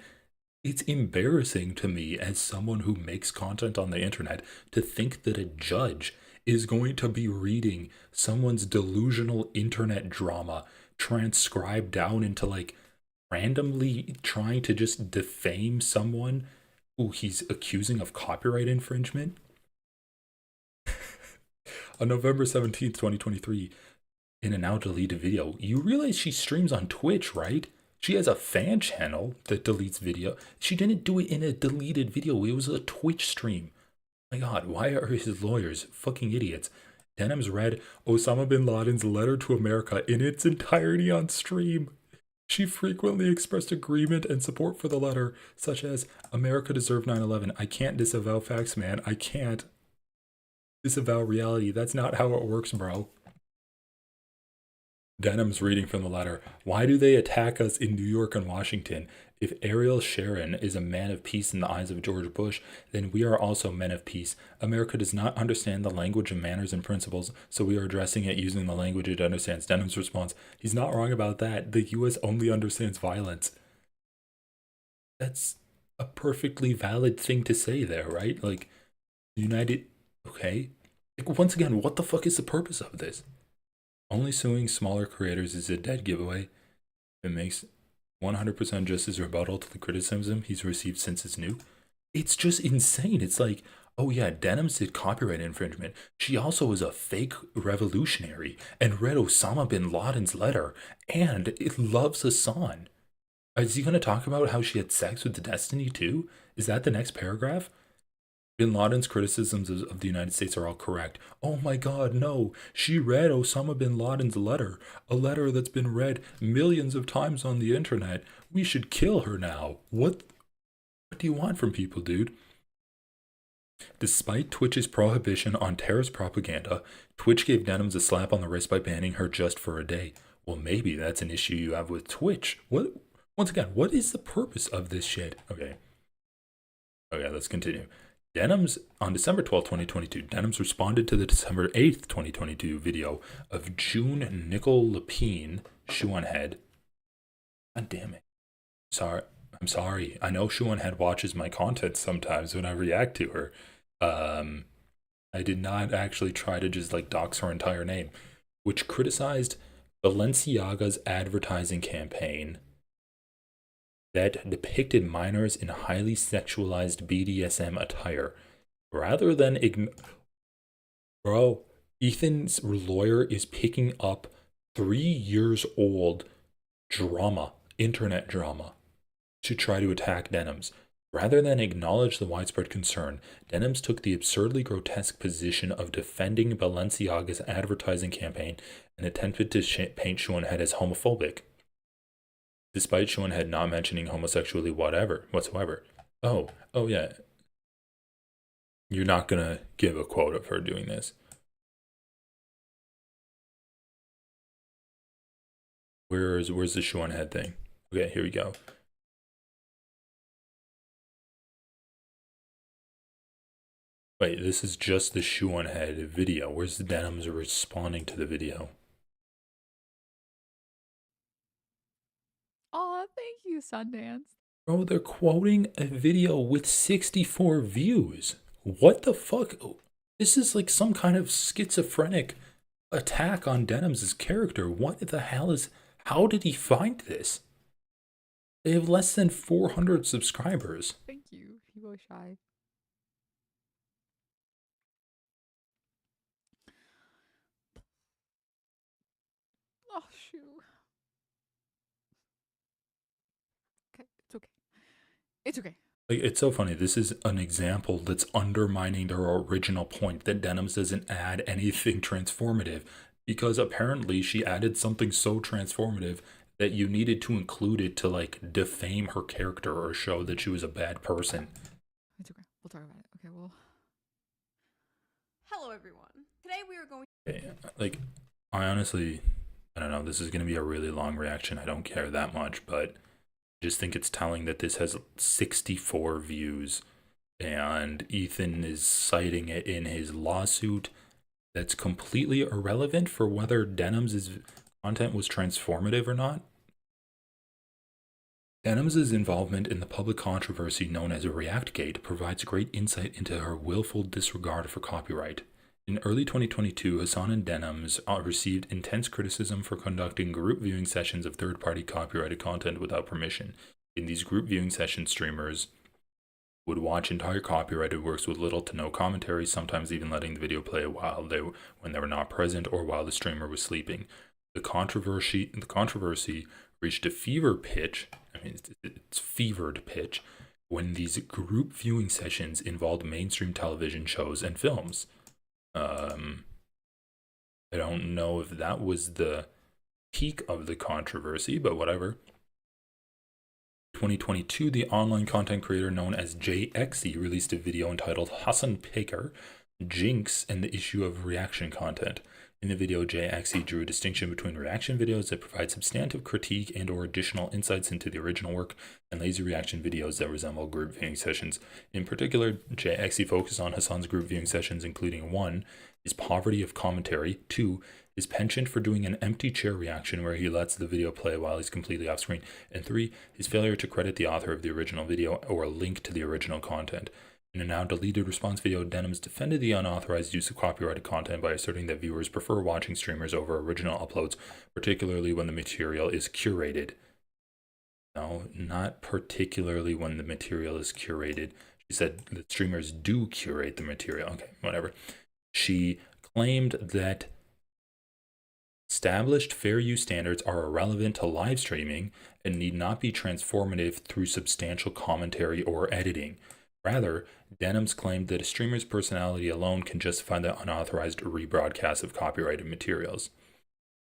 it's embarrassing to me as someone who makes content on the internet to think that a judge is going to be reading someone's delusional internet drama transcribed down into like randomly trying to just defame someone who he's accusing of copyright infringement. On November 17th, 2023, in a now deleted video, you realize she streams on Twitch, right? She has a fan channel that deletes video. She didn't do it in a deleted video. It was a Twitch stream. My god, why are his lawyers fucking idiots? Denims read Osama bin Laden's letter to America in its entirety on stream. She frequently expressed agreement and support for the letter, such as, America deserved 9/11. I can't disavow facts, man. I can't disavow reality. That's not how it works, bro. Denim's reading from the letter. Why do they attack us in New York and Washington? If Ariel Sharon is a man of peace in the eyes of George Bush, then we are also men of peace. America does not understand the language of manners and principles, so we are addressing it using the language it understands. Denim's response. He's not wrong about that. The U.S. only understands violence. That's a perfectly valid thing to say there, right? Like, United... Okay. Like, once again, what the fuck is the purpose of this? Only suing smaller creators is a dead giveaway. It makes 100% just as rebuttal to the criticism he's received since it's new. It's just insane. It's like, oh yeah, Denims did copyright infringement. She also is a fake revolutionary and read Osama bin Laden's letter and it loves Hasan. Is he going to talk about how she had sex with Destiny too? Is that the next paragraph? Bin Laden's criticisms of the United States are all correct. Oh my god, no. She read Osama bin Laden's letter. A letter that's been read millions of times on the internet. We should kill her now. What do you want from people, dude? Despite Twitch's prohibition on terrorist propaganda, Twitch gave Denims a slap on the wrist by banning her just for a day. Well, maybe that's an issue you have with Twitch. What? Once again, what is the purpose of this shit? Okay, let's continue. Denims, on December 12, 2022, Denims responded to the December 8th, 2022 video of June Nicole Lepine, Shoe on Head. God damn it. I'm sorry. I know Shoe on Head watches my content sometimes when I react to her. I did not actually try to just like dox her entire name, which criticized Balenciaga's advertising campaign that depicted minors in highly sexualized BDSM attire. Rather than Bro, Ethan's lawyer is picking up 3 years old drama, internet drama, to try to attack Denims. Rather than acknowledge the widespread concern, Denims took the absurdly grotesque position of defending Balenciaga's advertising campaign and attempted to paint Shoe on Head as homophobic, despite Shoe on Head not mentioning homosexuality whatsoever. Oh yeah. You're not gonna give a quote of her doing this. Where's the Shoe on Head thing? Okay, here we go. Wait, this is just the Shoe on Head video. Where's the Denims responding to the video? Aw, thank you, Sundance. Bro, they're quoting a video with 64 views. What the fuck? This is like some kind of schizophrenic attack on Denham's character. What the hell is... How did he find this? They have less than 400 subscribers. Thank you. He was shy. Oh, shoot. Okay, it's okay. It's okay. Like, it's so funny. This is an example that's undermining their original point that Denham's doesn't add anything transformative, because apparently she added something so transformative that you needed to include it to like defame her character or show that she was a bad person. It's okay. We'll talk about it. Okay, well. Hello, everyone. Today we are going. Like, I honestly, I don't know. This is going to be a really long reaction. I don't care that much, but I just think it's telling that this has 64 views, and Ethan is citing it in his lawsuit. That's completely irrelevant for whether Denham's content was transformative or not. Denham's involvement in the public controversy known as ReactGate provides great insight into her willful disregard for copyright. In early 2022, Hasan and Denham's received intense criticism for conducting group viewing sessions of third-party copyrighted content without permission. In these group viewing sessions, streamers would watch entire copyrighted works with little to no commentary, sometimes even letting the video play when they were not present or while the streamer was sleeping. The controversy reached a fever pitch. I mean, it's fevered pitch when these group viewing sessions involved mainstream television shows and films. I don't know if that was the peak of the controversy, but whatever. 2022, the online content creator known as JXE released a video entitled Hasan Piker, Jinx, and the Issue of Reaction Content. In the video, JXE drew a distinction between reaction videos that provide substantive critique and or additional insights into the original work and lazy reaction videos that resemble group viewing sessions. In particular, JXE focused on Hasan's group viewing sessions, including 1. His poverty of commentary, 2. His penchant for doing an empty chair reaction where he lets the video play while he's completely off screen, and 3. His failure to credit the author of the original video or link to the original content. In a now deleted response video, Denham's defended the unauthorized use of copyrighted content by asserting that viewers prefer watching streamers over original uploads, particularly when the material is curated. No, not particularly when the material is curated. She said that streamers do curate the material. Okay, whatever. She claimed that established fair use standards are irrelevant to live streaming and need not be transformative through substantial commentary or editing. Rather, Denham's claimed that a streamer's personality alone can justify the unauthorized rebroadcast of copyrighted materials.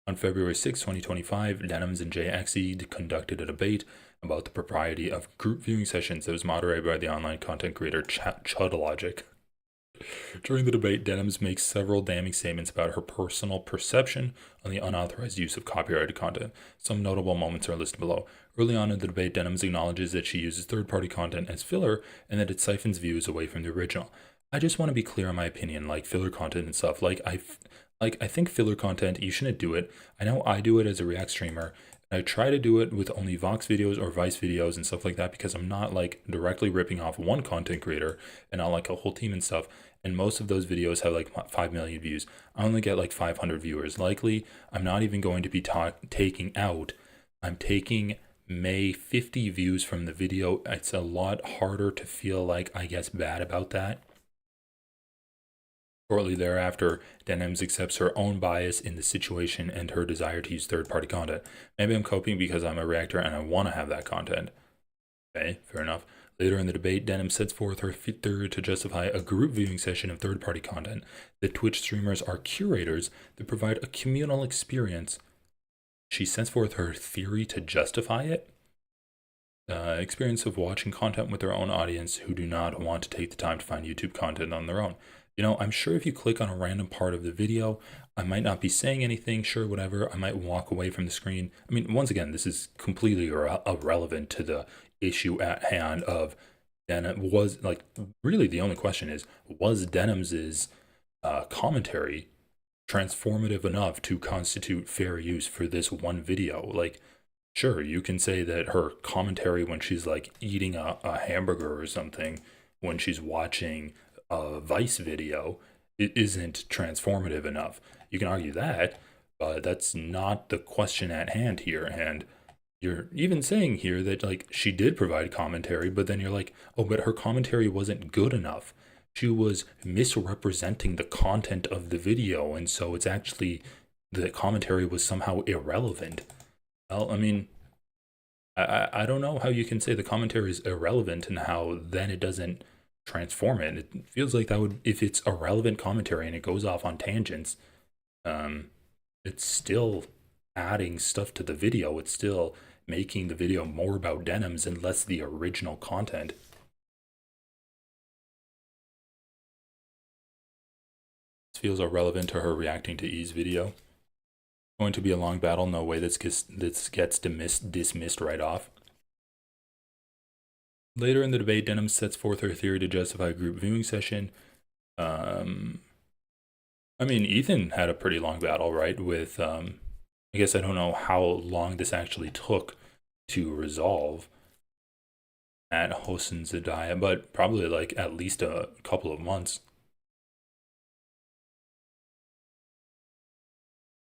On February 6, 2025, Denham's and JXE conducted a debate about the propriety of group viewing sessions that was moderated by the online content creator Chudlogic. During the debate, Denham's makes several damning statements about her personal perception on the unauthorized use of copyrighted content. Some notable moments are listed below. Early on in the debate, Denham's acknowledges that she uses third-party content as filler and that it siphons views away from the original. I just want to be clear on my opinion, like filler content and stuff. I think filler content, you shouldn't do it. I know I do it as a React streamer. I try to do it with only Vox videos or Vice videos and stuff like that because I'm not like directly ripping off one content creator and not like a whole team and stuff. And most of those videos have like 5 million views. I only get like 500 viewers. Likely, I'm not even going to be taking out. I'm taking May 50 views from the video. It's a lot harder to feel like, I guess, bad about that. Shortly thereafter, Denham's accepts her own bias in the situation and her desire to use third-party content. Maybe I'm coping because I'm a reactor and I want to have that content. Okay, fair enough. Later in the debate, Denham sets forth her theory to justify a group viewing session of third-party content. That Twitch streamers are curators that provide a communal experience. She sets forth her theory to justify it. Experience of watching content with their own audience who do not want to take the time to find YouTube content on their own. You know, I'm sure if you click on a random part of the video, I might not be saying anything, sure, whatever. I might walk away from the screen. I mean, once again, this is completely irrelevant to the issue at hand of Denham. Was like, really the only question is, was Denham's commentary transformative enough to constitute fair use for this one video? Like, Sure, you can say that her commentary when she's like eating a hamburger or something, when she's watching a Vice video, it isn't transformative enough. You can argue that, but that's not the question at hand here. And you're even saying here that like she did provide commentary, but then you're like, oh, but her commentary wasn't good enough. She was misrepresenting the content of the video, and so it's actually the commentary was somehow irrelevant. Well, I mean, I don't know how you can say the commentary is irrelevant and how then it doesn't transform it. It feels like that would, if it's irrelevant commentary and it goes off on tangents, it's still adding stuff to the video. It's still making the video more about denims and less the original content. This feels irrelevant to her reacting to E's video. Going to be a long battle. No way this gets dismissed right off. Later in the debate, Denim sets forth her theory to justify a group viewing session. I mean, Ethan had a pretty long battle, right? With, I guess I don't know how long this actually took to resolve at Hasan Zadaya, but probably like at least a couple of months.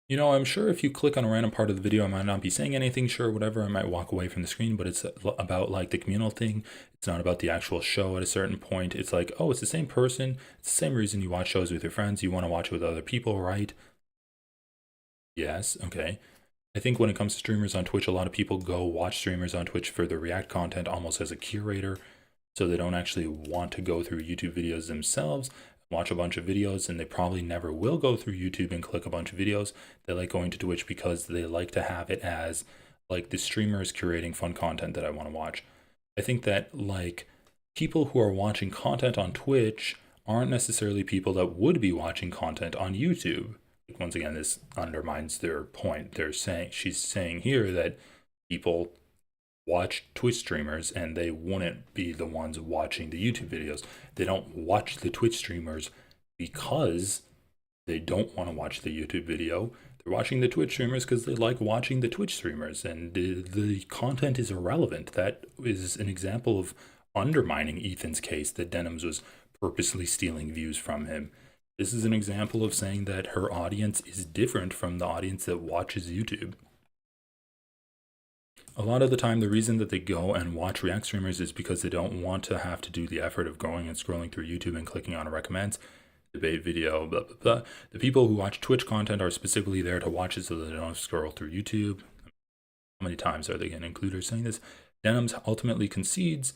You know, I'm sure if you click on a random part of the video, I might not be saying anything, sure, whatever, I might walk away from the screen, but it's about like the communal thing. It's not about the actual show at a certain point. It's like, oh, it's the same person. It's the same reason you watch shows with your friends. You want to watch it with other people, right? Yes, okay. I think when it comes to streamers on Twitch, a lot of people go watch streamers on Twitch for the React content almost as a curator. So they don't actually want to go through YouTube videos themselves, watch a bunch of videos, and they probably never will go through YouTube and click a bunch of videos. They like going to Twitch because they like to have it as like the streamer is curating fun content that I want to watch. I think that like people who are watching content on Twitch aren't necessarily people that would be watching content on YouTube. Once again, this undermines their point. She's saying here that people watch Twitch streamers and they wouldn't be the ones watching the YouTube videos. They don't watch the Twitch streamers because they don't want to watch the YouTube video. They're watching the Twitch streamers because they like watching the Twitch streamers, and the content is irrelevant. That is an example of undermining Ethan's case that Denims was purposely stealing views from him. This is an example of saying that her audience is different from the audience that watches YouTube. A lot of the time, the reason that they go and watch React streamers is because they don't want to have to do the effort of going and scrolling through YouTube and clicking on a recommends, debate video, blah, blah, blah. The people who watch Twitch content are specifically there to watch it so that they don't scroll through YouTube. How many times are they going to include her saying this? Denims ultimately concedes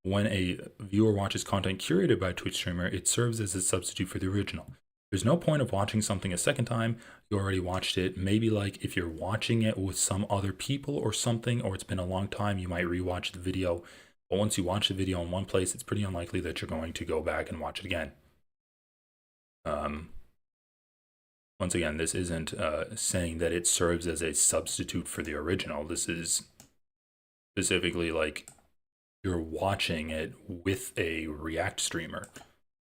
when a viewer watches content curated by a Twitch streamer, it serves as a substitute for the original. There's no point of watching something a second time. You already watched it. Maybe like if you're watching it with some other people or something, or it's been a long time, you might rewatch the video. But once you watch the video in one place, it's pretty unlikely that you're going to go back and watch it again. Once again, this isn't saying that it serves as a substitute for the original. This is specifically like you're watching it with a React streamer.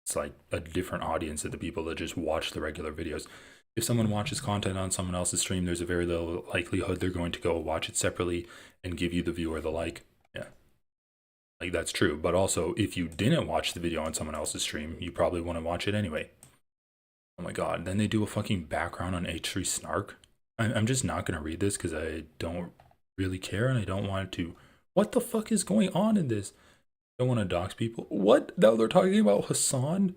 It's like a different audience of the people that just watch the regular videos. If someone watches content on someone else's stream, there's a very low likelihood they're going to go watch it separately and give you the viewer the like. Yeah, like that's true. But also, if you didn't watch the video on someone else's stream, you probably wouldn't watch it anyway. Oh my god, then they do a fucking background on H3 snark. I'm just not going to read this because I don't really care and I don't want to. What the fuck is going on in this? Don't want to dox people. What? Now they're talking about Hasan?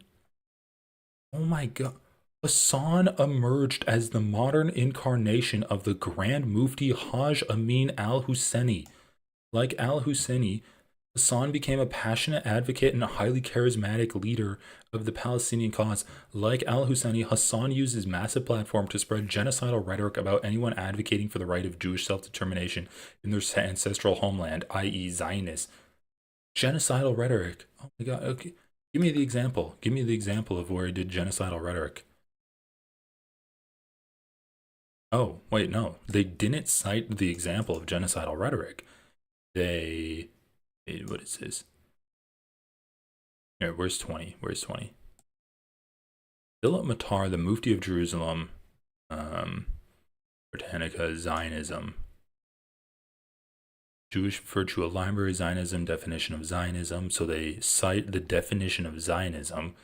Oh my god. Hasan emerged as the modern incarnation of the Grand Mufti Haj Amin al-Husseini. Like al-Husseini, Hasan became a passionate advocate and a highly charismatic leader of the Palestinian cause. Like al-Husseini, Hasan used his massive platform to spread genocidal rhetoric about anyone advocating for the right of Jewish self-determination in their ancestral homeland, i.e. Zionists. Genocidal rhetoric. Oh my god, okay. Give me the example. Give me the example of where he did genocidal rhetoric. Oh, wait, no. They didn't cite the example of genocidal rhetoric. They... What is this? Here, where's 20? Where's 20? Philip Matar, the Mufti of Jerusalem, Britannica, Zionism. Jewish Virtual Library, Zionism, definition of Zionism. So they cite the definition of Zionism.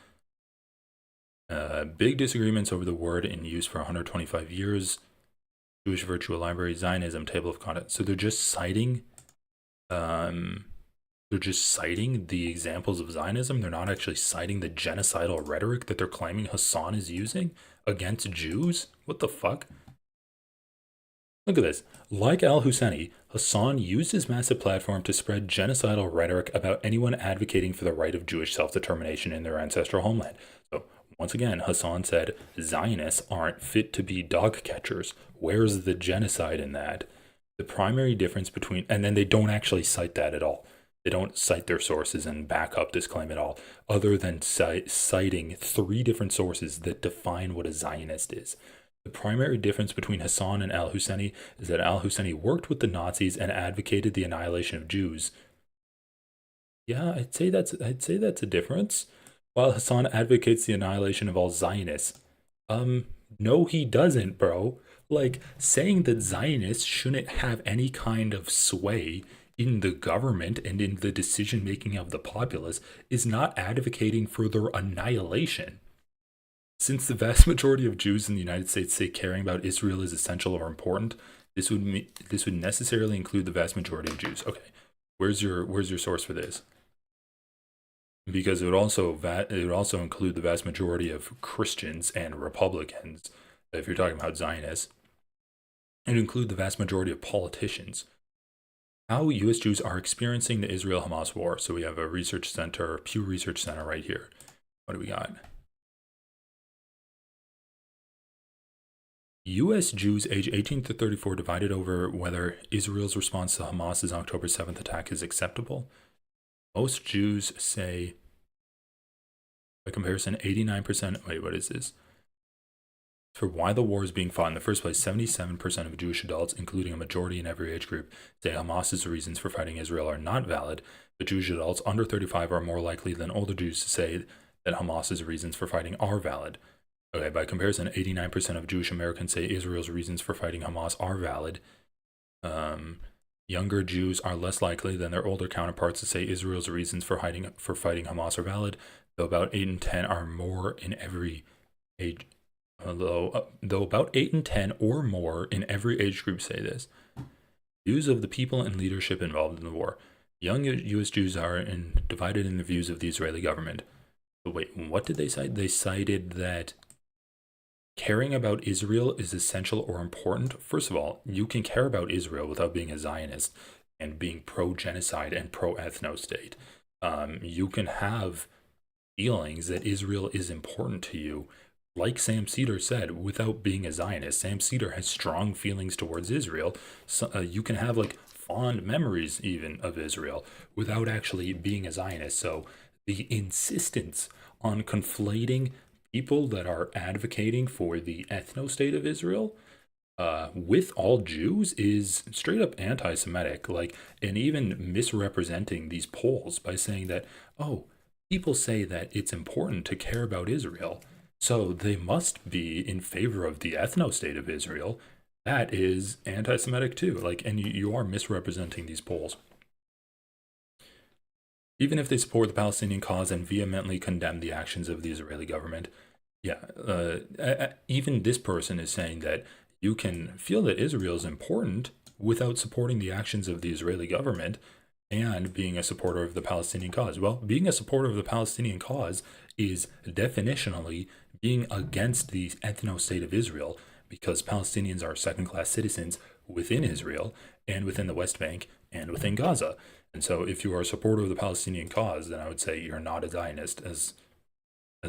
Big disagreements over the word in use for 125 years. Jewish Virtual Library, Zionism, table of contents. So they're just citing the examples of Zionism. They're not actually citing the genocidal rhetoric that they're claiming Hasan is using against Jews. What the fuck? Look at this. Like al-Husseini, Hasan used his massive platform to spread genocidal rhetoric about anyone advocating for the right of Jewish self-determination in their ancestral homeland. So once again, Hasan said, Zionists aren't fit to be dog catchers. Where's the genocide in that? The primary difference between, and then they don't actually cite that at all. They don't cite their sources and back up this claim at all, other than citing 3 different sources that define what a Zionist is. The primary difference between Hasan and al-Husseini is that al-Husseini worked with the Nazis and advocated the annihilation of Jews. Yeah, I'd say that's a difference. While Hasan advocates the annihilation of all Zionists. No, he doesn't, bro. Like, saying that Zionists shouldn't have any kind of sway in the government and in the decision-making of the populace is not advocating for their annihilation. Since the vast majority of Jews in the United States say caring about Israel is essential or important, this would necessarily include the vast majority of Jews. Okay, where's your source for this? Because it would also include the vast majority of Christians and Republicans, if you're talking about Zionists. It would include the vast majority of politicians. How U.S. Jews are experiencing the Israel-Hamas war. So we have a research center, Pew Research Center right here. What do we got? U.S. Jews age 18 to 34 divided over whether Israel's response to Hamas's October 7th attack is acceptable. Most Jews say, by comparison, 89%, wait, what is this? For why the war is being fought in the first place, 77% of Jewish adults, including a majority in every age group, say Hamas's reasons for fighting Israel are not valid, but Jewish adults under 35 are more likely than older Jews to say that Hamas's reasons for fighting are valid. Okay, by comparison, 89% of Jewish Americans say Israel's reasons for fighting Hamas are valid. Younger Jews are less likely than their older counterparts to say Israel's reasons for fighting Hamas are valid, though about 8 in 10 are more in every age. Though about 8 in 10 or more in every age group say this. Views of the people and leadership involved in the war. Young U.S. Jews are divided in the views of the Israeli government. But wait, what did they cite? They cited that caring about Israel is essential or important. First of all, you can care about Israel without being a Zionist and being pro-genocide and pro-ethno-state. You can have feelings that Israel is important to you, like Sam Cedar said, without being a Zionist. Sam Cedar has strong feelings towards Israel. So, you can have like fond memories even of Israel without actually being a Zionist. So the insistence on conflating people that are advocating for the ethno-state of Israel with all Jews is straight up anti-Semitic, like, and even misrepresenting these polls by saying that, oh, people say that it's important to care about Israel, so they must be in favor of the ethno-state of Israel. That is anti-Semitic too. Like, and you are misrepresenting these polls. Even if they support the Palestinian cause and vehemently condemn the actions of the Israeli government, even this person is saying that you can feel that Israel is important without supporting the actions of the Israeli government and being a supporter of the Palestinian cause. Well, being a supporter of the Palestinian cause is definitionally being against the ethno-state of Israel, because Palestinians are second-class citizens within Israel and within the West Bank and within Gaza. And so if you are a supporter of the Palestinian cause, then I would say you're not a Zionist, as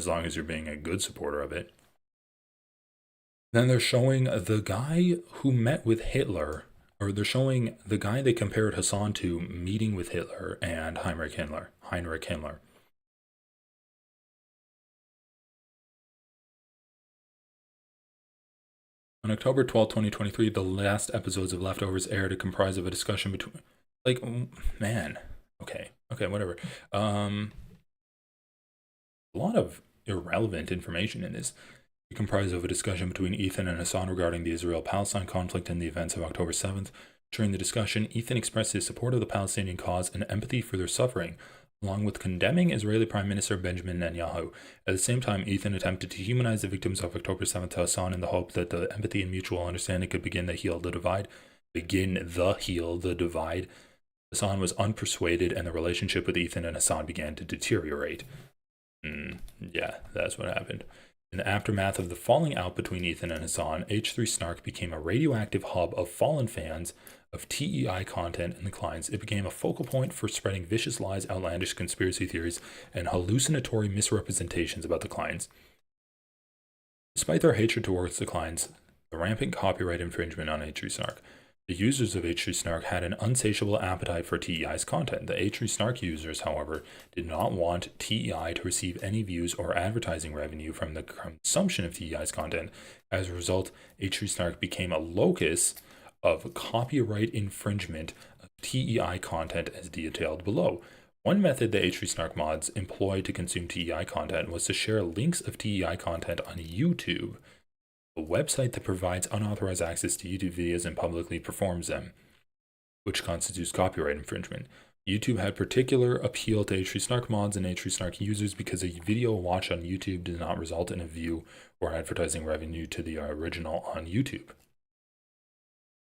long as you're being a good supporter of it. Then they're showing the guy who met with Hitler, or they're showing the guy they compared Hasan to meeting with Hitler and Heinrich Himmler. On October 12, 2023, the last episodes of Leftovers aired. It comprised of a discussion between, like, man, okay, whatever. A lot of irrelevant information in this. It comprised of a discussion between Ethan and Hasan regarding the Israel-Palestine conflict and the events of October 7th. During the discussion, Ethan expressed his support of the Palestinian cause and empathy for their suffering, along with condemning Israeli Prime Minister Benjamin Netanyahu. At the same time, Ethan attempted to humanize the victims of October 7th to Hasan in the hope that the empathy and mutual understanding could begin to heal the divide. Hasan was unpersuaded, and the relationship with Ethan and Hasan began to deteriorate. Yeah, that's what happened. In the aftermath of the falling out between Ethan and Hasan, H3 Snark became a radioactive hub of fallen fans of TEI content in the Kleins. It became a focal point for spreading vicious lies, outlandish conspiracy theories, and hallucinatory misrepresentations about the Kleins. Despite their hatred towards the Kleins, the rampant copyright infringement on H3 Snark, the users of H3 Snark had an insatiable appetite for TEI's content. The H3 Snark users, however, did not want TEI to receive any views or advertising revenue from the consumption of TEI's content. As a result, H3 Snark became a locus of copyright infringement of TEI content as detailed below. One method the H3 Snark mods employed to consume TEI content was to share links of TEI content on YouTube, a website that provides unauthorized access to YouTube videos and publicly performs them, which constitutes copyright infringement. YouTube had particular appeal to H3 Snark mods and H3 Snark users because a video watched on YouTube did not result in a view or advertising revenue to the original on YouTube.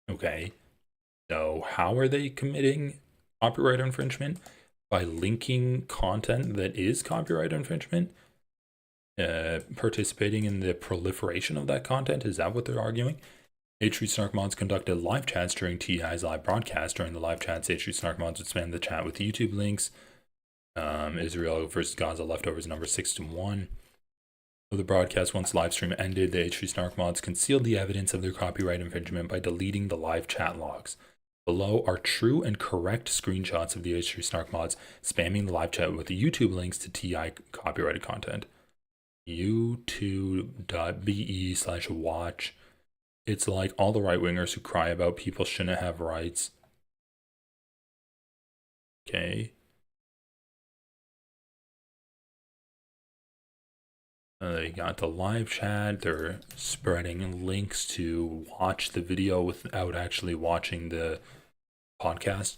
Okay, so how are they committing copyright infringement? By linking content that is copyright infringement? Participating in the proliferation of that content? Is that what they're arguing? H3 Snark mods conducted live chats during TI's live broadcast. During the live chats, H3 Snark mods would spam the chat with YouTube links. Israel versus Gaza leftovers number 6-1. The broadcast, once live stream ended, the H3 Snark mods concealed the evidence of their copyright infringement by deleting the live chat logs. Below are true and correct screenshots of the H3 Snark mods spamming the live chat with the YouTube links to TI copyrighted content. youtube.be/watch. It's like all the right-wingers who cry about people shouldn't have rights. Okay. They got the live chat. They're spreading links to watch the video without actually watching the podcast.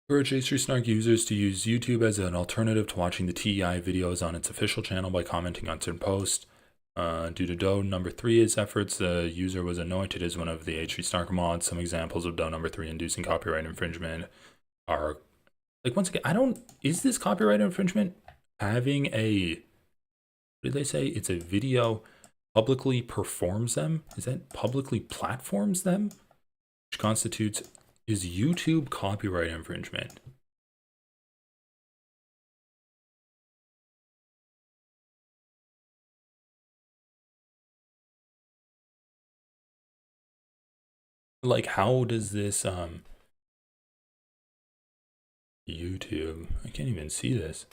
Encourage H3 Snark users to use YouTube as an alternative to watching the TEI videos on its official channel by commenting on certain posts. Due to Doe number 3's efforts, the user was anointed as one of the H3 Snark mods. Some examples of Doe number 3 inducing copyright infringement are, like, once again, is this copyright infringement? Having a, what did they say? It's a video publicly performs them? Is that publicly platforms them? Which constitutes, is YouTube copyright infringement? Like, how does this, YouTube, I can't even see this.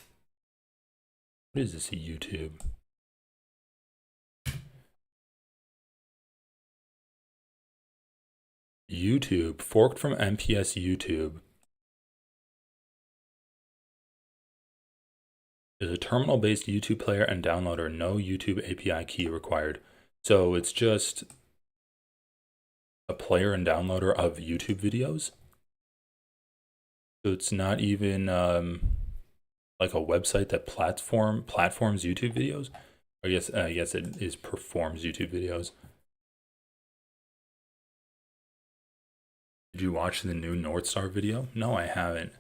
What is this, YouTube? YouTube, forked from MPS YouTube, is a terminal-based YouTube player and downloader, no YouTube API key required. So it's just a player and downloader of YouTube videos? So it's not even like a website that platforms YouTube videos? I guess it is performs YouTube videos. Did you watch the new North Star video? No, I haven't.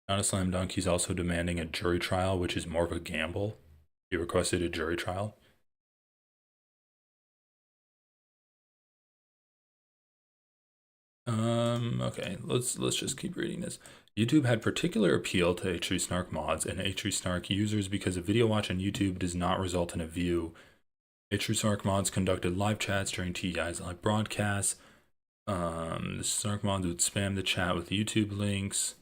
Not a slam dunk. He's also demanding a jury trial, which is more of a gamble. He requested a jury trial. Okay, let's just keep reading this. YouTube had particular appeal to H3 Snark mods and H3 Snark users because a video watch on YouTube does not result in a view. H3 Snark mods conducted live chats during TEI's live broadcasts. The Snark mods would spam the chat with YouTube links.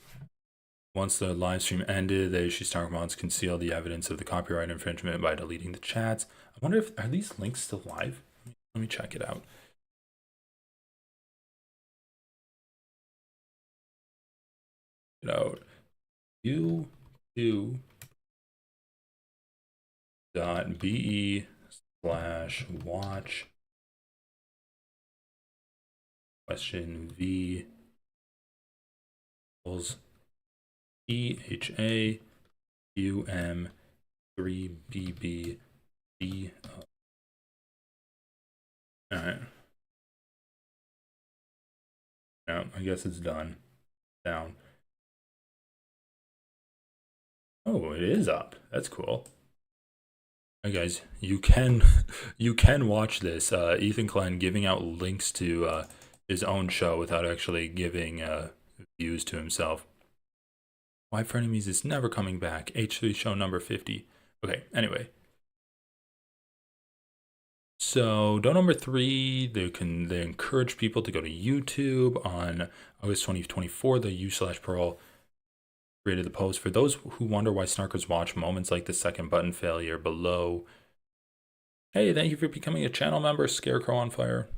Once the live stream ended, the H3 Snark mods concealed the evidence of the copyright infringement by deleting the chats. I wonder if, are these links still live? Let me check it out. YouTube .be/watch question v equals EHAUM3BB. All right. Yeah, I guess it's done. Down. Oh, it is up. That's cool. Hey guys, you can watch this. Ethan Klein giving out links to his own show without actually giving views to himself. Why Frenemies is never coming back. H3 show number 50. Okay, anyway. So, Doe number 3, they encourage people to go to YouTube on August 2024. The u/Pearl created the post. For those who wonder why snarkers watch moments like the second button failure below. Hey, thank you for becoming a channel member, Scarecrow on Fire.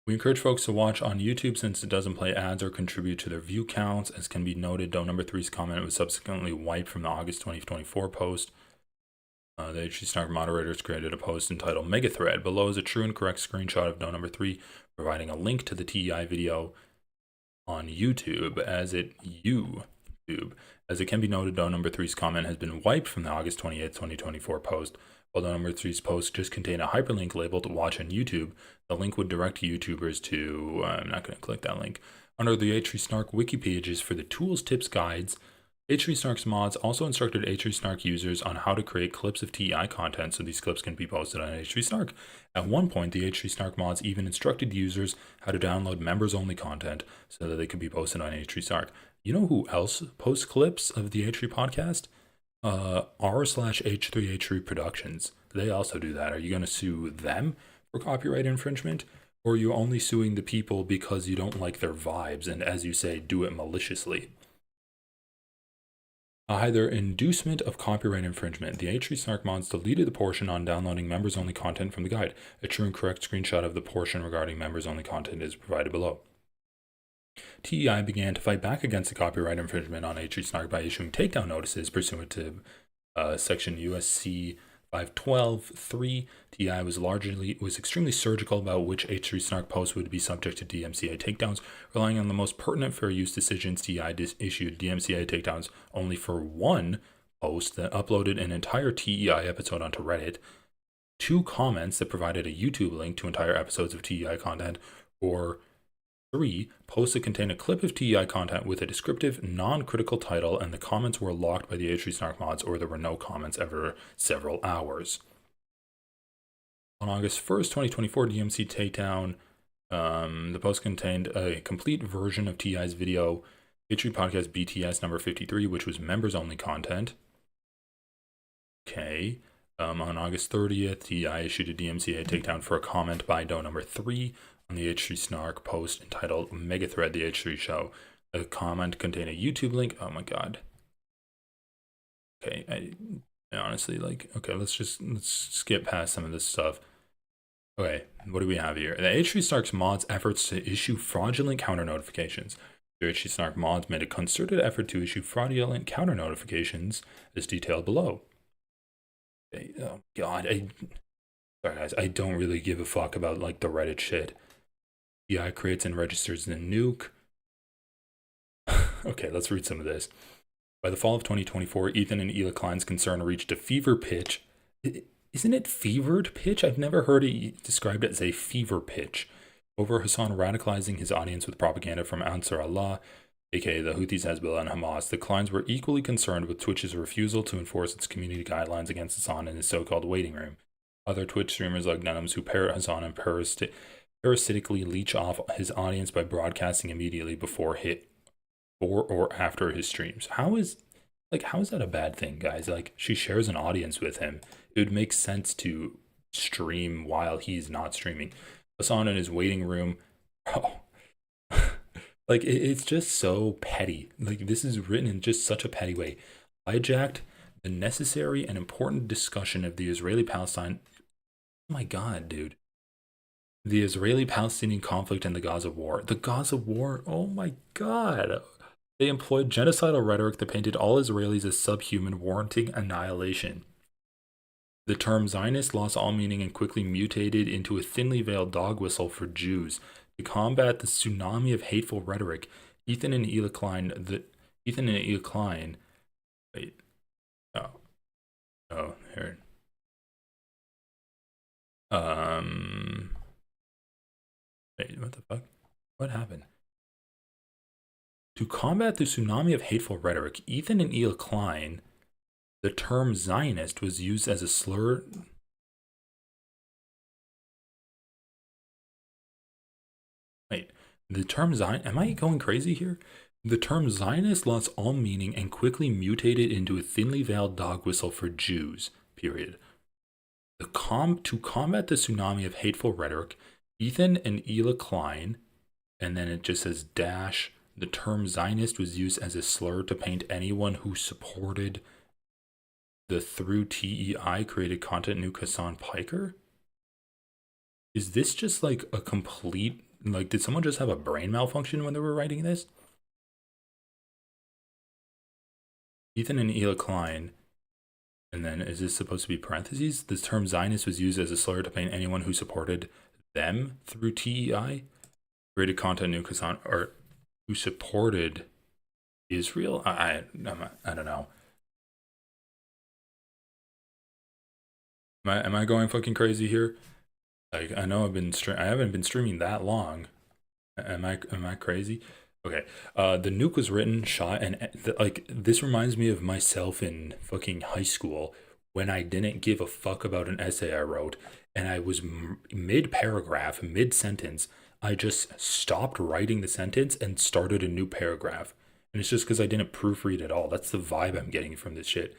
We encourage folks to watch on YouTube since it doesn't play ads or contribute to their view counts. As can be noted, Doe number 3's comment was subsequently wiped from the August 2024 post. The HG Snark moderators created a post entitled Mega Thread. Below is a true and correct screenshot of Doe number 3, providing a link to the TEI video on YouTube. As it can be noted, Doe number 3's comment has been wiped from the August 28th, 2024 post. While Doe number 3's post just contained a hyperlink labeled Watch on YouTube, the link would direct YouTubers to, I'm not going to click that link, under the H3 Snark wiki pages for the tools, tips, guides. H3 Snark's mods also instructed H3 Snark users on how to create clips of TEI content so these clips can be posted on H3 Snark. At one point, the H3 Snark mods even instructed users how to download members-only content so that they could be posted on H3 Snark. You know who else posts clips of the H3 podcast? r/H3H3 Productions. They also do that. Are you going to sue them for copyright infringement? Or are you only suing the people because you don't like their vibes and, as you say, do it maliciously? Either inducement of copyright infringement. The H3 Snark mods deleted the portion on downloading members-only content from the guide. A true and correct screenshot of the portion regarding members-only content is provided below. TEI began to fight back against the copyright infringement on H3 Snark by issuing takedown notices pursuant to section USC 512.3. TEI was extremely surgical about which H3 Snark posts would be subject to DMCA takedowns, relying on the most pertinent fair use decisions. TEI issued DMCA takedowns only for one post that uploaded an entire TEI episode onto Reddit, 2 comments that provided a YouTube link to entire episodes of TEI content, or 3 posts that contain a clip of TEI content with a descriptive, non-critical title, and the comments were locked by the H3 Snark mods, or there were no comments ever several hours. On August 1st, 2024, DMC takedown. The post contained a complete version of TEI's video, H3 Podcast BTS number 53, which was members-only content. Okay. On August 30th, TEI issued a DMCA takedown for a comment by Doe number 3 on the H3 Snark post entitled Mega Thread, the H3 Show. The comment contained a YouTube link. Oh my god. Okay, I honestly, okay, let's skip past some of this stuff. Okay, what do we have here? The H3 Snark's mods' efforts to issue fraudulent counter notifications. The H3 Snark mods made a concerted effort to issue fraudulent counter notifications, as detailed below. Okay, oh god, sorry guys, I don't really give a fuck about the Reddit shit. TEI creates and registers the nuke. Okay, let's read some of this. By the fall of 2024, Ethan and Ela Klein's concern reached a fever pitch. Isn't it fevered pitch? I've never heard it described as a fever pitch. Over Hasan radicalizing his audience with propaganda from Ansar Allah, aka the Houthis, Hezbollah, and Hamas. The Kleins were equally concerned with Twitch's refusal to enforce its community guidelines against Hasan in his so-called waiting room. Other Twitch streamers like Denims who parrot Hasan and parasitically leech off his audience by broadcasting immediately before or after his streams. How is that a bad thing, guys? She shares an audience with him. It would make sense to stream while he's not streaming. Hasan in his waiting room. Oh. It's just so petty. This is written in just such a petty way. Hijacked the necessary and important discussion of the Israeli-Palestine. Oh my god, dude. The Israeli-Palestinian conflict and the Gaza war. The Gaza war, oh my god. They employed genocidal rhetoric that painted all Israelis as subhuman, warranting annihilation. The term Zionist lost all meaning and quickly mutated into a thinly veiled dog whistle for Jews. To combat the tsunami of hateful rhetoric, Ethan and Eli Klein, wait, here. Wait, what the fuck? What happened? To combat the tsunami of hateful rhetoric, Ethan and Eli Klein, the term Zionist was used as a slur. Wait, the term Zion, am I going crazy here? The term Zionist lost all meaning and quickly mutated into a thinly veiled dog whistle for Jews, period. To combat the tsunami of hateful rhetoric, Ethan and Eli Klein, and then it just says dash, the term Zionist was used as a slur to paint anyone who supported the through TEI created content nuke Hasan Piker? Is this just like a complete, like, did someone just have a brain malfunction when they were writing this? Ethan and Eli Klein, and then is this supposed to be parentheses? The term Zionist was used as a slur to paint anyone who supported them through TEI created content nuke Hasan, or who supported Israel? I don't know. Am I going fucking crazy here? Like, I know I haven't been streaming that long. Am I crazy? Okay. The nuke was written, shot, and like, this reminds me of myself in fucking high school when I didn't give a fuck about an essay I wrote, and I was mid-paragraph, mid-sentence, I just stopped writing the sentence and started a new paragraph. And it's just because I didn't proofread at all. That's the vibe I'm getting from this shit.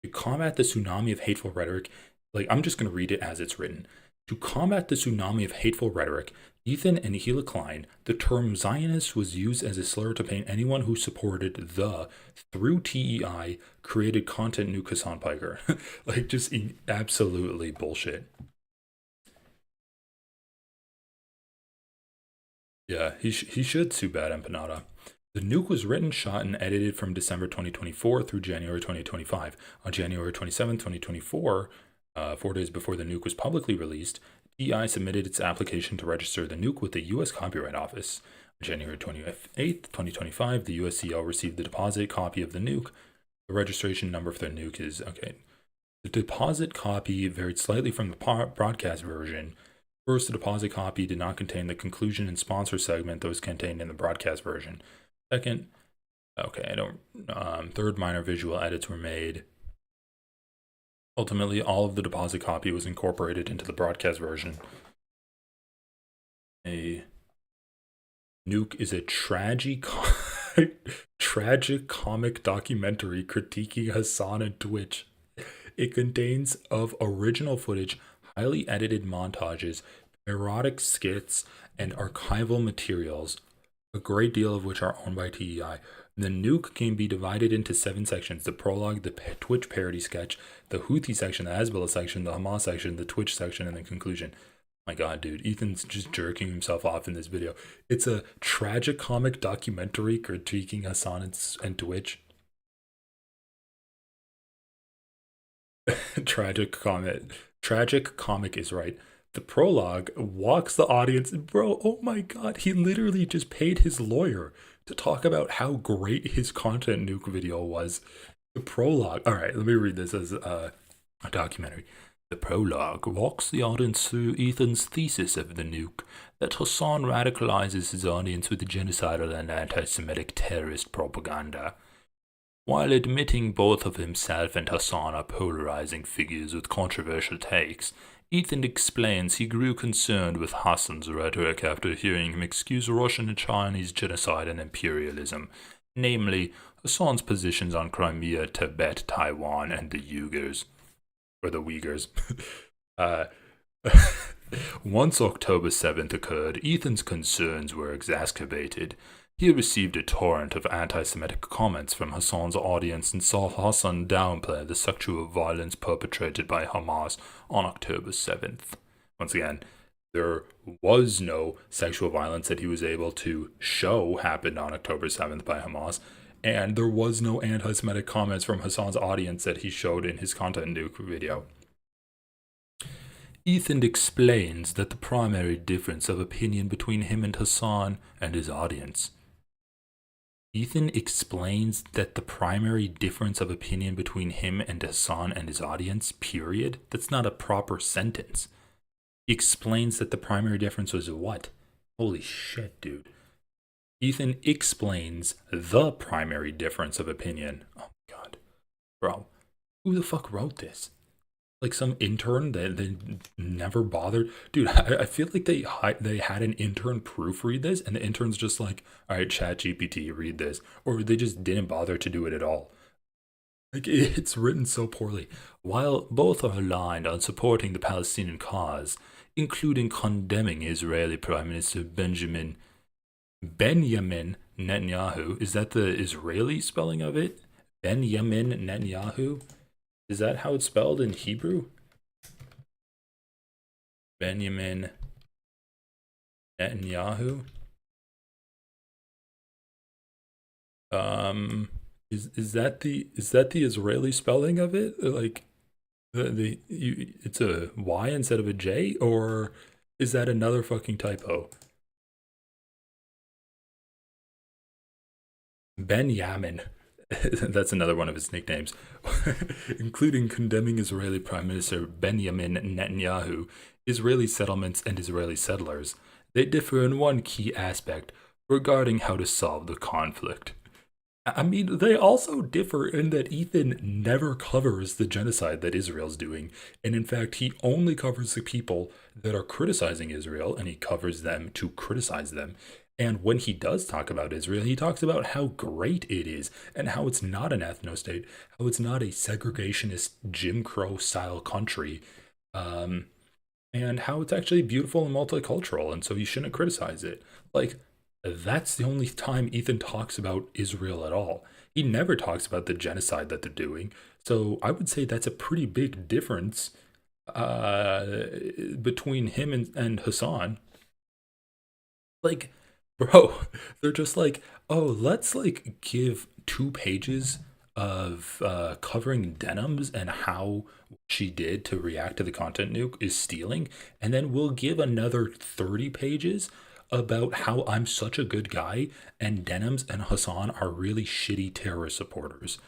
To combat the tsunami of hateful rhetoric, like, I'm just going to read it as it's written. To combat the tsunami of hateful rhetoric, Ethan and Eli Klein, the term Zionist was used as a slur to paint anyone who supported the, through TEI, created content nuke Hasan Piker. Like, just absolutely bullshit. Yeah, he should sue Bad Empanada. The nuke was written, shot, and edited from December 2024 through January 2025. On January 27, 2024, 4 days before the nuke was publicly released, TEI submitted its application to register the nuke with the U.S. Copyright Office. On January 28, 2025, the USCO received the deposit copy of the nuke. The registration number for the nuke is, okay. The deposit copy varied slightly from the broadcast version. First, the deposit copy did not contain the conclusion and sponsor segment that was contained in the broadcast version. Second, third, minor visual edits were made. Ultimately, all of the deposit copy was incorporated into the broadcast version. A nuke is a tragic comic documentary critiquing Hasan and Twitch. It contains of original footage, highly edited montages, erotic skits, and archival materials, a great deal of which are owned by TEI. The nuke can be divided into 7 sections: the prologue, the Twitch parody sketch, the Houthi section, the Hezbollah section, the Hamas section, the Twitch section, and the conclusion. My god, dude, Ethan's just jerking himself off in this video. It's a tragic comic documentary critiquing Hasan and Twitch. Tragic comic is right. The prologue walks the audience, bro, oh my god, he literally just paid his lawyer to talk about how great his content nuke video was. The prologue, all right, let me read this as a documentary. The prologue walks the audience through Ethan's thesis of the nuke, that Hasan radicalizes his audience with genocidal and anti-Semitic terrorist propaganda. While admitting both of himself and Hasan are polarizing figures with controversial takes, Ethan explains he grew concerned with Hasan's rhetoric after hearing him excuse Russian and Chinese genocide and imperialism, namely Hasan's positions on Crimea, Tibet, Taiwan, and the Uyghurs. Or the Uyghurs. Once October 7th occurred, Ethan's concerns were exacerbated. He received a torrent of anti-Semitic comments from Hasan's audience and saw Hasan downplay the sexual violence perpetrated by Hamas on October 7th. Once again, there was no sexual violence that he was able to show happened on October 7th by Hamas, and there was no anti-Semitic comments from Hasan's audience that he showed in his content nuke video. Ethan explains that the primary difference of opinion between him and Hasan and his audience. Ethan explains that the primary difference of opinion between him and Hasan and his audience, period? That's not a proper sentence. He explains that the primary difference was what? Holy shit, dude. Ethan explains the primary difference of opinion. Oh my god. Bro, who the fuck wrote this? Like some intern that they never bothered. Dude, I feel like they had an intern proofread this, and the intern's just like, all right, ChatGPT, read this. Or they just didn't bother to do it at all. Like, it's written so poorly. While both are aligned on supporting the Palestinian cause, including condemning Israeli Prime Minister Benjamin Netanyahu. Is that the Israeli spelling of it? Benjamin Netanyahu? Is that how it's spelled in Hebrew? Benjamin Netanyahu? Is that the Israeli spelling of it? Like it's a Y instead of a J, or is that another fucking typo? Benjamin. That's another one of his nicknames. Including condemning Israeli Prime Minister Benjamin Netanyahu, Israeli settlements, and Israeli settlers. They differ in one key aspect regarding how to solve the conflict. I mean, they also differ in that Ethan never covers the genocide that Israel's doing. And in fact, he only covers the people that are criticizing Israel, and he covers them to criticize them. And when he does talk about Israel, he talks about how great it is and how it's not an ethno-state, how it's not a segregationist Jim Crow-style country, and how it's actually beautiful and multicultural, and so you shouldn't criticize it. Like, that's the only time Ethan talks about Israel at all. He never talks about the genocide that they're doing. So I would say that's a pretty big difference between him and Hasan. Like, bro, they're just like, oh, let's like give 2 pages of covering denims and how she did to react to the content nuke is stealing, and then we'll give another 30 pages about how I'm such a good guy and denims and Hasan are really shitty terrorist supporters.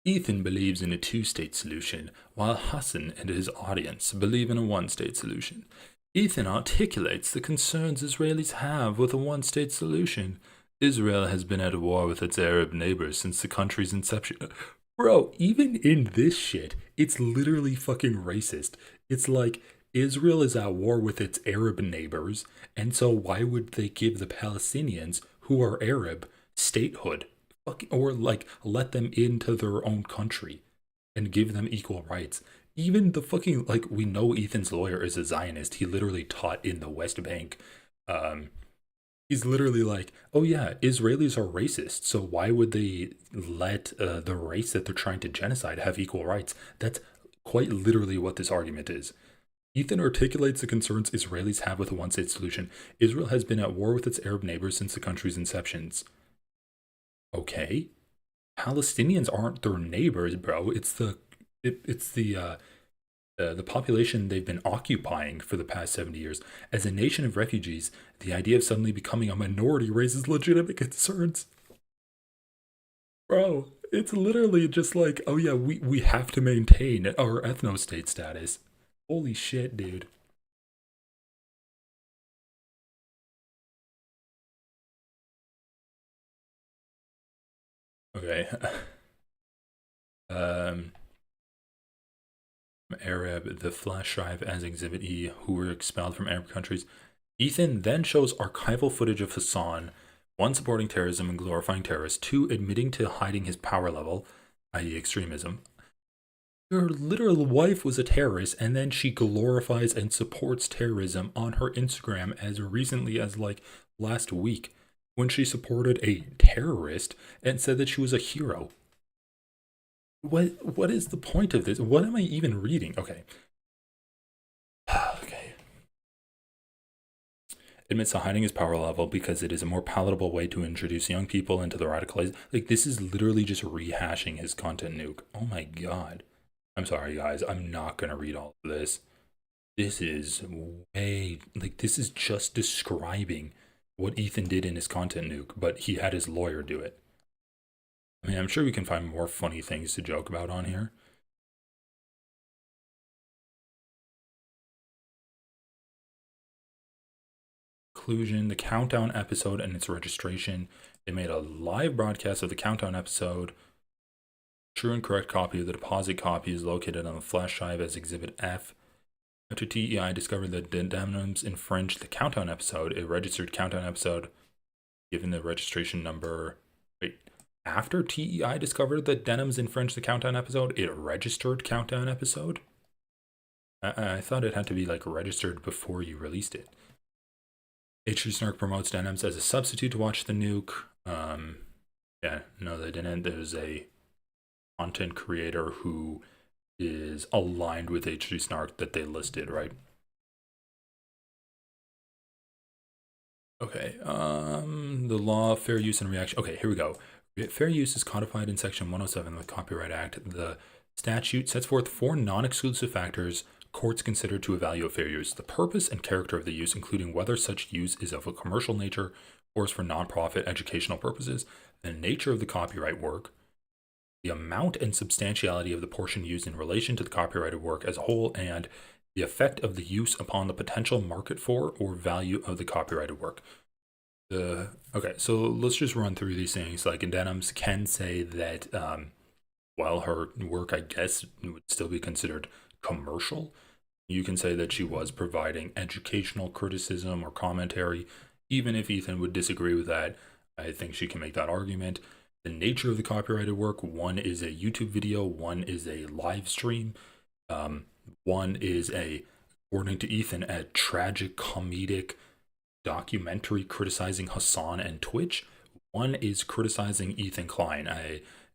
Ethan believes in a 2-state solution, while Hasan and his audience believe in a 1-state solution. Ethan articulates the concerns Israelis have with a 1-state solution. Israel has been at war with its Arab neighbors since the country's inception. Bro, even in this shit, it's literally fucking racist. It's like, Israel is at war with its Arab neighbors, and so why would they give the Palestinians, who are Arab, statehood? Or like let them into their own country and give them equal rights? Even the fucking, like, we know Ethan's lawyer is a Zionist. He literally taught in the West Bank. He's literally like, oh yeah, Israelis are racist, so why would they let the race that they're trying to genocide have equal rights? That's quite literally what this argument is. Ethan articulates the concerns Israelis have with a 1-state solution. Israel has been at war with its Arab neighbors since the country's inceptions. Okay. Palestinians aren't their neighbors, bro. It's the population they've been occupying for the past 70 years. As a nation of refugees, the idea of suddenly becoming a minority raises legitimate concerns. Bro, it's literally just like, oh yeah, we have to maintain our ethno-state status. Holy shit, dude. Okay. Arab, the flash drive as Exhibit E, who were expelled from Arab countries. Ethan then shows archival footage of Hasan, 1, supporting terrorism and glorifying terrorists, 2, admitting to hiding his power level, i.e. extremism. Her literal wife was a terrorist, and then she glorifies and supports terrorism on her Instagram as recently as like last week, when she supported a terrorist and said that she was a hero. What is the point of this? What am I even reading? Okay, admits to hiding his power level because it is a more palatable way to introduce young people into the radicalized. Like, this is literally just rehashing his content nuke. Oh my god. I'm sorry, guys. I'm not going to read all of this. This is way, like, this is just describing what Ethan did in his content nuke, but he had his lawyer do it. I mean, I'm sure we can find more funny things to joke about on here. Conclusion, the countdown episode and its registration. They made a live broadcast of the countdown episode. True and correct copy of the deposit copy is located on the flash drive as Exhibit F. After TEI discovered that the denims infringed the countdown episode, a registered countdown episode, given the registration number. Wait, after TEI discovered that denims infringed the countdown episode, it registered countdown episode? I thought it had to be like registered before you released it. H3 Snark promotes denims as a substitute to watch the nuke. Yeah, no, they didn't. There's a content creator who is aligned with H3 Snark that they listed, right? Okay, the law, fair use, and reaction. Okay, here we go. Fair use is codified in Section 107 of the Copyright Act. The statute sets forth 4 non-exclusive factors courts consider to evaluate fair use: the purpose and character of the use, including whether such use is of a commercial nature or is for non-profit educational purposes, the nature of the copyright work, the amount and substantiality of the portion used in relation to the copyrighted work as a whole, and the effect of the use upon the potential market for or value of the copyrighted work. Okay, so let's just run through these things. Like, Denims can say that while her work, I guess, would still be considered commercial, you can say that she was providing educational criticism or commentary. Even if Ethan would disagree with that, I think she can make that argument. The nature of the copyrighted work: one is a YouTube video, one is a live stream, one is according to Ethan, a tragic comedic documentary criticizing Hasan and Twitch. One is criticizing Ethan Klein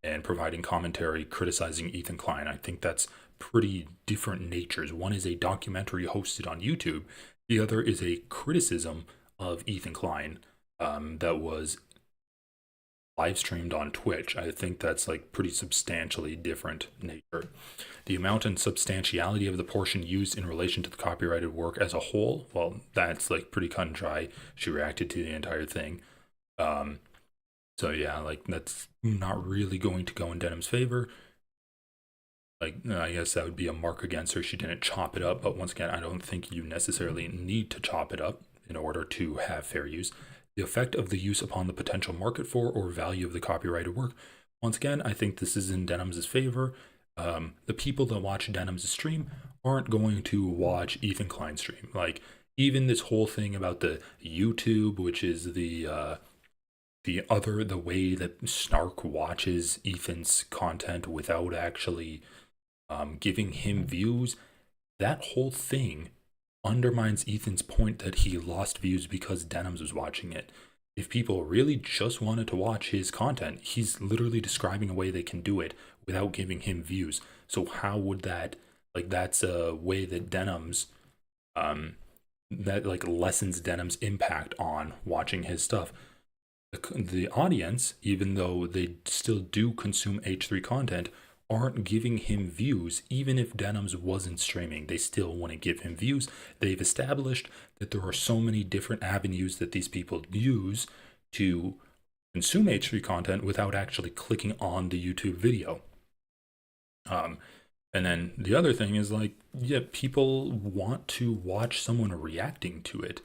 and providing commentary criticizing Ethan Klein. I think that's pretty different natures. One is a documentary hosted on YouTube. The other is a criticism of Ethan Klein that was live streamed on Twitch. I think that's like pretty substantially different nature. The amount and substantiality of the portion used in relation to the copyrighted work as a whole, well, that's like pretty cut and dry. She reacted to the entire thing. So yeah, like, that's not really going to go in Denim's favor. Like, I guess that would be a mark against her. She didn't chop it up, but once again, I don't think you necessarily need to chop it up in order to have fair use. The effect of the use upon the potential market for or value of the copyrighted work. Once again, I think this is in Denim's favor. The people that watch Denim's stream aren't going to watch Ethan Klein's stream. Like, even this whole thing about the YouTube, which is the way that Snark watches Ethan's content without actually giving him views, that whole thing undermines Ethan's point that he lost views because Denims was watching it. If people really just wanted to watch his content, he's literally describing a way they can do it without giving him views. So how would that, like, that's a way that Denims, that like lessens Denim's impact on watching his stuff. The audience, even though they still do consume H3 content, aren't giving him views. Even if Denims wasn't streaming, they still want to give him views. They've established that there are so many different avenues that these people use to consume H3 content without actually clicking on the YouTube video. And then the other thing is, like, yeah, people want to watch someone reacting to it.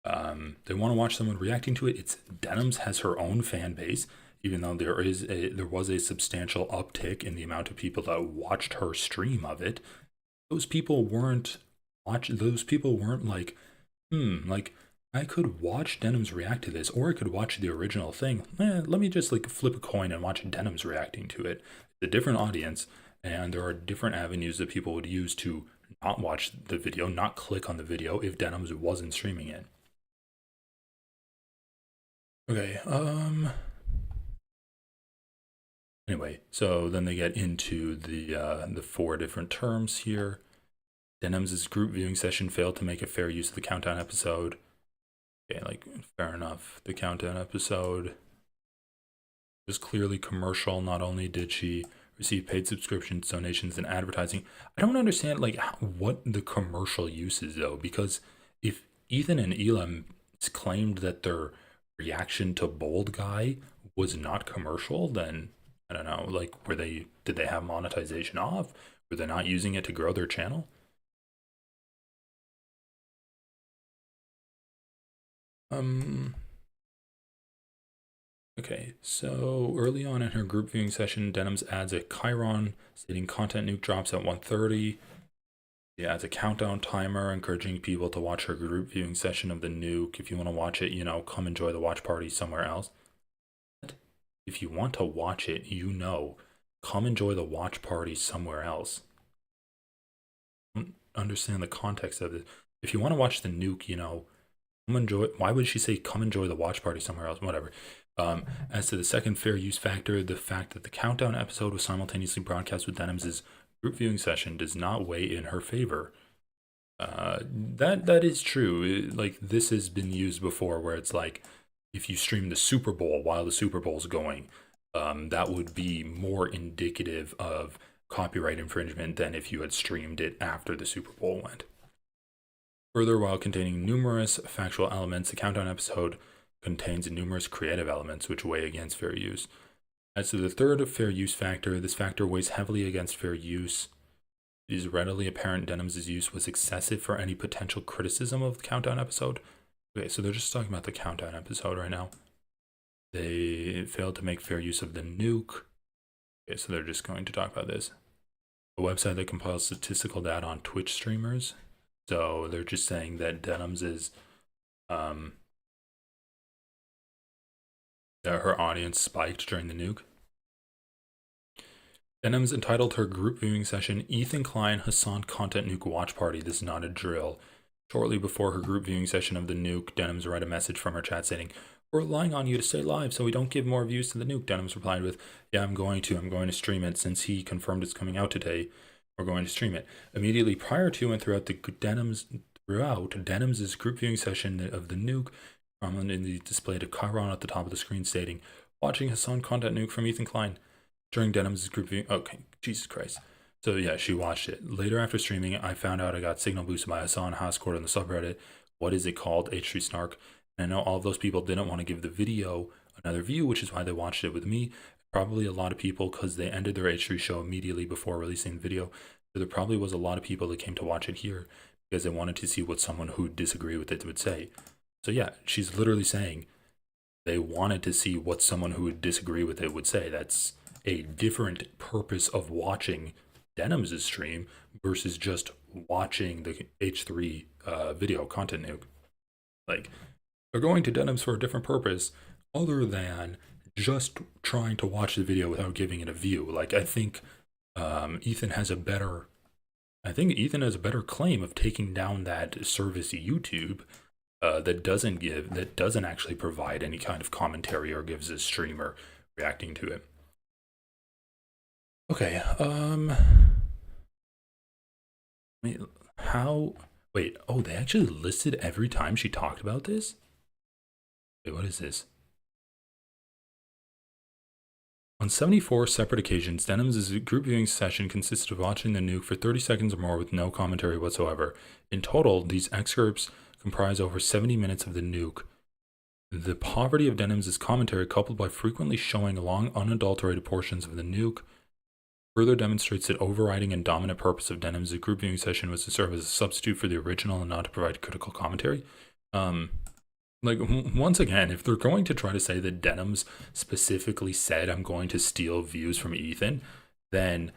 They want to watch someone reacting to it. Denims has her own fan base, even though there was a substantial uptick in the amount of people that watched her stream of it. Those people weren't like, like, I could watch Denims react to this, or I could watch the original thing. Let me just like flip a coin and watch Denims reacting to it. It's a different audience, and there are different avenues that people would use to not watch the video, not click on the video if Denims wasn't streaming it. Okay, anyway, so then they get into the 4 different terms here. Denims' group viewing session failed to make a fair use of the countdown episode. Okay, like, fair enough. The countdown episode was clearly commercial. Not only did she receive paid subscriptions, donations, and advertising, I don't understand, like, what the commercial use is, though, because if Ethan and Elam claimed that their reaction to Bold Guy was not commercial, then I don't know, like, did they have monetization off? Were they not using it to grow their channel? Okay, so early on in her group viewing session, Denims adds a Chiron stating content nuke drops at 1:30. She adds a countdown timer, encouraging people to watch her group viewing session of the nuke. If you want to watch it, come enjoy the watch party somewhere else. If you want to watch it, come enjoy the watch party somewhere else. I don't understand the context of it. If you want to watch the nuke, come enjoy. Why would she say come enjoy the watch party somewhere else? Whatever. As to the second fair use factor, the fact that the countdown episode was simultaneously broadcast with Denims' group viewing session does not weigh in her favor. That is true. Like, this has been used before, where it's like, if you stream the Super Bowl while the Super Bowl's going, that would be more indicative of copyright infringement than if you had streamed it after the Super Bowl went. Further, while containing numerous factual elements, the countdown episode contains numerous creative elements which weigh against fair use. As to the third fair use factor, this factor weighs heavily against fair use. It is readily apparent Denims' use was excessive for any potential criticism of the countdown episode. Okay, so they're just talking about the countdown episode right now. They failed to make fair use of the nuke. Okay, so they're just going to talk about this. A website that compiles statistical data on Twitch streamers. So they're just saying that Denims is that her audience spiked during the nuke. Denims entitled her group viewing session Ethan Klein Hasan Content Nuke Watch Party. This is not a drill. Shortly before her group viewing session of the nuke, Denims read a message from her chat stating, "We're relying on you to stay live so we don't give more views to the nuke." Denims replied with, "Yeah, I'm going to stream it. Since he confirmed it's coming out today, we're going to stream it." Immediately prior to and throughout Denims' group viewing session of the nuke, prominently displayed a Chiron at the top of the screen stating, "Watching Hasan Content Nuke from Ethan Klein." During Denims' group viewing, okay, Jesus Christ. So yeah, she watched it. Later after streaming, I found out I got signal boosted by Hasan Hascourt on the subreddit. What is it called? H3 Snark. And I know all of those people didn't want to give the video another view, which is why they watched it with me. Probably a lot of people, because they ended their H3 show immediately before releasing the video. So there probably was a lot of people that came to watch it here because they wanted to see what someone who would disagree with it would say. So yeah, she's literally saying they wanted to see what someone who would disagree with it would say. That's a different purpose of watching Denims' stream versus just watching the H3 video content nuke. Like, they're going to Denims for a different purpose other than just trying to watch the video without giving it a view. Like, I think Ethan has a better claim of taking down that service YouTube that doesn't actually provide any kind of commentary or gives a streamer reacting to it. Okay, they actually listed every time she talked about this? Wait, what is this? On 74 separate occasions, Denims' group viewing session consisted of watching the nuke for 30 seconds or more with no commentary whatsoever. In total, these excerpts comprise over 70 minutes of the nuke. The poverty of Denims' commentary, coupled by frequently showing long, unadulterated portions of the nuke, further demonstrates that overriding and dominant purpose of Denims' group viewing session was to serve as a substitute for the original and not to provide critical commentary. Once again, if they're going to try to say that Denims specifically said, "I'm going to steal views from Ethan," then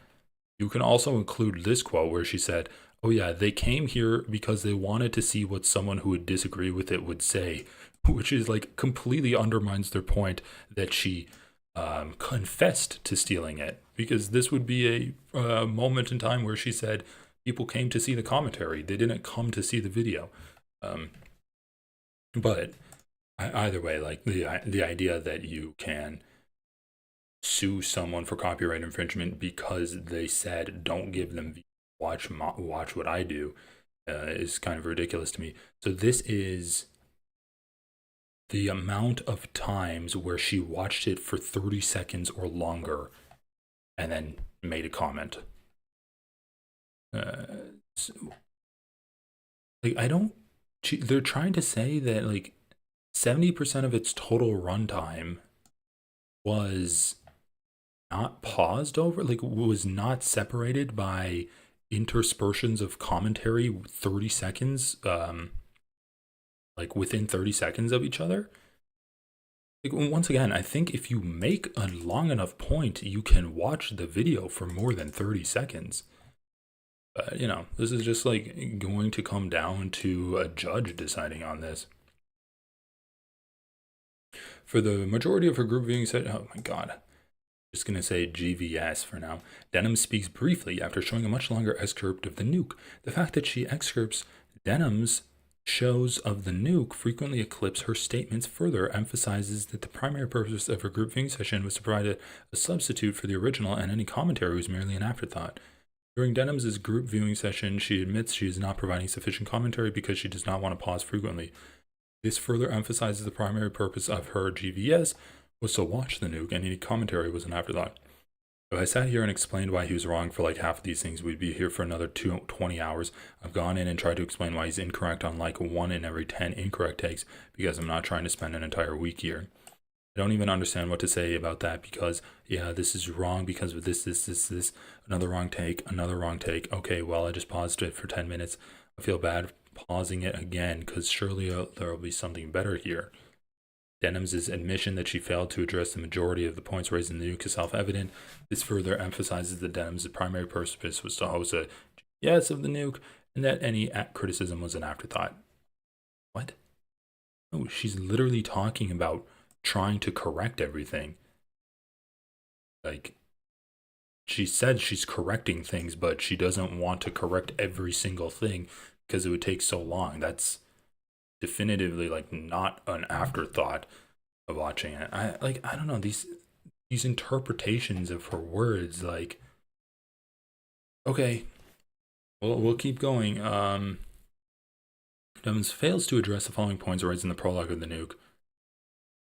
you can also include this quote where she said, "Oh yeah, they came here because they wanted to see what someone who would disagree with it would say," which is like completely undermines their point that she confessed to stealing it, because this would be a moment in time where she said people came to see the commentary, they didn't come to see the video. But either way, like the idea that you can sue someone for copyright infringement because they said don't give them views, watch what I do, is kind of ridiculous to me. So this is the amount of times where she watched it for 30 seconds or longer and then made a comment. They're trying to say that like 70% of its total runtime was not paused over, like was not separated by interspersions of commentary 30 seconds, like within 30 seconds of each other. Like, once again, I think if you make a long enough point, you can watch the video for more than 30 seconds. But, you know, this is just like going to come down to a judge deciding on this. For the majority of her group viewing said, oh my god, just going to say GVS for now. Denham speaks briefly after showing a much longer excerpt of the nuke. The fact that she excerpts Denham's shows of the nuke frequently eclipse her statements further emphasizes that the primary purpose of her group viewing session was to provide a substitute for the original, and any commentary was merely an afterthought. During Denham's group viewing session, she admits she is not providing sufficient commentary because she does not want to pause frequently. This further emphasizes the primary purpose of her GVS was to watch the nuke, and any commentary was an afterthought. If I sat here and explained why he was wrong for like half of these things, we'd be here for another 20 hours. I've gone in and tried to explain why he's incorrect on like 1 in every 10 incorrect takes because I'm not trying to spend an entire week here. I don't even understand what to say about that because, yeah, this is wrong because of this, another wrong take. Okay, well, I just paused it for 10 minutes. I feel bad pausing it again because surely there will be something better here. Denham's admission that she failed to address the majority of the points raised in the nuke is self-evident. This further emphasizes that Denham's primary purpose was to host a yes of the nuke, and that any criticism was an afterthought. What? No, she's literally talking about trying to correct everything. Like, she said she's correcting things, but she doesn't want to correct every single thing because it would take so long. That's definitively like not an afterthought of watching it. I don't know, these interpretations of her words, like, okay, we'll keep going. Devins fails to address the following points raised in the prologue of the nuke.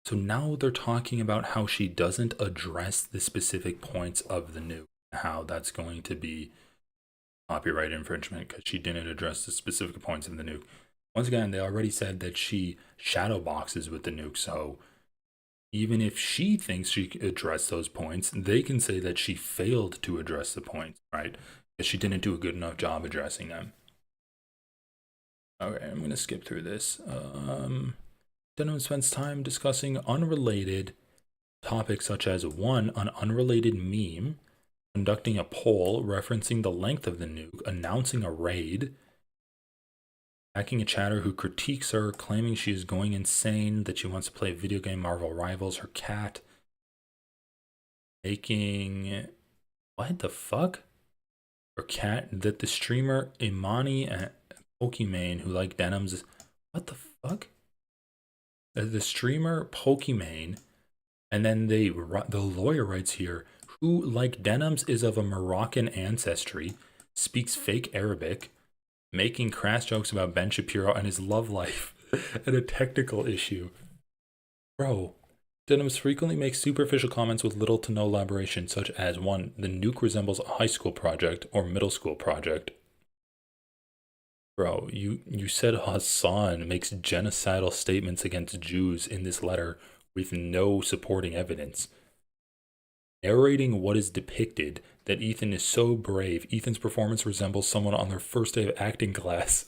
So now they're talking about how she doesn't address the specific points of the nuke, how that's going to be copyright infringement because she didn't address the specific points of the nuke. Once again, they already said that she shadow boxes with the nuke, so even if she thinks she addressed those points, they can say that she failed to address the points, right? Because she didn't do a good enough job addressing them. Okay, I'm going to skip through this. Denham spends time discussing unrelated topics such as 1, an unrelated meme, conducting a poll referencing the length of the nuke, announcing a raid, attacking a chatter who critiques her, claiming she is going insane, that she wants to play video game Marvel Rivals, her cat, making... what the fuck? Her cat, that the streamer Imani and Pokimane, who like Denham's... what the fuck? The streamer Pokimane, and then the lawyer writes here, who like Denham's is of a Moroccan ancestry, speaks fake Arabic, making crass jokes about Ben Shapiro and his love life and a technical issue. Bro, Denham's frequently makes superficial comments with little to no elaboration, such as 1, the nuke resembles a high school project or middle school project. Bro, you said Hasan makes genocidal statements against Jews in this letter with no supporting evidence. Narrating what is depicted, that Ethan is so brave, Ethan's performance resembles someone on their first day of acting class.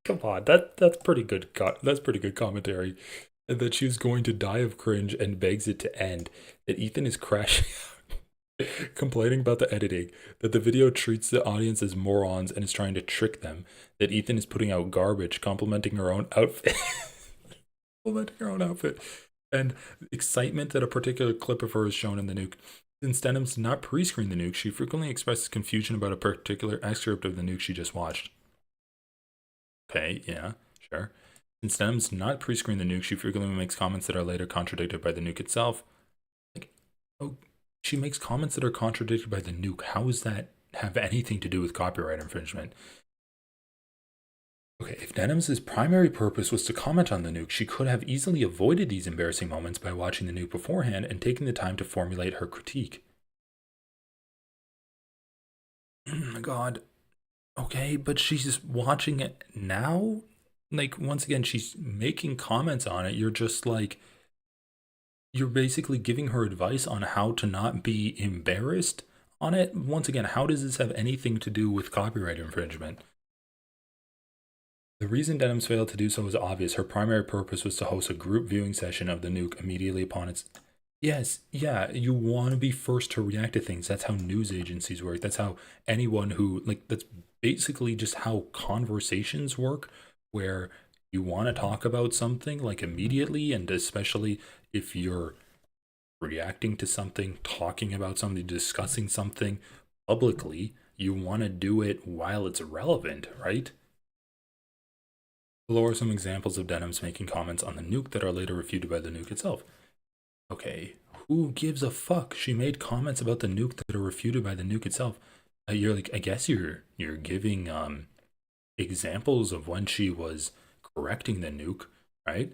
Come on, that's pretty good. That's pretty good commentary. And that she's going to die of cringe and begs it to end. That Ethan is crashing out, complaining about the editing. That the video treats the audience as morons and is trying to trick them. That Ethan is putting out garbage, complimenting her own outfit. And excitement that a particular clip of her is shown in the nuke. Since Denham did not pre-screen the nuke, she frequently expresses confusion about a particular excerpt of the nuke she just watched. Okay, yeah, sure. Since Denham did not pre-screen the nuke, she frequently makes comments that are later contradicted by the nuke itself. Like, oh, she makes comments that are contradicted by the nuke. How does that have anything to do with copyright infringement? Okay, if Denham's primary purpose was to comment on the nuke, she could have easily avoided these embarrassing moments by watching the nuke beforehand and taking the time to formulate her critique. Oh my god. Okay, but she's watching it now? Like, once again, she's making comments on it. You're just like, you're basically giving her advice on how to not be embarrassed on it. Once again, how does this have anything to do with copyright infringement? The reason Denham's failed to do so is obvious. Her primary purpose was to host a group viewing session of the nuke immediately upon its... Yes, yeah, you want to be first to react to things. That's how news agencies work. That's how anyone who, like, that's basically just how conversations work, where you want to talk about something, like, immediately, and especially if you're reacting to something, talking about something, discussing something publicly, you want to do it while it's relevant, right? Below are some examples of Denham's making comments on the nuke that are later refuted by the nuke itself. Okay, who gives a fuck? She made comments about the nuke that are refuted by the nuke itself. You're like, I guess you're giving examples of when she was correcting the nuke, right?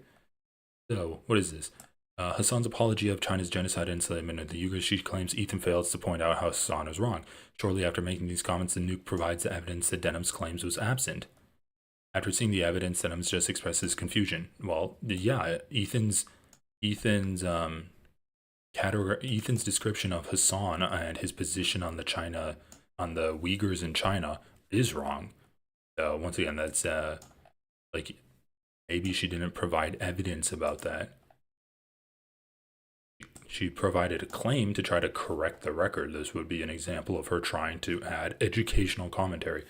So what is this? Hasan's apology of China's genocide and enslavement of the Uyghurs. She claims Ethan fails to point out how Hasan is wrong. Shortly after making these comments, the nuke provides the evidence that Denham's claims was absent. After seeing the evidence, Denham's just expresses confusion. Well, yeah, Ethan's description of Hasan and his position on the Uyghurs in China is wrong. So once again, that's like, maybe she didn't provide evidence about that. She provided a claim to try to correct the record. This would be an example of her trying to add educational commentary.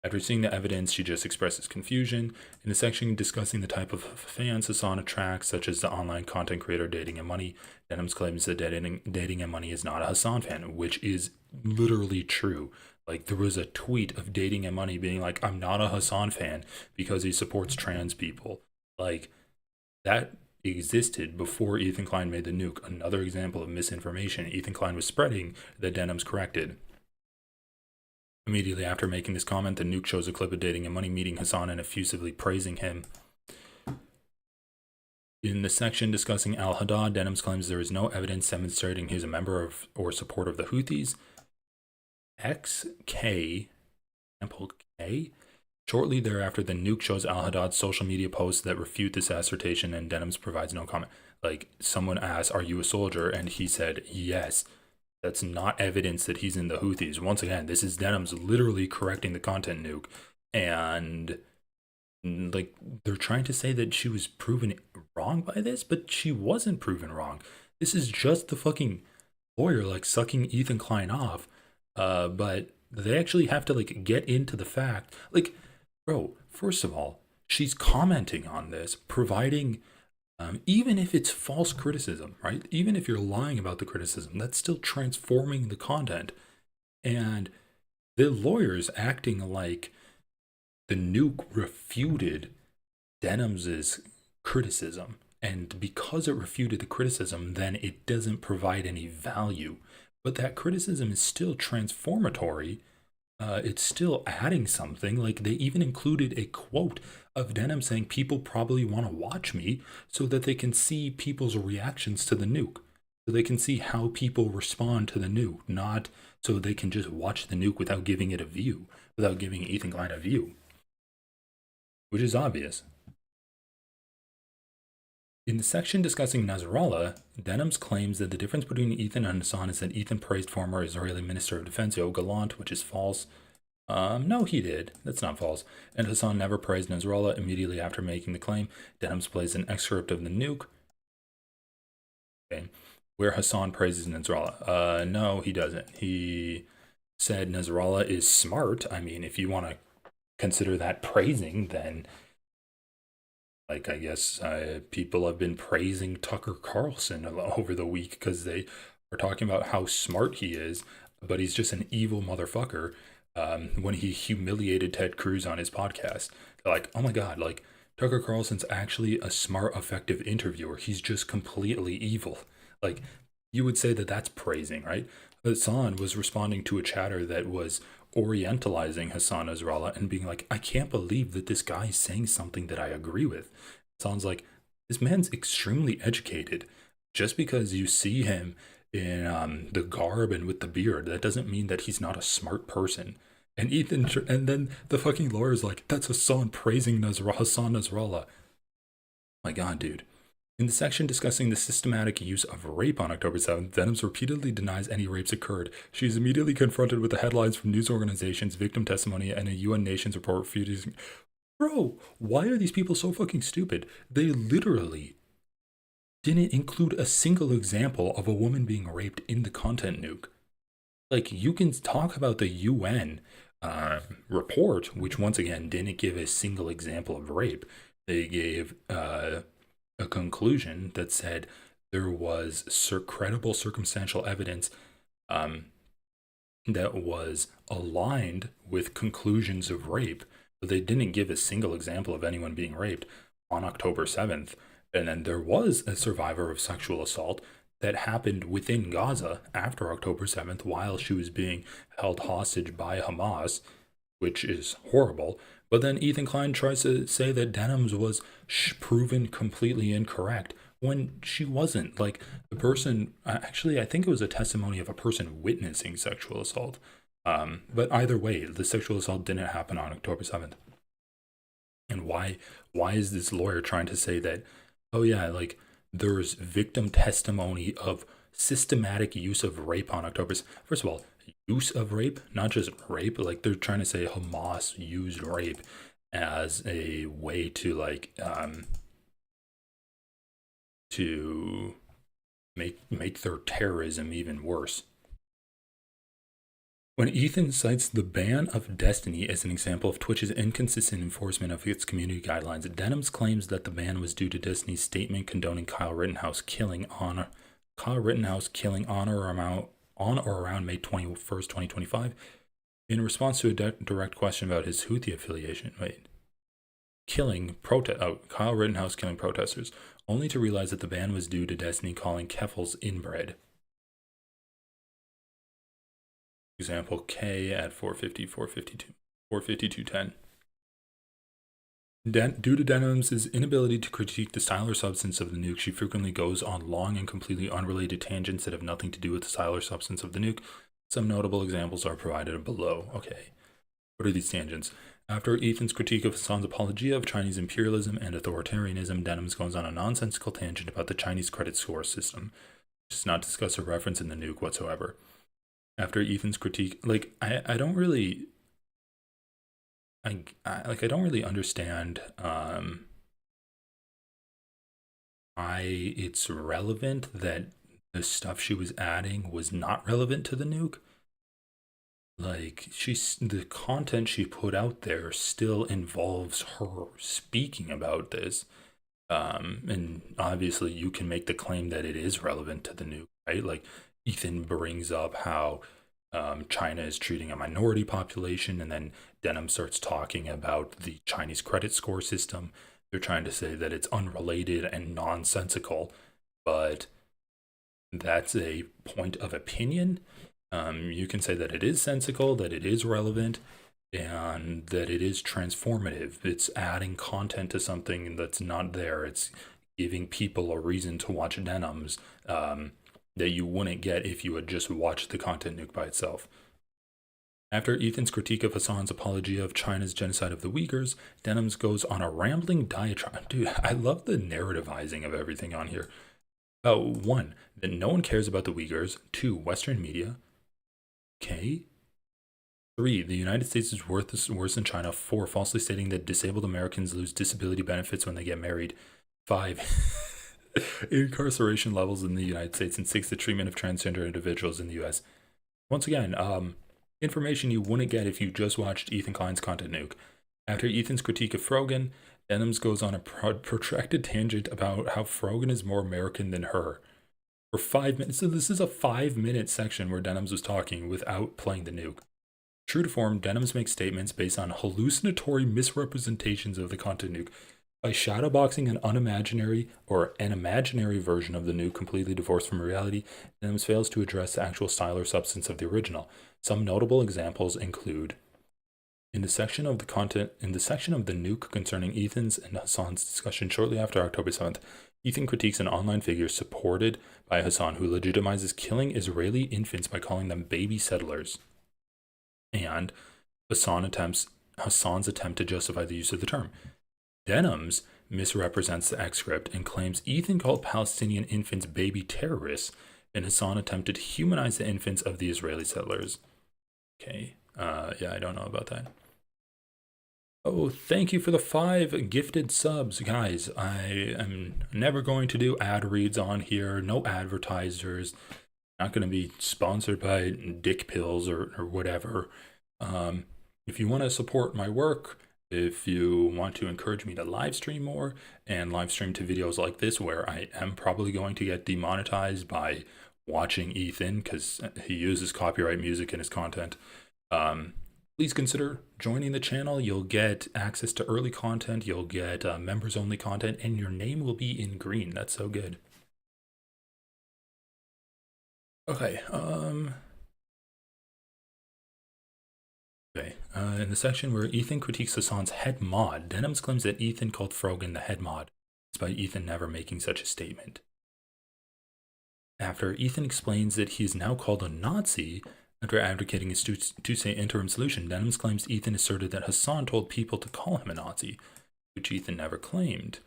After seeing the evidence, she just expresses confusion. In the section discussing the type of fans Hasan attracts, such as the online content creator Dating and Money, Denham's claims that Dating and Money is not a Hasan fan, which is literally true. Like, there was a tweet of Dating and Money being like, I'm not a Hasan fan because he supports trans people. Like, that existed before Ethan Klein made the nuke. Another example of misinformation Ethan Klein was spreading that Denham's corrected. Immediately after making this comment, the nuke shows a clip of Dating and Money meeting Hasan and effusively praising him. In the section discussing al-Haddad, Denham's claims there is no evidence demonstrating he is a member of or support of the Houthis. XK, example K. Shortly thereafter, the nuke shows al-Haddad's social media posts that refute this assertion, and Denham's provides no comment. Like, someone asked, "Are you a soldier?" and he said, "Yes." That's not evidence that he's in the Houthis. Once again, this is Denham's literally correcting the content nuke. And, like, they're trying to say that she was proven wrong by this, but she wasn't proven wrong. This is just the fucking lawyer, like, sucking Ethan Klein off. But they actually have to, like, get into the fact. Like, bro, first of all, she's commenting on this, providing... even if it's false criticism, right? Even if you're lying about the criticism, that's still transforming the content. And the lawyer's acting like the nuke refuted Denham's criticism. And because it refuted the criticism, then it doesn't provide any value. But that criticism is still transformatory. It's still adding something. Like, they even included a quote of Denham saying people probably want to watch me so that they can see people's reactions to the nuke, so they can see how people respond to the nuke, not so they can just watch the nuke without giving it a view, without giving Ethan Klein a view, which is obvious. In the section discussing Nasrallah, Denham's claims that the difference between Ethan and Hasan is that Ethan praised former Israeli Minister of Defense Yoav Gallant, which is false. No, he did. That's not false. And Hasan never praised Nasrallah. Immediately after making the claim, Denham's plays an excerpt of the nuke, okay, where Hasan praises Nasrallah. No, he doesn't. He said Nasrallah is smart. I mean, if you want to consider that praising, then... like, I guess people have been praising Tucker Carlson over the week because they are talking about how smart he is, but he's just an evil motherfucker. When he humiliated Ted Cruz on his podcast, they're like, oh my God, like, Tucker Carlson's actually a smart, effective interviewer. He's just completely evil. Like, you would say that that's praising, right? Hasan was responding to a chatter that was orientalizing Hasan Nasrallah and being like, I can't believe that this guy is saying something that I agree with. It sounds like this man's extremely educated. Just because you see him in the garb and with the beard, that doesn't mean that he's not a smart person. And and then the fucking lawyer's like, that's Hasan praising Hasan Nasrallah. My God, dude. In the section discussing the systematic use of rape on October 7th, Denims repeatedly denies any rapes occurred. She is immediately confronted with the headlines from news organizations, victim testimony, and a UN Nations report refuting. Bro, why are these people so fucking stupid? They literally didn't include a single example of a woman being raped in the content nuke. Like, you can talk about the UN report, which once again didn't give a single example of rape. They gave a conclusion that said there was credible circumstantial evidence that was aligned with conclusions of rape, but they didn't give a single example of anyone being raped on October 7th. And then there was a survivor of sexual assault that happened within Gaza after October 7th while she was being held hostage by Hamas, which is horrible. But then Ethan Klein tries to say that Denims was proven completely incorrect when she wasn't. Like, the person, actually, I think it was a testimony of a person witnessing sexual assault. But either way, the sexual assault didn't happen on October 7th. And why is this lawyer trying to say that, oh yeah, like, there's victim testimony of systematic use of rape on October? First of all, use of rape, not just rape. Like, they're trying to say Hamas used rape as a way to, like, to make their terrorism even worse. When Ethan cites the ban of Destiny as an example of Twitch's inconsistent enforcement of its community guidelines, Denims claims that the ban was due to Destiny's statement condoning Kyle Rittenhouse killing on or around May 21st, 2025, in response to a direct question about his Houthi affiliation. Kyle Rittenhouse killing protesters, only to realize that the ban was due to Destiny calling Keffels inbred. Example K at 452.10. Due to Denims' inability to critique the style or substance of the nuke, she frequently goes on long and completely unrelated tangents that have nothing to do with the style or substance of the nuke. Some notable examples are provided below. Okay, what are these tangents? After Ethan's critique of Hasan's apologia of Chinese imperialism and authoritarianism, Denims goes on a nonsensical tangent about the Chinese credit score system, which does not discuss a reference in the nuke whatsoever. After Ethan's critique, like, I don't really understand why it's relevant that the stuff she was adding was not relevant to the nuke. Like, the content she put out there still involves her speaking about this. And obviously you can make the claim that it is relevant to the nuke, right? Like, Ethan brings up how China is treating a minority population, and then Denim starts talking about the Chinese credit score system. They're trying to say that it's unrelated and nonsensical, but that's a point of opinion. You can say that it is sensical, that it is relevant, and that it is transformative. It's adding content to something that's not there. It's giving people a reason to watch Denims that you wouldn't get if you had just watched the content nuke by itself. After Ethan's critique of Hasan's apology of China's genocide of the Uyghurs, Denims goes on a rambling diatribe. Dude, I love the narrativizing of everything on here. 1, that no one cares about the Uyghurs. 2, Western media. Okay. 3, the United States is worse than China. 4, falsely stating that disabled Americans lose disability benefits when they get married. 5, incarceration levels in the United States. And 6, the treatment of transgender individuals in the U.S. Once again, information you wouldn't get if you just watched Ethan Klein's content nuke. After Ethan's critique of Frogan, Denims goes on a protracted tangent about how Frogan is more American than her. For 5 minutes. So this is a 5-minute section where Denims was talking without playing the nuke. True to form, Denims makes statements based on hallucinatory misrepresentations of the content nuke. By shadowboxing an imaginary version of the nuke completely divorced from reality, Denims fails to address the actual style or substance of the original. Some notable examples include in the section of the nuke concerning Ethan's and Hasan's discussion shortly after October 7th, Ethan critiques an online figure supported by Hasan who legitimizes killing Israeli infants by calling them baby settlers. And Hasan's attempt to justify the use of the term. Denims misrepresents the excerpt and claims Ethan called Palestinian infants baby terrorists, and Hasan attempted to humanize the infants of the Israeli settlers. Okay, yeah, I don't know about that. Oh, thank you for the 5 gifted subs, guys. I am never going to do ad reads on here, no advertisers, not going to be sponsored by dick pills or whatever. If you want to support my work, if you want to encourage me to live stream more and live stream to videos like this where I am probably going to get demonetized by watching Ethan because he uses copyright music in his content, please consider joining the channel. You'll get access to early content, you'll get members only content, and your name will be in green. That's so good. Okay, in the section where Ethan critiques Hasan's head mod, Denims claims that Ethan called Frogan the head mod, despite Ethan never making such a statement. After Ethan explains that he is now called a Nazi after advocating his two-state interim solution, Denims claims Ethan asserted that Hasan told people to call him a Nazi, which Ethan never claimed.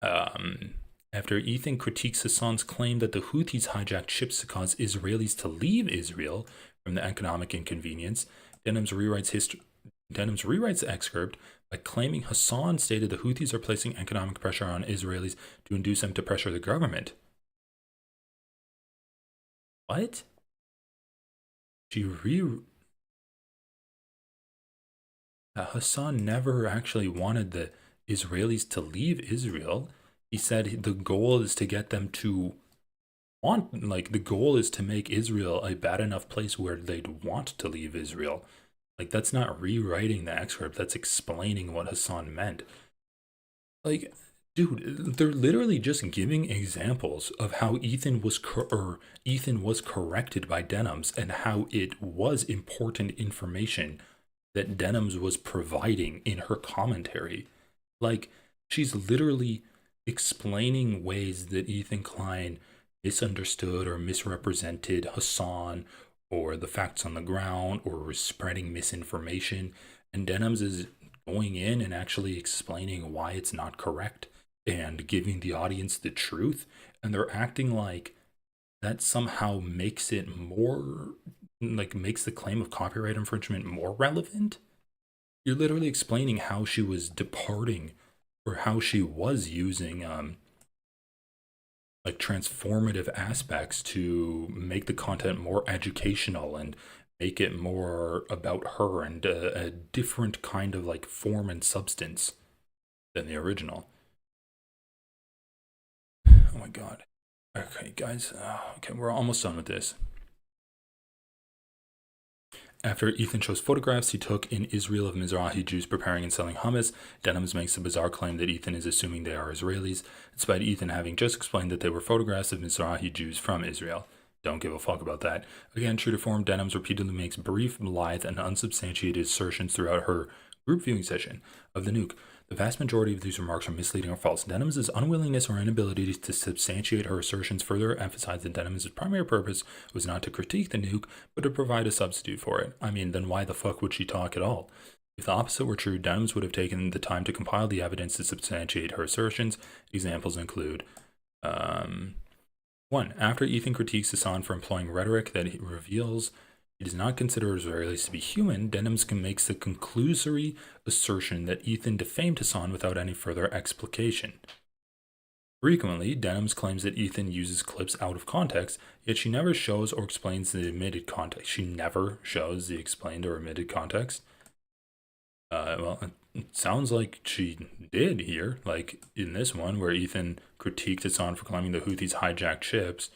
After Ethan critiques Hasan's claim that the Houthis hijacked ships to cause Israelis to leave Israel from the economic inconvenience, Denims rewrites the excerpt by claiming Hasan stated the Houthis are placing economic pressure on Israelis to induce them to pressure the government. What? Hasan never actually wanted the Israelis to leave Israel. He said the goal is to get them to the goal is to make Israel a bad enough place where they'd want to leave Israel. Like, that's not rewriting the excerpt, that's explaining what Hasan meant. Like, dude, they're literally just giving examples of how Ethan was corrected by Denims and how it was important information that Denims was providing in her commentary. Like, she's literally explaining ways that Ethan Klein misunderstood or misrepresented Hasan or the facts on the ground or was spreading misinformation, and Denims is going in and actually explaining why it's not correct and giving the audience the truth, and they're acting like that somehow makes it more, like, makes the claim of copyright infringement more relevant. You're literally explaining how she was departing or how she was using like transformative aspects to make the content more educational and make it more about her and a different kind of like form and substance than the original. Oh my god. Okay, guys. Okay, we're almost done with this. After Ethan shows photographs he took in Israel of Mizrahi Jews preparing and selling hummus, Denims makes the bizarre claim that Ethan is assuming they are Israelis, despite Ethan having just explained that they were photographs of Mizrahi Jews from Israel. Don't give a fuck about that. Again, true to form, Denims repeatedly makes brief, lithe, and unsubstantiated assertions throughout her group viewing session of the nuke. The vast majority of these remarks are misleading or false. Denims' unwillingness or inability to substantiate her assertions further emphasize that Denims' primary purpose was not to critique the nuke, but to provide a substitute for it. I mean, then why the fuck would she talk at all? If the opposite were true, Denims would have taken the time to compile the evidence to substantiate her assertions. Examples include 1. After Ethan critiques Hasan for employing rhetoric that reveals he does not consider Israelis to be human, Denims makes the conclusory assertion that Ethan defamed Hasan without any further explication. Frequently, Denims claims that Ethan uses clips out of context, yet she never shows or explains the omitted context. She never shows the explained or omitted context. Well, it sounds like she did here, like in this one where Ethan critiqued Hasan for claiming the Houthis hijacked ships.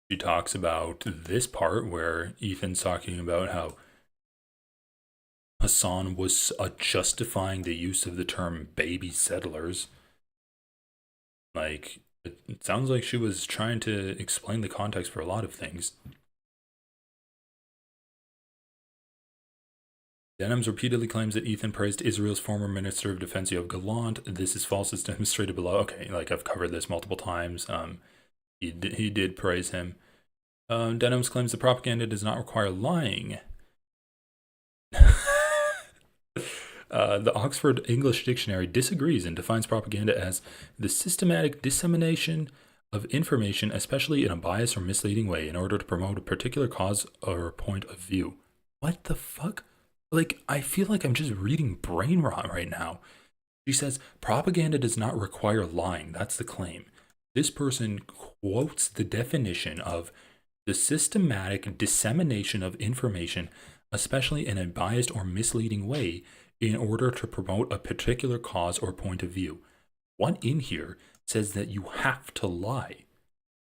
She talks about this part where Ethan's talking about how Hasan was justifying the use of the term baby settlers. Like, it sounds like she was trying to explain the context for a lot of things. Denham's repeatedly claims that Ethan praised Israel's former Minister of Defense Yoav Gallant. This is false as demonstrated below. Okay, like I've covered this multiple times. He did praise him. Denham's claims that propaganda does not require lying. The Oxford English Dictionary disagrees and defines propaganda as the systematic dissemination of information, especially in a biased or misleading way, in order to promote a particular cause or point of view. What the fuck? Like, I feel like I'm just reading brain rot right now. She says, propaganda does not require lying. That's the claim. This person quotes the definition of the systematic dissemination of information, especially in a biased or misleading way, in order to promote a particular cause or point of view. What in here says that you have to lie?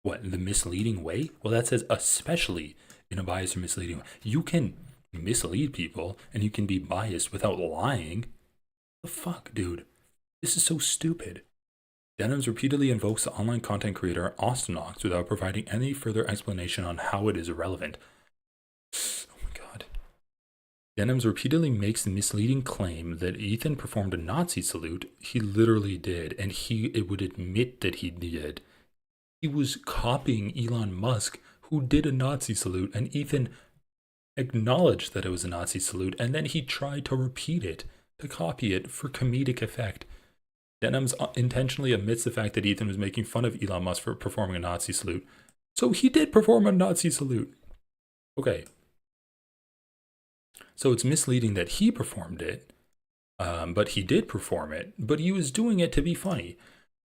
What, the misleading way? Well, that says especially in a biased or misleading way. You can mislead people and you can be biased without lying. The fuck, dude? This is so stupid. Denham's repeatedly invokes the online content creator Austinox without providing any further explanation on how it is relevant. Oh my god. Denham's repeatedly makes the misleading claim that Ethan performed a Nazi salute. He literally did, and it would admit that he did. He was copying Elon Musk, who did a Nazi salute, and Ethan acknowledged that it was a Nazi salute, and then he tried to repeat it, to copy it for comedic effect. Denham's intentionally admits the fact that Ethan was making fun of Elon Musk for performing a Nazi salute. So he did perform a Nazi salute. Okay. So it's misleading that he performed it, but he did perform it, but he was doing it to be funny.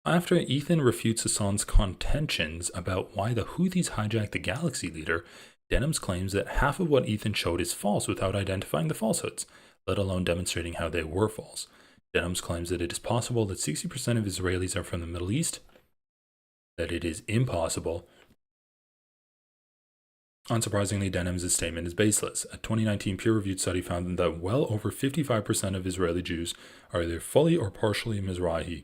After Ethan refutes Hasan's contentions about why the Houthis hijacked the Galaxy leader, Denham's claims that half of what Ethan showed is false without identifying the falsehoods, let alone demonstrating how they were false. Denham's claims that it is possible that 60% of Israelis are from the Middle East, that it is impossible. Unsurprisingly, Denham's statement is baseless. A 2019 peer-reviewed study found that well over 55% of Israeli Jews are either fully or partially Mizrahi,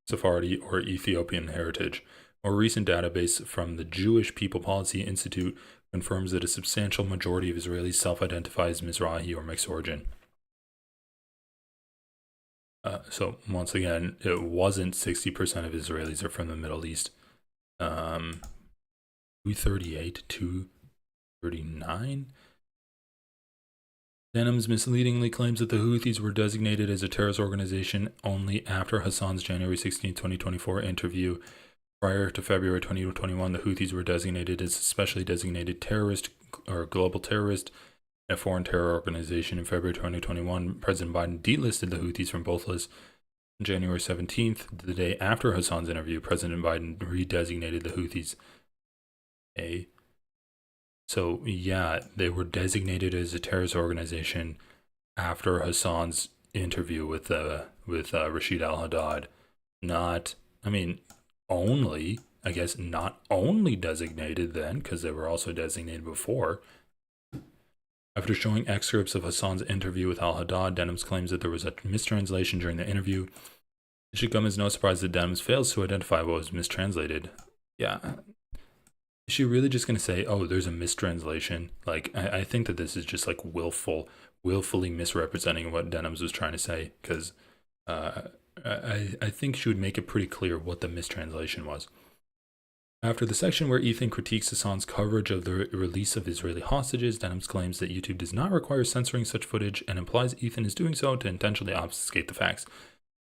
Sephardi, or Ethiopian heritage. More recent database from the Jewish People Policy Institute confirms that a substantial majority of Israelis self-identify as Mizrahi or mixed origin. So once again, it wasn't 60% of Israelis are from the Middle East. 238, 239. Denham's misleadingly claims that the Houthis were designated as a terrorist organization only after Hasan's January 16, 2024 interview. Prior to February 2021, the Houthis were designated as a specially designated terrorist or global terrorist, a foreign terror organization. In February 2021, President Biden delisted the Houthis from both lists. On January 17th, the day after Hasan's interview, President Biden redesignated the Houthis. So yeah, they were designated as a terrorist organization after Hasan's interview with Rashid al-Haddad. Not only designated then, because they were also designated before. After showing excerpts of Hasan's interview with al-Haddad, Denham's claims that there was a mistranslation during the interview. It should come as no surprise that Denham's fails to identify what was mistranslated. Yeah. Is she really just going to say, oh, there's a mistranslation? Like, I think that this is just like willfully misrepresenting what Denham's was trying to say, because I think she would make it pretty clear what the mistranslation was. After the section where Ethan critiques Hasan's coverage of the release of Israeli hostages, Denham's claims that YouTube does not require censoring such footage and implies Ethan is doing so to intentionally obfuscate the facts.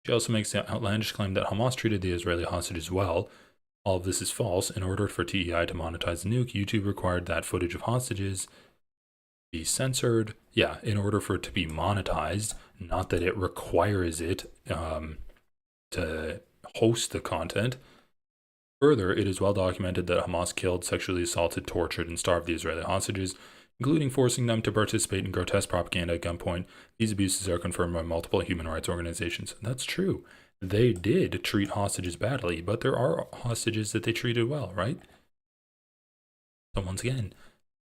She also makes the outlandish claim that Hamas treated the Israeli hostages well. All of this is false. In order for TEI to monetize the nuke, YouTube required that footage of hostages be censored. Yeah, in order for it to be monetized, not that it requires it to host the content. Further, it is well documented that Hamas killed, sexually assaulted, tortured, and starved the Israeli hostages, including forcing them to participate in grotesque propaganda at gunpoint. These abuses are confirmed by multiple human rights organizations. That's true. They did treat hostages badly, but there are hostages that they treated well, right? So once again,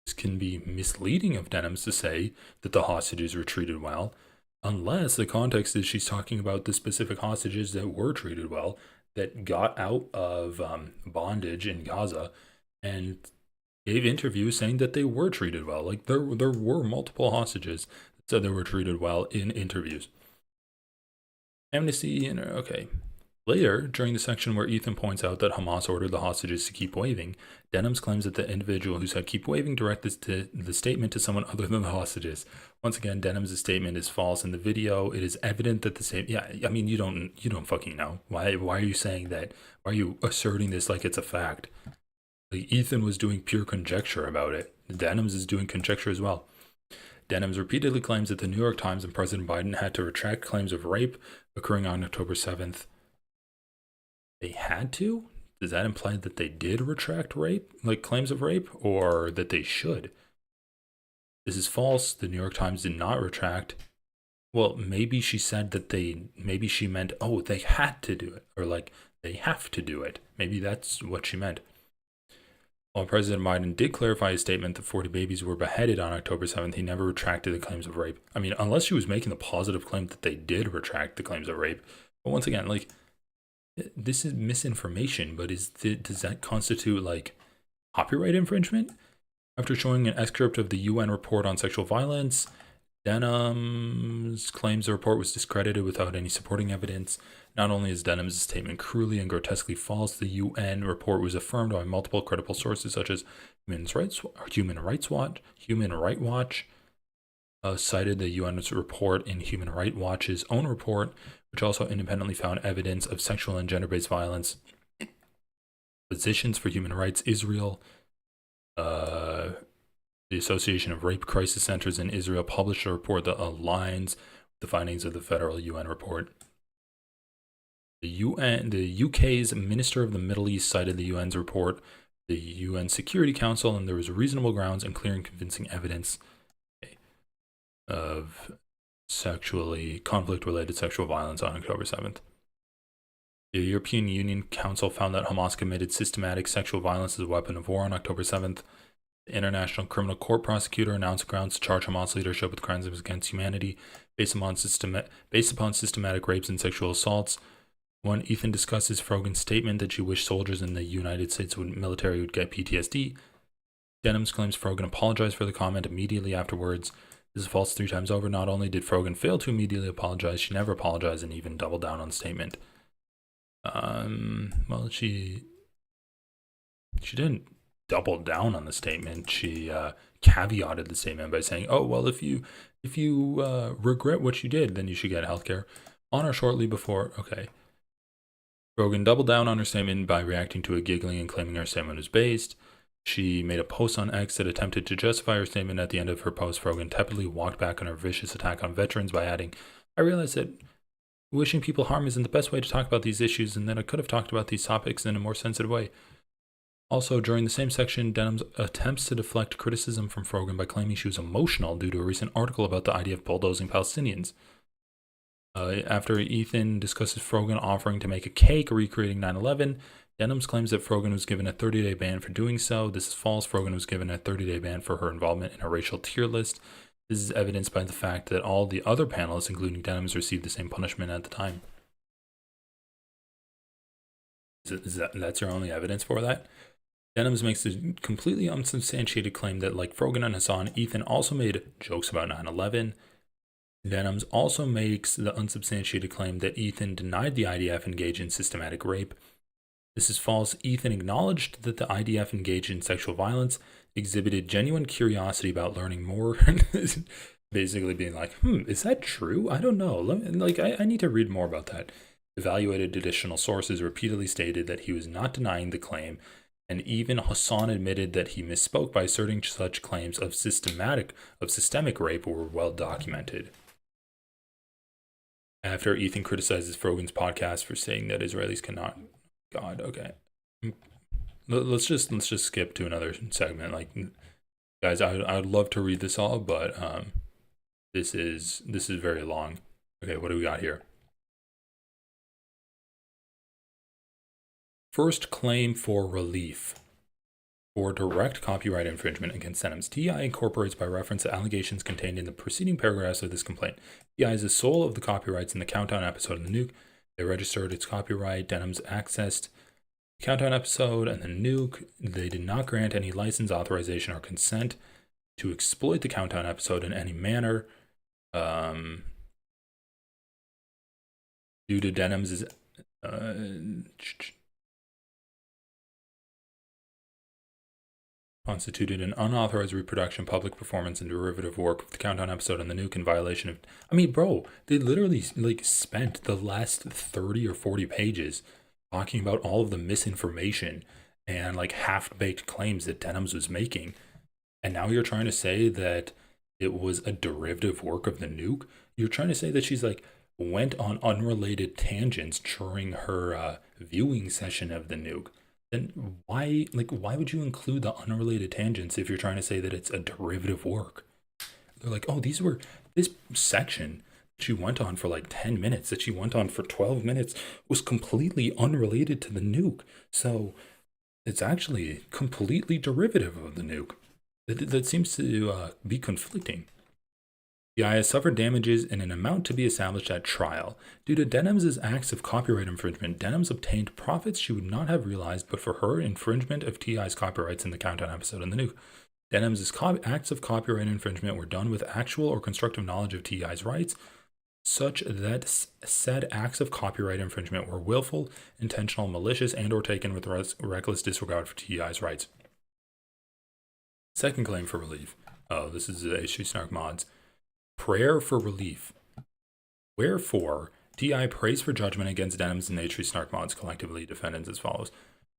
This can be misleading of Denims to say that the hostages were treated well, unless the context is she's talking about the specific hostages that were treated well, that got out of bondage in Gaza and gave interviews saying that they were treated well. Like there were multiple hostages that said they were treated well in interviews. Amnesty, okay. Later, during the section where Ethan points out that Hamas ordered the hostages to keep waving, Denims claims that the individual who said keep waving directed the statement to someone other than the hostages. Once again, Denims' statement is false. In the video, it is evident that the same. Yeah, I mean, you don't fucking know. Why are you saying that? Why are you asserting this like it's a fact? Like Ethan was doing pure conjecture about it. Denims is doing conjecture as well. Denims repeatedly claims that the New York Times and President Biden had to retract claims of rape occurring on October 7th. They had to? Does that imply that they did retract rape, like claims of rape, or that they should? This is false. The New York Times did not retract. Well, maybe she said that maybe she meant, oh, they had to do it, or like they have to do it. Maybe that's what she meant. While President Biden did clarify his statement that 40 babies were beheaded on October 7th, he never retracted the claims of rape. I mean, unless she was making the positive claim that they did retract the claims of rape. But once again, like, this is misinformation, but does that constitute like copyright infringement? After showing an excerpt of the UN report on sexual violence, Denims claims the report was discredited without any supporting evidence. Not only is Denims' statement cruelly and grotesquely false, the UN report was affirmed by multiple credible sources such as Human Rights Watch, cited the UN's report in Human Rights Watch's own report, which also independently found evidence of sexual and gender-based violence. Physicians for Human Rights Israel, the Association of Rape Crisis Centers in Israel published a report that aligns with the findings of the federal UN report. The UK's Minister of the Middle East cited the UN's report, the UN Security Council, and there was reasonable grounds and clear and convincing evidence of conflict-related sexual violence on October 7th. The European Union Council found that Hamas committed systematic sexual violence as a weapon of war on October 7th. The International Criminal Court prosecutor announced grounds to charge Hamas leadership with crimes against humanity based upon systematic rapes and sexual assaults. When Ethan discusses Frogan's statement that Jewish soldiers in the United States military would get PTSD, Denims claims Frogan apologized for the comment immediately afterwards. This is false 3 times over. Not only did Frogan fail to immediately apologize, she never apologized and even doubled down on the statement. Well, she didn't double down on the statement. She caveated the statement by saying, "Oh, well, if you regret what you did, then you should get healthcare." On or shortly before, okay. Frogan doubled down on her statement by reacting to it, giggling and claiming her statement was based. She made a post on X that attempted to justify her statement. At the end of her post, Frogan tepidly walked back on her vicious attack on veterans by adding, "I realize that wishing people harm isn't the best way to talk about these issues, and that I could have talked about these topics in a more sensitive way." Also, during the same section, Denims attempts to deflect criticism from Frogan by claiming she was emotional due to a recent article about the idea of bulldozing Palestinians. After Ethan discusses Frogan offering to make a cake recreating 9/11, Denims claims that Frogan was given a 30-day ban for doing so. This is false. Frogan was given a 30-day ban for her involvement in a racial tier list. This is evidenced by the fact that all the other panelists, including Denims, received the same punishment at the time. That's your only evidence for that? Denims makes a completely unsubstantiated claim that, like Frogan and Hasan, Ethan also made jokes about 9/11. Denims also makes the unsubstantiated claim that Ethan denied the IDF engaged in systematic rape. This is false. Ethan acknowledged that the IDF engaged in sexual violence, exhibited genuine curiosity about learning more, basically being like, is that true? I don't know. I need to read more about that. Evaluated additional sources repeatedly stated that he was not denying the claim, and even Hasan admitted that he misspoke by asserting such claims of systemic rape were well documented. After Ethan criticizes Frogan's podcast for saying that Israelis cannot, God, okay, let's just skip to another segment. Like, guys, I'd love to read this all, but this is very long. Okay, what do we got here? First claim for relief. for direct copyright infringement against Denims. TI incorporates by reference the allegations contained in the preceding paragraphs of this complaint. TI is the sole of the copyrights in the Countdown episode of the nuke. They registered its copyright. Denims accessed the Countdown episode and the nuke. They did not grant any license, authorization, or consent to exploit the Countdown episode in any manner. Due to Denims' constituted an unauthorized reproduction, public performance, and derivative work of the Countdown episode on the nuke in violation of... I mean, bro, they literally spent the last 30 or 40 pages talking about all of the misinformation and half-baked claims that Denims was making. And now you're trying to say that it was a derivative work of the nuke? You're trying to say that she's went on unrelated tangents during her viewing session of the nuke? Then why would you include the unrelated tangents if you're trying to say that it's a derivative work? They're like, oh, this section she went on for 10 minutes, that she went on for 12 minutes, was completely unrelated to the nuke. So it's actually completely derivative of the nuke. That seems to be conflicting. The TI has suffered damages in an amount to be established at trial. Due to Denims' acts of copyright infringement, Denims obtained profits she would not have realized but for her infringement of TI's copyrights in the Countdown episode on the nuke. Denims' acts of copyright infringement were done with actual or constructive knowledge of TI's rights, such that said acts of copyright infringement were willful, intentional, malicious, and or taken with reckless disregard for TI's rights. Second claim for relief. Oh, this is the issue snark mods. Prayer for relief. Wherefore, TI prays for judgment against Denims and H3 snark mods, collectively defendants, as follows: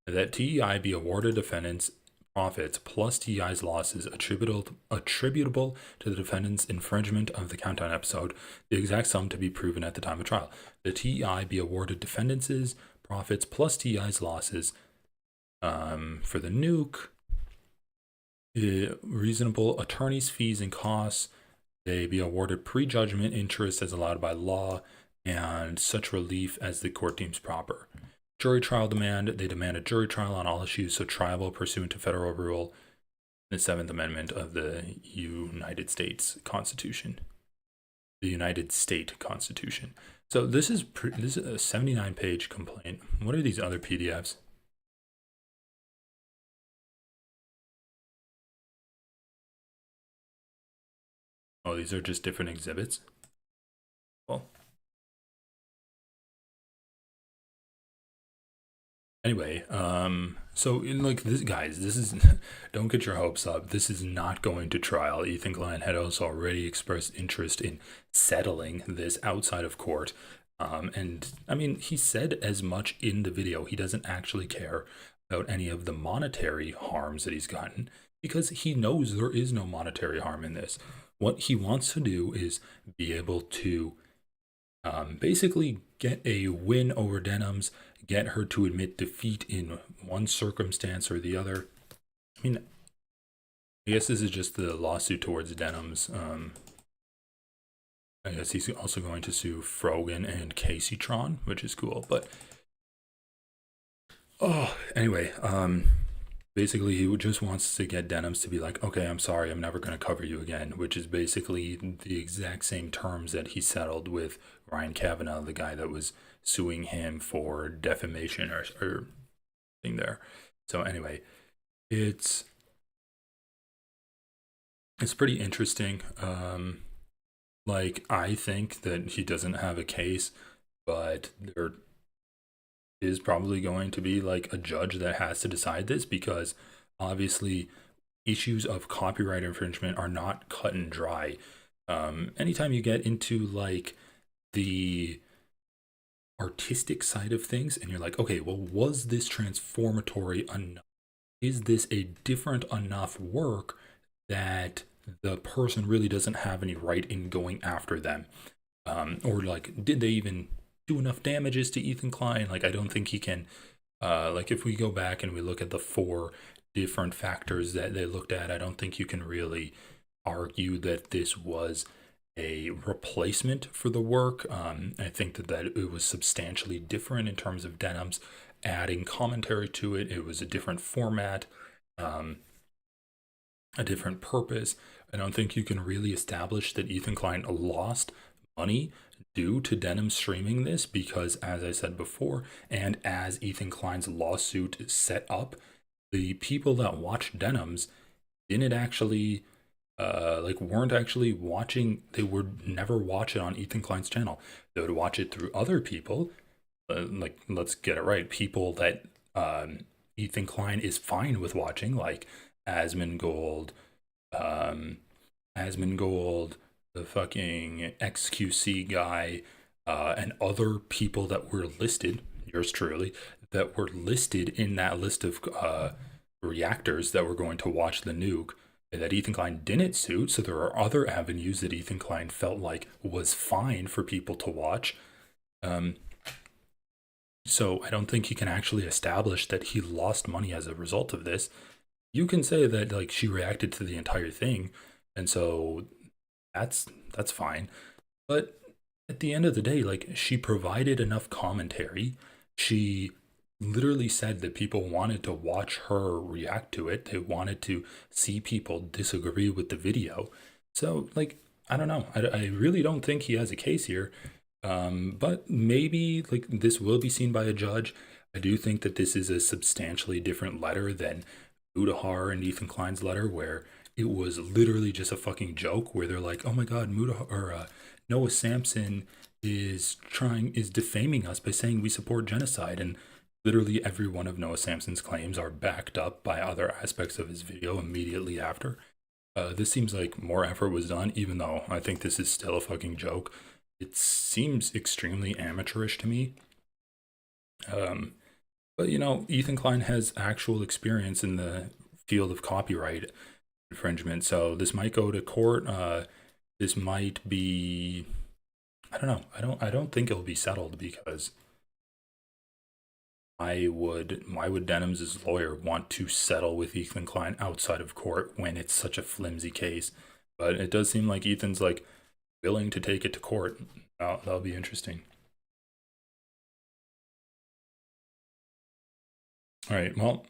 that TI be awarded defendants profits plus TI's losses attributable to the defendant's infringement of the Countdown episode, the exact sum to be proven at the time of trial. The TI be awarded defendants' profits plus TI's losses for the nuke, reasonable attorney's fees and costs. They be awarded prejudgment interest as allowed by law, and such relief as the court deems proper. Jury trial demand. They demand a jury trial on all issues so triable pursuant to federal rule, the 7th Amendment of the United States Constitution. The United State Constitution. So this is a 79-page complaint. What are these other PDFs? Oh, these are just different exhibits. Well, anyway, so this, guys, this is don't get your hopes up. This is not going to trial. Ethan Klein had also already expressed interest in settling this outside of court. And I mean, he said as much in the video. He doesn't actually care about any of the monetary harms that he's gotten because he knows there is no monetary harm in this. What he wants to do is be able to basically get a win over Denims, get her to admit defeat in one circumstance or the other. I mean, I guess this is just the lawsuit towards Denims. I guess he's also going to sue Frogan and Kaceytron, which is cool. But anyway, basically, he just wants to get Denims to be like, okay, I'm sorry, I'm never going to cover you again, which is basically the exact same terms that he settled with Ryan Kavanaugh, the guy that was suing him for defamation or thing there. So anyway, it's pretty interesting. I think that he doesn't have a case, but there is probably going to be a judge that has to decide this because obviously issues of copyright infringement are not cut and dry. Anytime you get into the artistic side of things and you're like, okay, well, was this transformatory enough? Is this a different enough work that the person really doesn't have any right in going after them? Or did they even do enough damages to Ethan Klein? I don't think he can, if we go back and we look at the 4 different factors that they looked at, I don't think you can really argue that this was a replacement for the work. I think that it was substantially different in terms of Denims adding commentary to it. It was a different format. a different purpose. I don't think you can really establish that Ethan Klein lost money due to Denim streaming this, because as I said before, and as Ethan Klein's lawsuit is set up, the people that watched Denims didn't actually weren't actually watching. They would never watch it on Ethan Klein's channel. They would watch it through other people, let's get it right, people that Ethan Klein is fine with watching, like Asmongold, the fucking XQC guy, and other people that were listed, yours truly, that were listed in that list of reactors that were going to watch the nuke, that Ethan Klein didn't suit. So there are other avenues that Ethan Klein felt like was fine for people to watch. So I don't think you can actually establish that he lost money as a result of this. You can say that like she reacted to the entire thing, and so that's fine. But at the end of the day, like, she provided enough commentary. She literally said that people wanted to watch her react to it. They wanted to see people disagree with the video. So, like, I don't know. I really don't think he has a case here. But maybe, like, this will be seen by a judge. I do think that this is a substantially different letter than Mudahar and Ethan Klein's letter, where it was literally just a fucking joke, where they're like, oh my god, Noah Samson is defaming us by saying we support genocide, and literally every one of Noah Samson's claims are backed up by other aspects of his video immediately after. This seems like more effort was done, even though I think this is still a fucking joke. It seems extremely amateurish to me. But, you know, Ethan Klein has actual experience in the field of copyright infringement, so this might go to court. This might be, I don't know. I don't think it'll be settled, because why would Denim's lawyer want to settle with Ethan Klein outside of court when it's such a flimsy case? But it does seem like Ethan's like willing to take it to court. That'll be interesting. All right, well,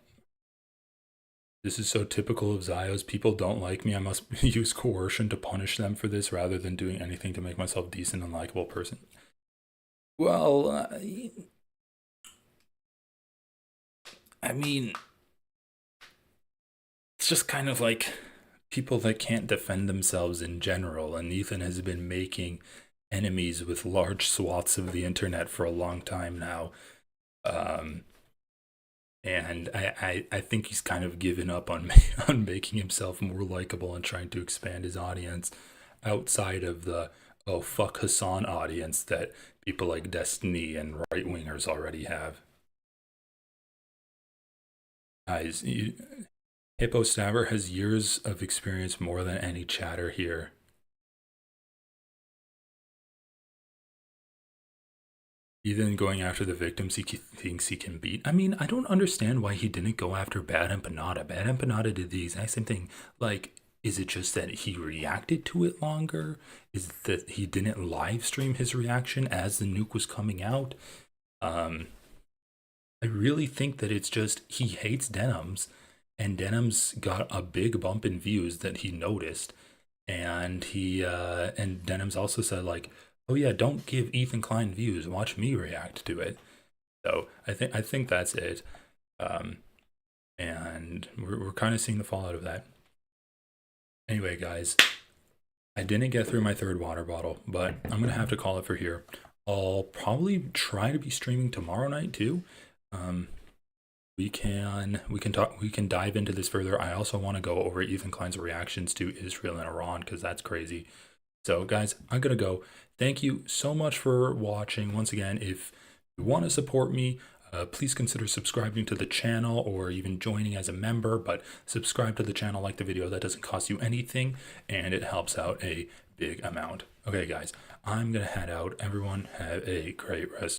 this is so typical of Zios. People don't like me. I must use coercion to punish them for this rather than doing anything to make myself a decent and likable person. Well, I mean, it's just kind of like people that can't defend themselves in general. And Ethan has been making enemies with large swaths of the internet for a long time now. And I think he's kind of given up on making himself more likable and trying to expand his audience outside of the oh fuck Hasan audience that people like Destiny and right-wingers already have. Guys, Hippo Stabber has years of experience, more than any chatter here. Ethan going after the victims he thinks he can beat. I mean, I don't understand why he didn't go after Bad Empanada. Bad Empanada did the exact same thing. Like, is it just that he reacted to it longer? Is it that he didn't live stream his reaction as the nuke was coming out? I really think that it's just he hates Denims, and Denims got a big bump in views that he noticed, and and Denims also said like, oh yeah, don't give Ethan Klein views, watch me react to it. So I think that's it. And we're kind of seeing the fallout of that. Anyway, guys, I didn't get through my third water bottle, but I'm gonna have to call it for here. I'll probably try to be streaming tomorrow night too. We can dive into this further. I also want to go over Ethan Klein's reactions to Israel and Iran, because that's crazy. So guys, I'm gonna go. Thank you so much for watching. Once again, if you want to support me, please consider subscribing to the channel or even joining as a member. But subscribe to the channel, like the video. That doesn't cost you anything, and it helps out a big amount. Okay guys, I'm gonna head out. Everyone have a great rest